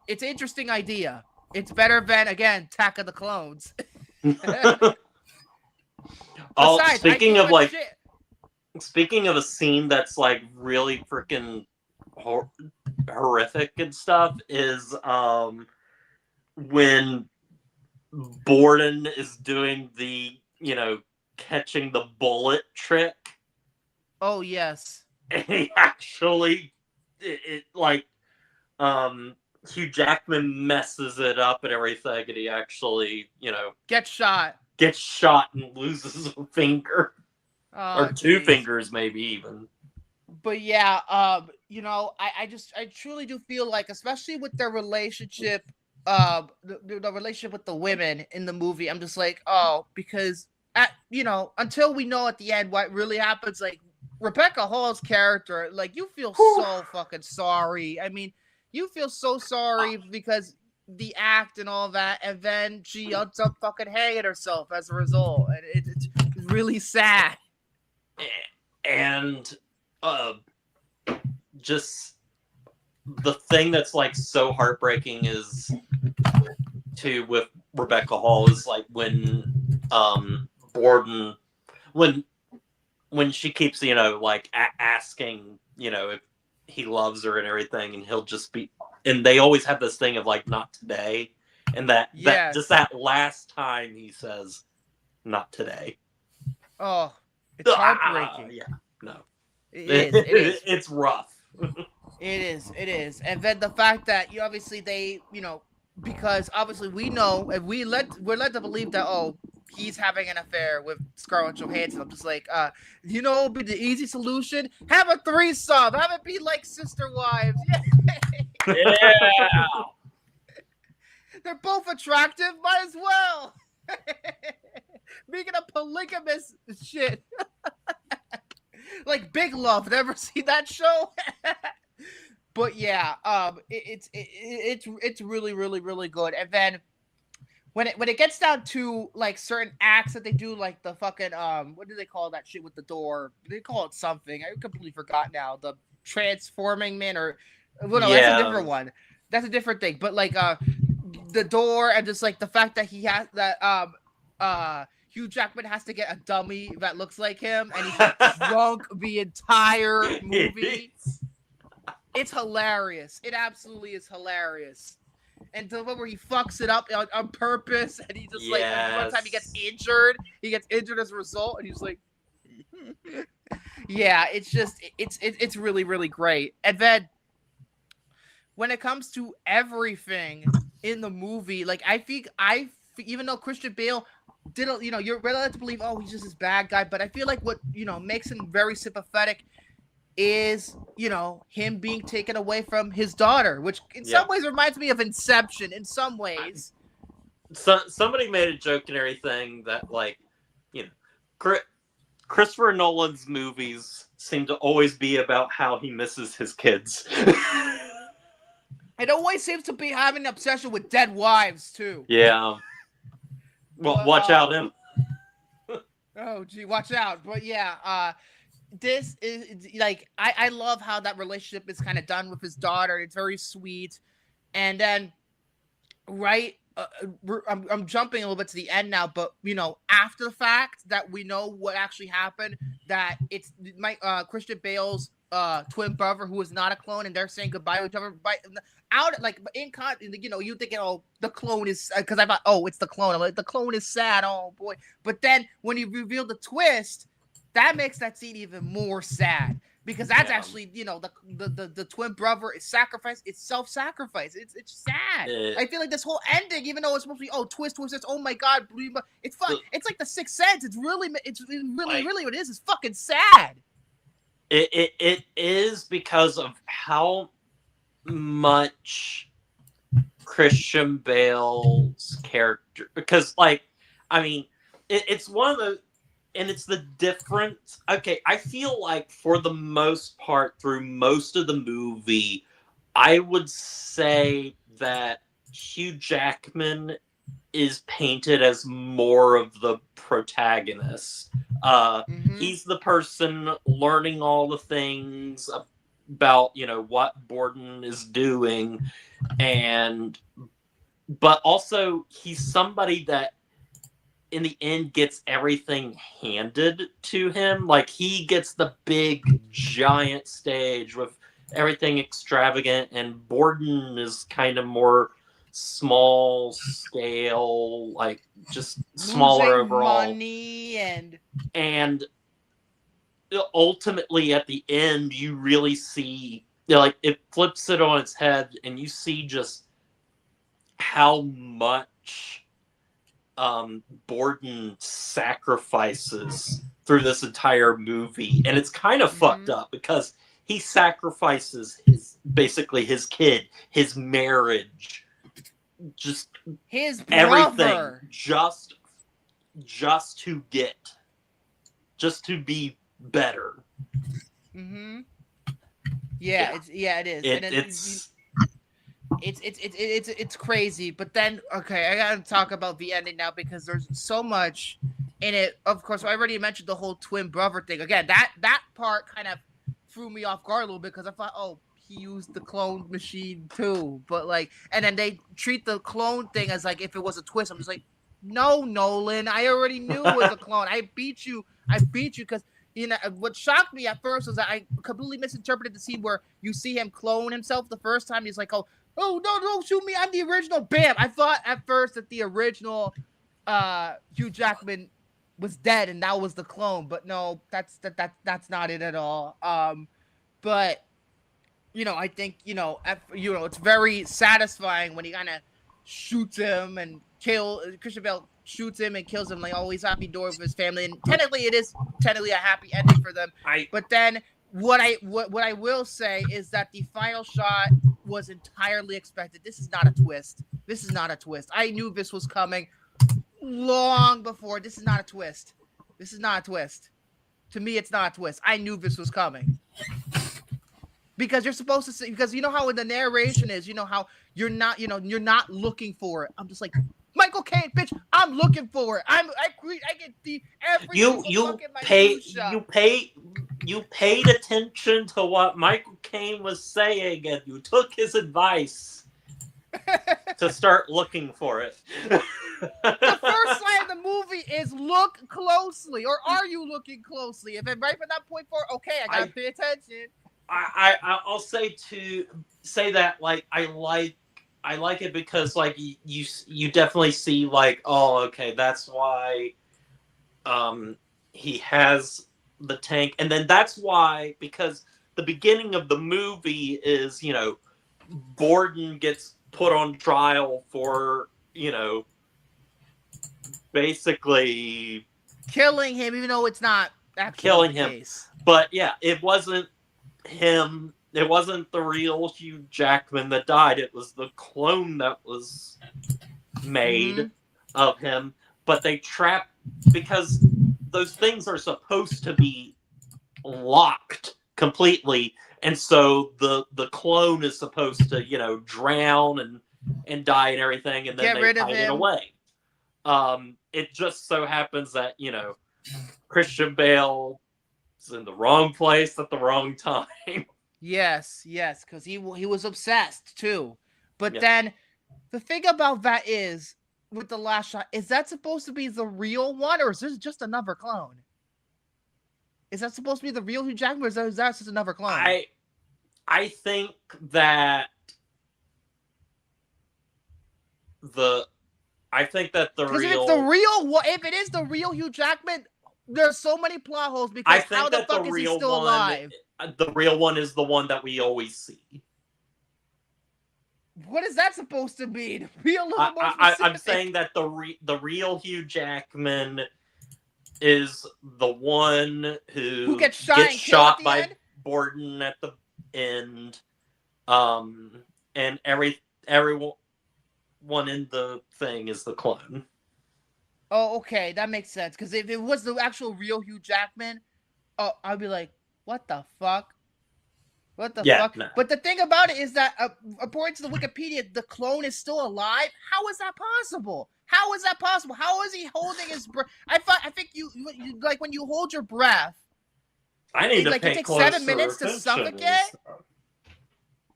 Speaker 2: it's an interesting idea. It's better than, again, Attack of the Clones. Besides,
Speaker 5: speaking of like,
Speaker 2: shit.
Speaker 5: speaking of a scene that's like really freaking horrific and stuff, is when Borden is doing the, catching the bullet trick.
Speaker 2: Oh yes.
Speaker 5: And he actually, Hugh Jackman messes it up and everything, and he actually,
Speaker 2: gets shot
Speaker 5: and loses a finger. Or two fingers, maybe even.
Speaker 2: But yeah, I truly do feel like, especially with their relationship, the relationship with the women in the movie, I'm just like, because until we know at the end what really happens, like Rebecca Hall's character, like you feel so fucking sorry. I mean, you feel so sorry because the act and all that, and then she ends up fucking hanging herself as a result, and it's really sad.
Speaker 5: And just the thing that's like so heartbreaking is too with Rebecca Hall is like when Borden, when she keeps asking if he loves her and everything, and he'll just be, and they always have this thing of like, not today, and that just that last time he says not today.
Speaker 2: Oh, it's heartbreaking.
Speaker 5: Yeah, no,
Speaker 2: it is.
Speaker 5: It's rough.
Speaker 2: It is, and then the fact that they because obviously we know, and we're led to believe that he's having an affair with Scarlett Johansson. I'm just like, be the easy solution. Have a threesome. Have it be like Sister Wives.
Speaker 3: Yeah.
Speaker 2: They're both attractive. Might as well. Making a polygamous shit. Like Big Love. Never seen that show? But yeah, it's really, really, really good. And then when it gets down to like certain acts that they do, like the fucking what do they call that shit with the door? They call it something. I completely forgot now. The transforming man, or well, no, that's a different one. That's a different thing. But like the door, and just like the fact that he has that Hugh Jackman has to get a dummy that looks like him, and he's drunk the entire movie. It's hilarious. It absolutely is hilarious. And the one where he fucks it up on purpose, and he just like one time he gets injured as a result, and he's like, yeah, it's really, really great. And then when it comes to everything in the movie, like I think even though Christian Bale didn't, you're led to believe, he's just this bad guy, but I feel like what makes him very sympathetic is him being taken away from his daughter, which in some ways reminds me of Inception in some ways.
Speaker 5: Somebody made a joke and everything that Christopher Nolan's movies seem to always be about how he misses his kids.
Speaker 2: It always seems to be having an obsession with dead wives too.
Speaker 5: Yeah. Well, watch out, him.
Speaker 2: Oh gee, watch out. But yeah, this is like I love how that relationship is kind of done with his daughter. It's very sweet. And then I'm jumping a little bit to the end now, but after the fact that we know what actually happened, that it's Christian Bale's twin brother who is not a clone, and they're saying goodbye to each other. You thinking, the clone is, because I thought, it's the clone. I'm like, the clone is sad. Oh boy. But then when you reveal the twist, that makes that scene even more sad, because that's actually, the twin brother is sacrificed. It's self-sacrifice. It's sad. I feel like this whole ending, even though it's supposed to be, twist, oh my God, it's fun. It's like the Sixth Sense. It's really what it is. It's fucking sad.
Speaker 5: It is, because of how much Christian Bale's character, because it's one of the, and it's the difference. Okay, I feel like for the most part, through most of the movie, I would say that Hugh Jackman is painted as more of the protagonist. He's the person learning all the things about, what Borden is doing, but also he's somebody that in the end gets everything handed to him. Like, he gets the big giant stage with everything extravagant, and Borden is kind of more small scale, like just smaller
Speaker 2: Losing
Speaker 5: overall
Speaker 2: money
Speaker 5: and ultimately at the end you really see, like, it flips it on its head and you see just how much Borden sacrifices through this entire movie. And it's kind of fucked up because he sacrifices basically his kid, his marriage, just
Speaker 2: his
Speaker 5: everything,
Speaker 2: brother.
Speaker 5: just to be better.
Speaker 2: Yeah, it is. It's crazy. But then, okay, I gotta talk about the ending now because there's so much in it. Of course, I already mentioned the whole twin brother thing. Again, that part kind of threw me off guard a little bit because I thought, oh, he used the clone machine too. But like, and then they treat the clone thing as like if it was a twist. I'm just like, no, Nolan, I already knew it was a clone. I beat you because. What shocked me at first was that I completely misinterpreted the scene where you see him clone himself the first time. He's like, oh no, don't shoot me, I'm the original. Bam! I thought at first that the original Hugh Jackman was dead and that was the clone, but no, that's not it at all. But I think it's very satisfying when he kind of shoots him and Christian Bale shoots him and kills him. Like, oh, he's happy door with his family, and technically it is a happy ending for them. But then what I will say is that the final shot was entirely expected. This is not a twist. I knew this was coming long before. This is not a twist. To me, it's not a twist. I knew this was coming. Because you're supposed to say, because you know how in the narration is, how you're not looking for it. I'm just like, Michael Caine, bitch, I'm looking for it. I get the every
Speaker 5: you paid attention to what Michael Caine was saying, and you took his advice to start looking for it.
Speaker 2: The first line of the movie is look closely, or are you looking closely? If it right from that point forward, okay, I gotta pay attention.
Speaker 5: I'll say that, like, I like it because, like, you definitely see, like, oh, okay, that's why he has the tank, and then that's why, because the beginning of the movie is, Borden gets put on trial for, basically
Speaker 2: killing him, even though it's not actually
Speaker 5: killing
Speaker 2: the
Speaker 5: him.
Speaker 2: case.
Speaker 5: But yeah, it wasn't him. It wasn't the real Hugh Jackman that died. It was the clone that was made of him. But they trapped, because those things are supposed to be locked completely, and so the clone is supposed to drown and die and everything, and then they hide it away. It just so happens that Christian Bale is in the wrong place at the wrong time.
Speaker 2: Yes, because he was obsessed too. But then the thing about that is, with the last shot, is that supposed to be the real one, or is this just another clone? Is that supposed to be the real Hugh Jackman, or is that just another clone?
Speaker 5: I think that the real,
Speaker 2: if it is the real Hugh Jackman, there's so many plot holes, because how the fuck is he still alive?
Speaker 5: The real one is the one that we always see.
Speaker 2: What is that supposed to mean?
Speaker 5: I'm saying that the real Hugh Jackman is the one who gets shot by Borden at the end, and everyone in the thing is the clone.
Speaker 2: Oh, okay, that makes sense. Because if it was the actual real Hugh Jackman, I'd be like, what the fuck? What the
Speaker 5: Yeah,
Speaker 2: fuck?
Speaker 5: no.
Speaker 2: But the thing about it is that, according to the Wikipedia, the clone is still alive. How is that possible? How is that possible? How is he holding his breath? I think you like when you hold your breath.
Speaker 5: I need to
Speaker 2: like,
Speaker 5: pay
Speaker 2: it takes
Speaker 5: closer
Speaker 2: 7 minutes to
Speaker 5: attention
Speaker 2: suffocate.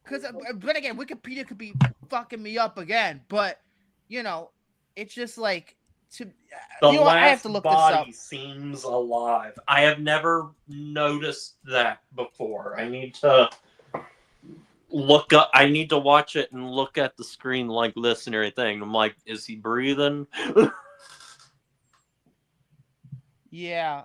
Speaker 2: Because, but again, Wikipedia could be fucking me up again. But you know, it's just like
Speaker 5: The
Speaker 2: you know what? I have
Speaker 5: last
Speaker 2: to look this up.
Speaker 5: body seems alive. I have never noticed that before. I need to look up. I need to watch it and look at the screen like this and everything. I'm like, is he breathing?
Speaker 2: Yeah.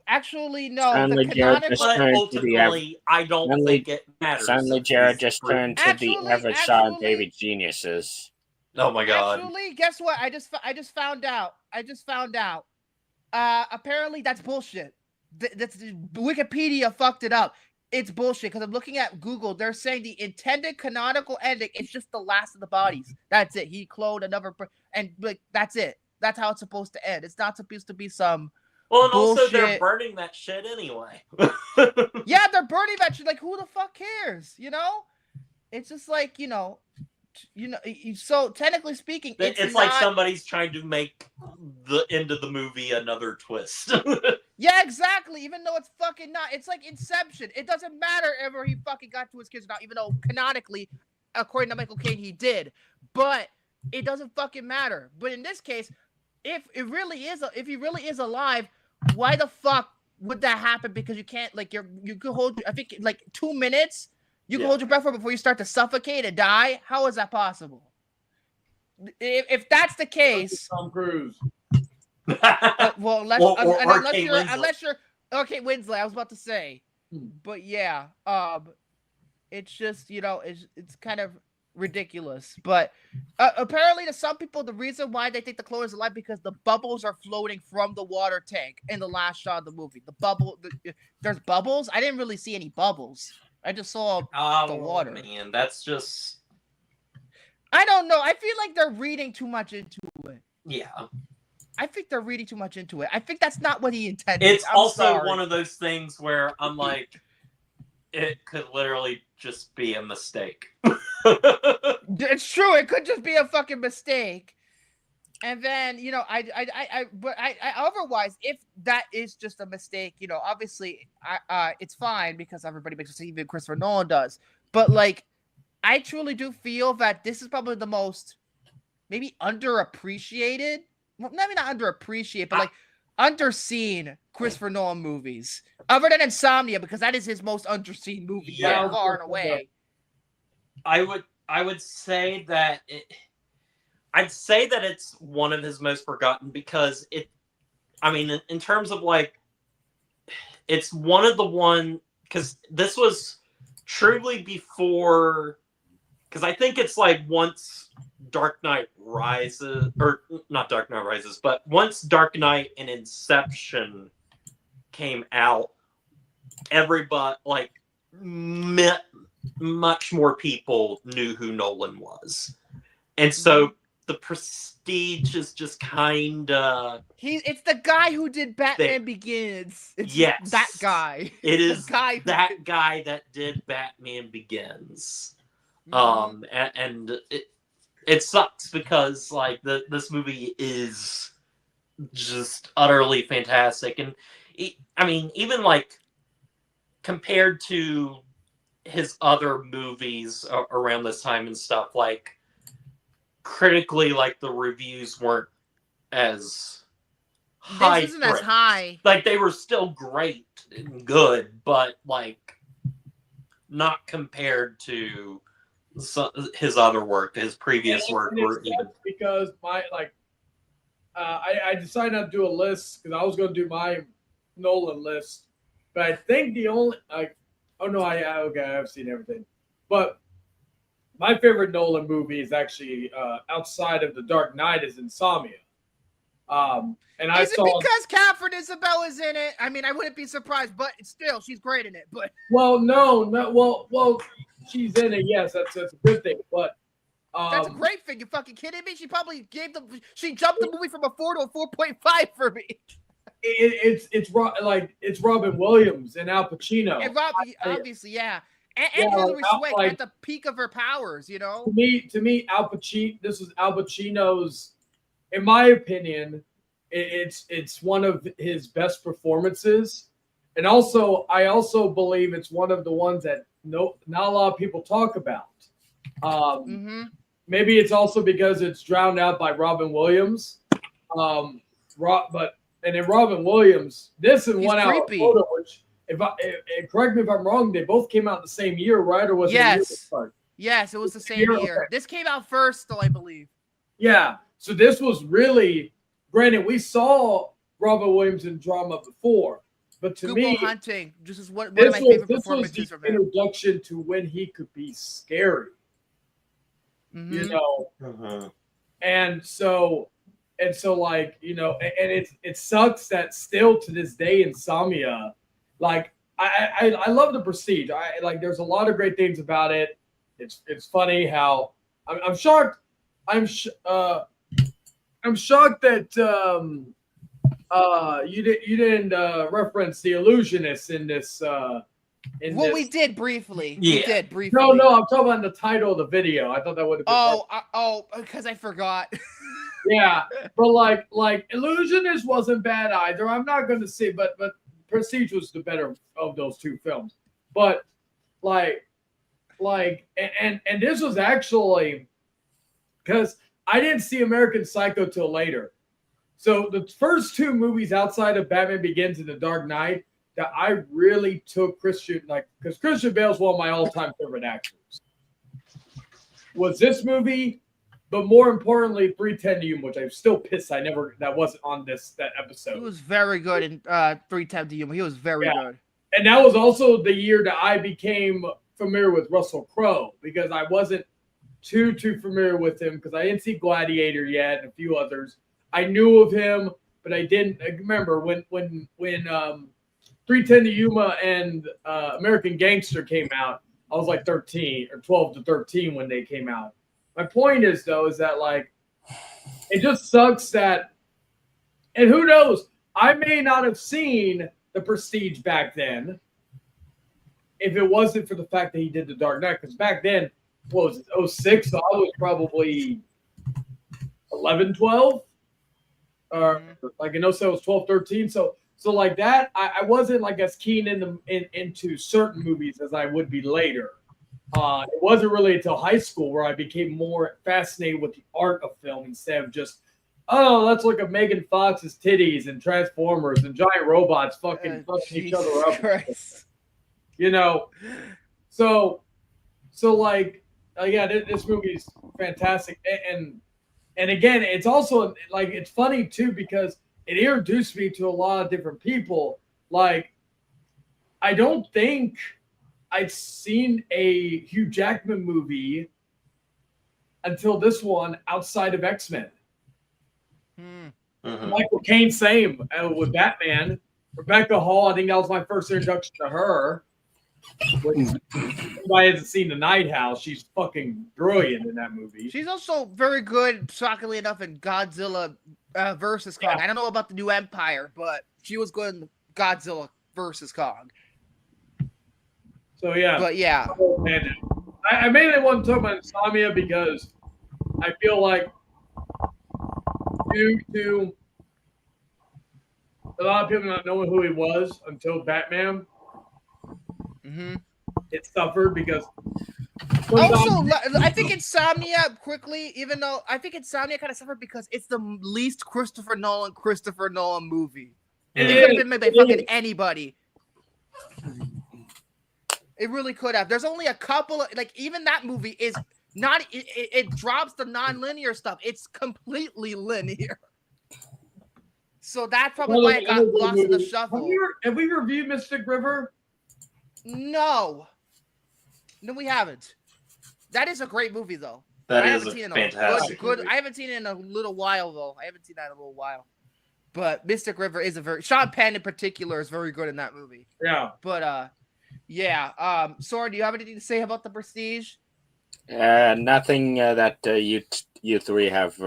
Speaker 2: Actually, no.
Speaker 4: Suddenly,
Speaker 2: The
Speaker 4: Jared just
Speaker 2: canonical.
Speaker 5: But
Speaker 4: turned to the
Speaker 5: ultimately, I don't
Speaker 4: Suddenly-
Speaker 5: think it matters.
Speaker 4: Suddenly,
Speaker 5: if
Speaker 4: Jared
Speaker 5: he's
Speaker 4: just
Speaker 5: breathing.
Speaker 4: turned to the
Speaker 2: Actually-
Speaker 4: average Silent
Speaker 2: actually-
Speaker 4: Baby geniuses.
Speaker 5: Oh my god.
Speaker 2: Actually, guess what? I just found out. Apparently that's bullshit. That's Wikipedia fucked it up. It's bullshit because I'm looking at Google. They're saying the intended canonical ending is just the last of the bodies. That's it. He cloned another, and like that's it. That's how it's supposed to end. It's not supposed to be some.
Speaker 5: Well, and also they're
Speaker 2: bullshit.
Speaker 5: burning that shit anyway.
Speaker 2: Yeah, they're burning that shit. Like, who the fuck cares? You know? It's just like, you know. So technically speaking,
Speaker 5: It's like somebody's trying to make the end of the movie another twist.
Speaker 2: Yeah, exactly. Even though it's fucking not. It's like Inception. It doesn't matter ever he fucking got to his kids or not, even though canonically, according to Michael Caine, he did. But it doesn't fucking matter. But in this case, if he really is alive, why the fuck would that happen? Because you can't, like, you could hold, I think, like 2 minutes. You can hold your breath for before you start to suffocate and die. How is that possible? If that's the case,
Speaker 3: Tom Cruise.
Speaker 2: well, unless you're okay, Winslet. I was about to say, but yeah, it's just it's kind of ridiculous. But apparently, to some people, the reason why they think the clone is alive because the bubbles are floating from the water tank in the last shot of the movie. There's bubbles. I didn't really see any bubbles. I just saw the water.
Speaker 5: Man, that's just.
Speaker 2: I don't know. I feel like they're reading too much into it.
Speaker 5: Yeah.
Speaker 2: I think they're reading too much into it. I think that's not what he intended.
Speaker 5: It's
Speaker 2: I'm
Speaker 5: also
Speaker 2: sorry.
Speaker 5: one of those things where I'm like, it could literally just be a mistake.
Speaker 2: It's true. It could just be a fucking mistake. And then, but otherwise, if that is just a mistake, obviously, it's fine because everybody makes mistakes, even Christopher Nolan does. But like, I truly do feel that this is probably the most maybe underappreciated. Well, maybe not underappreciated, but like underseen Christopher Nolan movies, other than Insomnia, because that is his most underseen movie, far and away.
Speaker 5: I would say that I'd say that it's one of his most forgotten because in terms of like, it's one of the one, because this was truly before, because I think it's like once Dark Knight Rises, or not Dark Knight Rises, but once Dark Knight and Inception came out, everybody, like, much more people knew who Nolan was. And so the prestige is just kind of...
Speaker 2: It's the guy who did Batman Begins. It's that guy.
Speaker 5: It is guy that did Batman Begins. And it sucks because like this movie is just utterly fantastic, and even like compared to his other movies around this time and stuff, like critically, like the reviews weren't as high.
Speaker 2: This isn't as high.
Speaker 5: Like they were still great and good, but like not compared to his other work, his previous work, or even
Speaker 3: because I decided not to do a list because I was going to do my Nolan list, but I think the only I have seen everything, but my favorite Nolan movie is actually outside of The Dark Knight is Insomnia.
Speaker 2: Because Catherine Isabelle is in it? I mean, I wouldn't be surprised, but still, she's great in it. But
Speaker 3: well, she's in it. Yes, that's a good thing. But
Speaker 2: that's a great thing. You fucking kidding me? She probably she jumped the movie from a 4 to a 4.5 for me.
Speaker 3: it's Robin Williams and Al Pacino.
Speaker 2: And obviously, yeah. And
Speaker 3: Yeah,
Speaker 2: Hilary
Speaker 3: like,
Speaker 2: Swank
Speaker 3: like-
Speaker 2: at the peak of her powers, you know?
Speaker 3: To me, Al Pacino. This was Al Pacino's, in my opinion, it's one of his best performances, and also I also believe it's one of the ones that not a lot of people talk about. Maybe it's also because it's drowned out by Robin Williams. And then Robin Williams, this and
Speaker 2: He's
Speaker 3: 1 Hour
Speaker 2: creepy.
Speaker 3: Photo, which correct me if I'm wrong, they both came out the same year, right? Or was it a year apart?
Speaker 2: Yes, it was the same
Speaker 3: Year?
Speaker 2: year.
Speaker 3: Okay.
Speaker 2: This came out first, though, I believe.
Speaker 3: Yeah. So this was really, granted, we saw Robin Williams in drama before, but to
Speaker 2: Good
Speaker 3: me,
Speaker 2: Will Hunting, just is one of my favorite
Speaker 3: this was
Speaker 2: performances
Speaker 3: the
Speaker 2: from him.
Speaker 3: introduction to when he could be scary. You know, and so like, you know, and it sucks that still to this day Insomnia, like I love The Prestige. I like, there's a lot of great things about it. It's funny how I'm shocked. I'm shocked that you didn't reference The Illusionist in this.
Speaker 2: We did briefly.
Speaker 5: Yeah.
Speaker 2: We did briefly.
Speaker 3: No, I'm talking about the title of the video. I thought that would have been.
Speaker 2: Because I forgot.
Speaker 3: Yeah, but like Illusionist wasn't bad either. I'm not going to say, but Prestige was the better of those two films. But like and this was actually because I didn't see American Psycho till later. So the first two movies outside of Batman Begins and The Dark Knight that I really took Christian, like, because Christian Bale's one of my all-time favorite actors, was this movie, but more importantly, 3:10 to Yuma, which I'm still pissed that wasn't on that episode.
Speaker 2: He was very good in 3:10 to Yuma. He was very good.
Speaker 3: And that was also the year that I became familiar with Russell Crowe, because I wasn't too familiar with him because I didn't see Gladiator yet and a few others. I knew of him, but I didn't remember when 3:10 to Yuma and American Gangster came out. I was like 13 or 12 to 13 when they came out. My point is, though, is that, like, it just sucks that, and who knows, I may not have seen The Prestige back then if it wasn't for the fact that he did The Dark Knight, because back then, what was it, 06? So I was probably 11, 12, or like in 07 I was 12, 13. So like that, I wasn't like as keen into certain movies as I would be later. It wasn't really until high school where I became more fascinated with the art of film instead of just, oh, let's look at Megan Fox's titties and Transformers and giant robots fucking each other up.
Speaker 2: Christ.
Speaker 3: You know, so like, yeah, this movie's fantastic, and again, it's also like, it's funny too because it introduced me to a lot of different people. Like, I don't think I'd seen a Hugh Jackman movie until this one outside of X-Men. Michael Caine, same with Batman. Rebecca Hall, I think that was my first introduction to her. If anybody hasn't seen The Night House, she's fucking brilliant in that movie.
Speaker 2: She's also very good, shockingly enough, in Godzilla versus Kong. I don't know about the New Empire, but she was good in Godzilla versus Kong.
Speaker 3: So yeah,
Speaker 2: but yeah,
Speaker 3: I mainly want to talk about Insomnia because I feel like due to a lot of people not knowing who he was until Batman, it suffered because.
Speaker 2: Also, I think Insomnia quickly, even though I think Insomnia kind of suffered because it's the least Christopher Nolan movie. It could have been made by fucking anybody. It really could have. There's only a couple of, like, even that movie is not, it drops the non-linear stuff. It's completely linear. So that's probably why it got lost in the shuffle.
Speaker 3: Have we reviewed Mystic River?
Speaker 2: No, we haven't. That is a great movie, though.
Speaker 5: That is a fantastic
Speaker 2: good. I haven't seen it in a little while, though. But Mystic River is Sean Penn in particular is very good in that movie.
Speaker 3: Yeah.
Speaker 2: But yeah. Soren, do you have anything to say about The Prestige?
Speaker 4: Nothing that you three have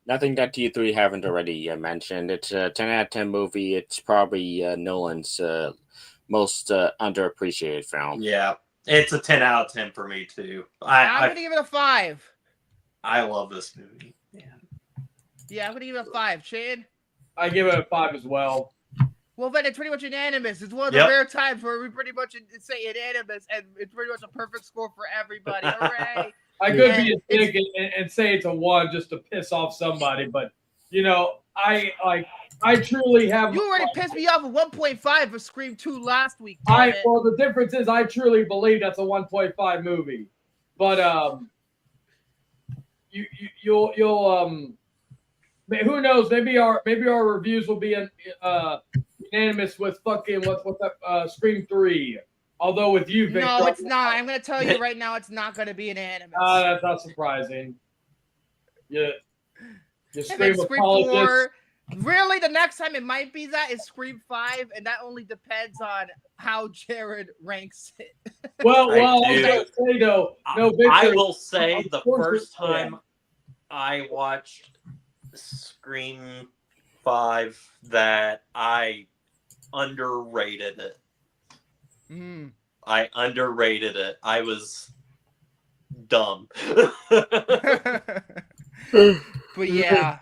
Speaker 4: Nothing that you three haven't already mentioned. It's a 10 out of 10 movie. It's probably Nolan's most underappreciated film.
Speaker 5: Yeah, it's a 10 out of 10 for me too.
Speaker 2: I'm gonna give it a 5.
Speaker 5: I love this movie.
Speaker 2: Yeah, I'm gonna give it a 5. Shane?
Speaker 3: I give it a 5 as well.
Speaker 2: Well, then it's pretty much unanimous. It's one of the rare times where we pretty much say unanimous, and it's pretty much a perfect score for everybody. Hooray!
Speaker 3: I could be a dick and say it's a 1 just to piss off somebody, but you know, I truly have.
Speaker 2: You already pissed me off with 1.5 for Scream 2 last week.
Speaker 3: Well, the difference is I truly believe that's a 1.5 movie, but you'll who knows? Maybe our reviews will be unanimous with fucking what's that Scream 3. Although with you, Victor,
Speaker 2: no, it's not. I'm gonna tell you right now, it's not gonna be unanimous.
Speaker 3: That's not surprising. Yeah, you Scream
Speaker 2: 4. Really, the next time it might be that is Scream 5, and that only depends on how Jared ranks it.
Speaker 3: Well, I was gonna say though, no, Victor,
Speaker 5: I will say the first time I watched Scream 5 that I underrated it. I underrated it. I was dumb.
Speaker 2: But yeah,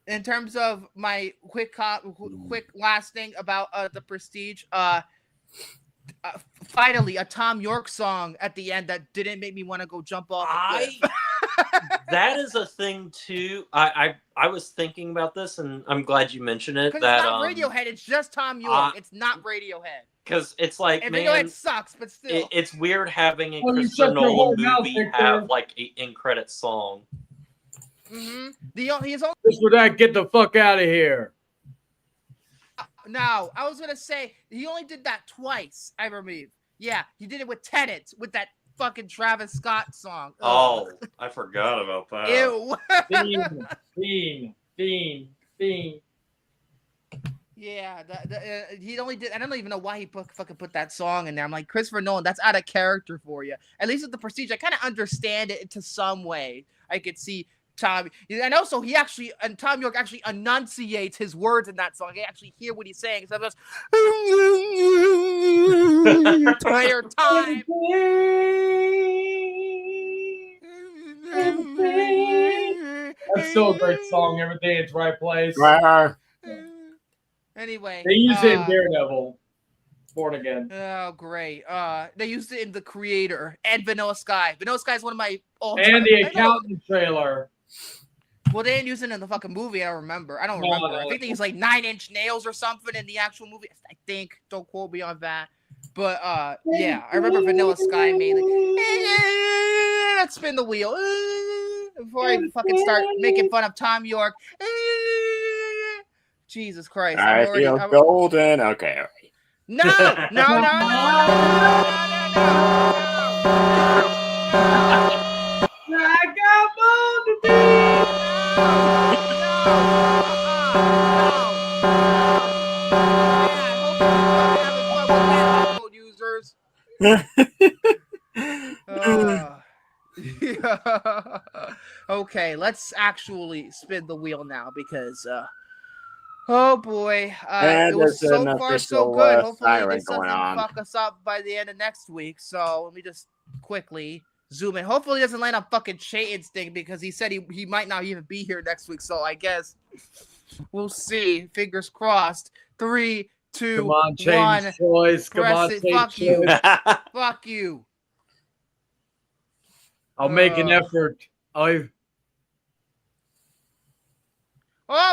Speaker 2: in terms of my quick last thing about The Prestige, finally a Tom York song at the end that didn't make me want to go jump off a cliff.
Speaker 5: That is a thing too. I was thinking about this, and I'm glad you mentioned it.
Speaker 2: That it's not Radiohead. It's just Tom York. It's not Radiohead.
Speaker 5: Because it's like,
Speaker 2: and
Speaker 5: man,
Speaker 2: Radiohead sucks, but still,
Speaker 5: it's weird having a Christopher Nolan movie have like an end credit song.
Speaker 2: He's only
Speaker 3: just for that. Get the fuck out of here.
Speaker 2: No, I was gonna say he only did that twice. I believe. Yeah, he did it with Tenet with that fucking Travis Scott song.
Speaker 5: Oh, I forgot about that.
Speaker 2: Ew.
Speaker 3: Fiend.
Speaker 2: Yeah, he only did. I don't even know why he fucking put that song in there. I'm like, Christopher Nolan, that's out of character for you. At least with The Prestige, I kind of understand it to some way. I could see Tom, and also Tom York actually enunciates his words in that song. I actually hear what he's saying. So that's entire time.
Speaker 3: That's still a great song. Everything in its right place.
Speaker 2: Anyway,
Speaker 3: they use it in Daredevil. Born Again.
Speaker 2: Oh, great. They used it in The Creator and Vanilla Sky. Vanilla Sky is one of my
Speaker 3: and the Accountant trailer.
Speaker 2: Well, they didn't use it in the fucking movie. I don't remember. I think they used like 9 Inch Nails or something in the actual movie. I think. Don't quote me on that. But yeah, I remember Vanilla Sky mainly. Let's spin the wheel before I fucking start making fun of Tom York. Jesus Christ!
Speaker 4: I feel golden. Okay.
Speaker 2: No. I
Speaker 3: got more to do.
Speaker 2: Okay, let's actually spin the wheel now because oh boy, it was so far so good. Hopefully this doesn't fuck us up by the end of next week. So let me just quickly zoom in. Hopefully it doesn't land on fucking Chayton's thing because he said he might not even be here next week. So I guess we'll see. Fingers crossed. 3, 2,
Speaker 3: come on,
Speaker 2: 1.
Speaker 3: Choice. Come on,
Speaker 2: fuck you. Fuck you.
Speaker 3: I'll make an effort.
Speaker 2: Oh,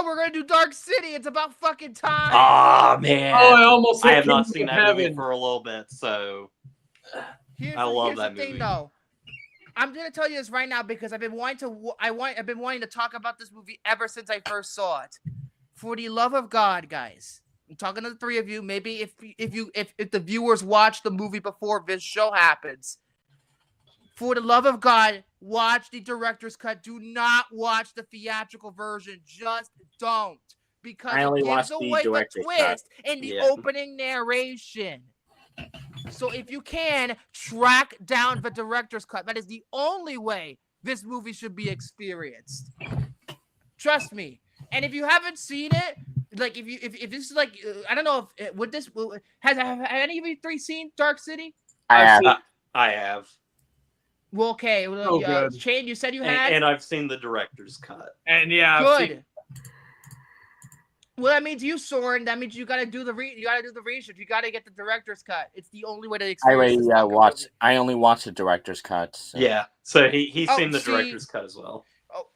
Speaker 2: we're gonna do Dark City. It's about fucking time.
Speaker 5: Oh man!
Speaker 3: I
Speaker 5: have not seen that movie for a little bit, so I love that movie.
Speaker 2: Though. I'm gonna tell you this right now because I've been wanting to talk about this movie ever since I first saw it. For the love of God, guys, I'm talking to the three of you. Maybe if the viewers watch the movie before this show happens. For the love of God, watch the director's cut. Do not watch the theatrical version. Just don't. Because it gives away the twist in the opening narration. So if you can, track down the director's cut. That is the only way this movie should be experienced. Trust me. And if you haven't seen it, like if this is like I don't know if would this have any of you three seen Dark City?
Speaker 4: I have.
Speaker 5: I have.
Speaker 2: Well, okay. Well,
Speaker 3: good.
Speaker 2: Shane, you said you had,
Speaker 5: And I've seen the director's cut.
Speaker 3: And yeah,
Speaker 2: good. Well, that means you, Soren. That means you gotta do the research. You gotta get the director's cut. It's the only way to experience this fucking movie.
Speaker 4: I only watched the director's cut. So.
Speaker 5: Yeah, so he's seen the director's cut as well.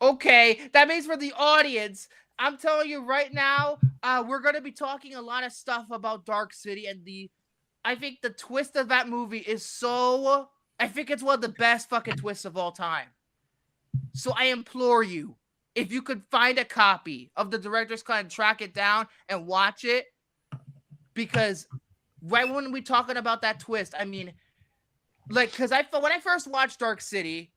Speaker 2: Okay, that means for the audience, I'm telling you right now, we're gonna be talking a lot of stuff about Dark City, and I think the twist of that movie is so. I think it's one of the best fucking twists of all time. So I implore you, if you could find a copy of the director's cut and track it down and watch it, because right when we talking about that twist, I mean, like, because when I first watched Dark City,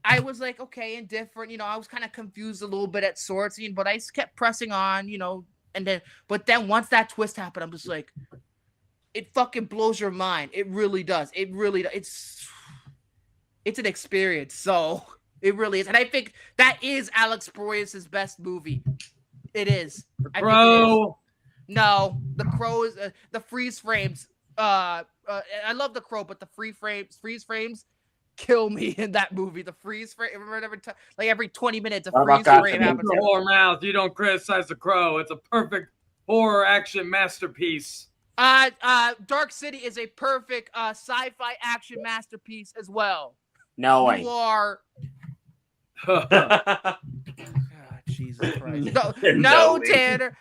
Speaker 2: I was like, okay, indifferent, you know, I was kind of confused a little bit at sorts, but I kept pressing on, you know, but then once that twist happened, I'm just like, it fucking blows your mind. It really does. It really does. It's an experience. So it really is. And I think that is Alex Proyas' best movie. It is.
Speaker 3: The Crow.
Speaker 2: No, The Crow is the freeze frames. I love The Crow, but the freeze frames kill me in that movie. The freeze frame. Remember every 20 minutes, a freeze frame happens.
Speaker 3: Your mouth. You don't criticize The Crow. It's a perfect horror action masterpiece.
Speaker 2: Dark City is a perfect sci-fi action masterpiece as well.
Speaker 4: No way.
Speaker 2: You are. Jesus Christ! No, Tanner.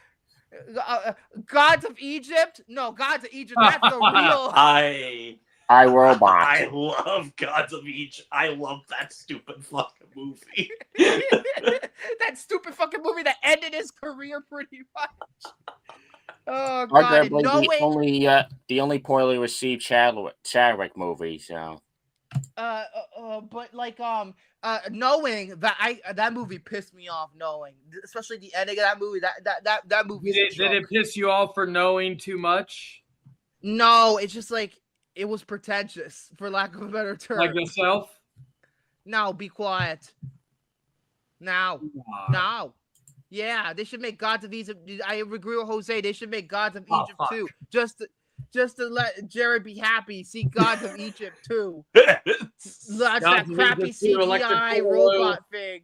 Speaker 2: Gods of Egypt? No, Gods of Egypt. That's the real.
Speaker 4: I Robot.
Speaker 5: I love Gods of Egypt. I love that stupid fucking movie.
Speaker 2: That stupid fucking movie that ended his career pretty much. Oh God!
Speaker 4: Arguably the only poorly received Chadwick movie. So.
Speaker 2: But like knowing that movie pissed me off. Knowing, especially the ending of that movie. That movie.
Speaker 3: Did it piss you off for knowing too much?
Speaker 2: No, it's just like it was pretentious, for lack of a better term.
Speaker 3: Like yourself?
Speaker 2: No, be quiet. Now. Yeah, they should make Gods of Egypt. I agree with Jose. They should make Gods of Egypt too. Just to let Jared be happy. See Gods of Egypt too. That's that crappy CGI robot thing.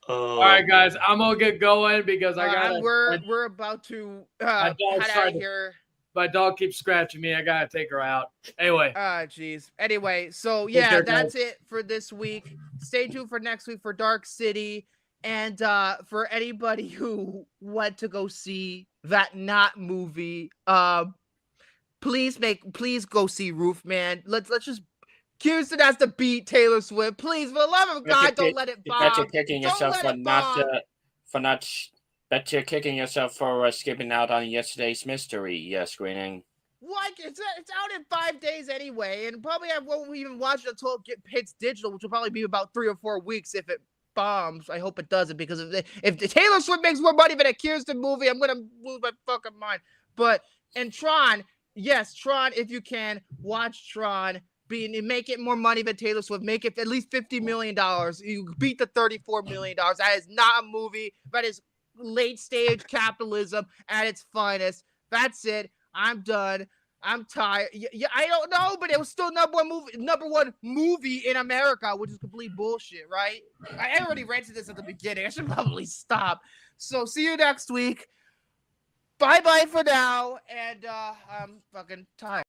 Speaker 3: All right, guys, I'm gonna get going because I got.
Speaker 2: We're about to head out of here.
Speaker 3: My dog keeps scratching me. I gotta take her out. Anyway.
Speaker 2: Jeez. Anyway, so yeah, that's it for this week. Stay tuned for next week for Dark City. And for anybody who went to go see that not movie, please go see Roof, man. Let's just Kirsten has to beat Taylor Swift. Please, for the love of God, don't let it bomb.
Speaker 4: Bet you're kicking yourself Bet you're kicking yourself for skipping out on yesterday's mystery screening.
Speaker 2: What? It's out in 5 days anyway, and probably I won't even watch it until it hits digital, which will probably be about 3 or 4 weeks if it bombs. I hope it doesn't, because if the Taylor Swift makes more money than a Kirsten movie, I'm gonna lose my fucking mind. And Tron, yes, Tron, if you can watch Tron, make it more money than Taylor Swift, make it at least $50 million. You beat the $34 million. That is not a movie. That is late stage capitalism at its finest. That's it. I'm done. I'm tired. Yeah, I don't know, but it was still number one movie in America, which is complete bullshit, right? I already rented this at the beginning. I should probably stop. So see you next week. Bye for now, and I'm fucking tired.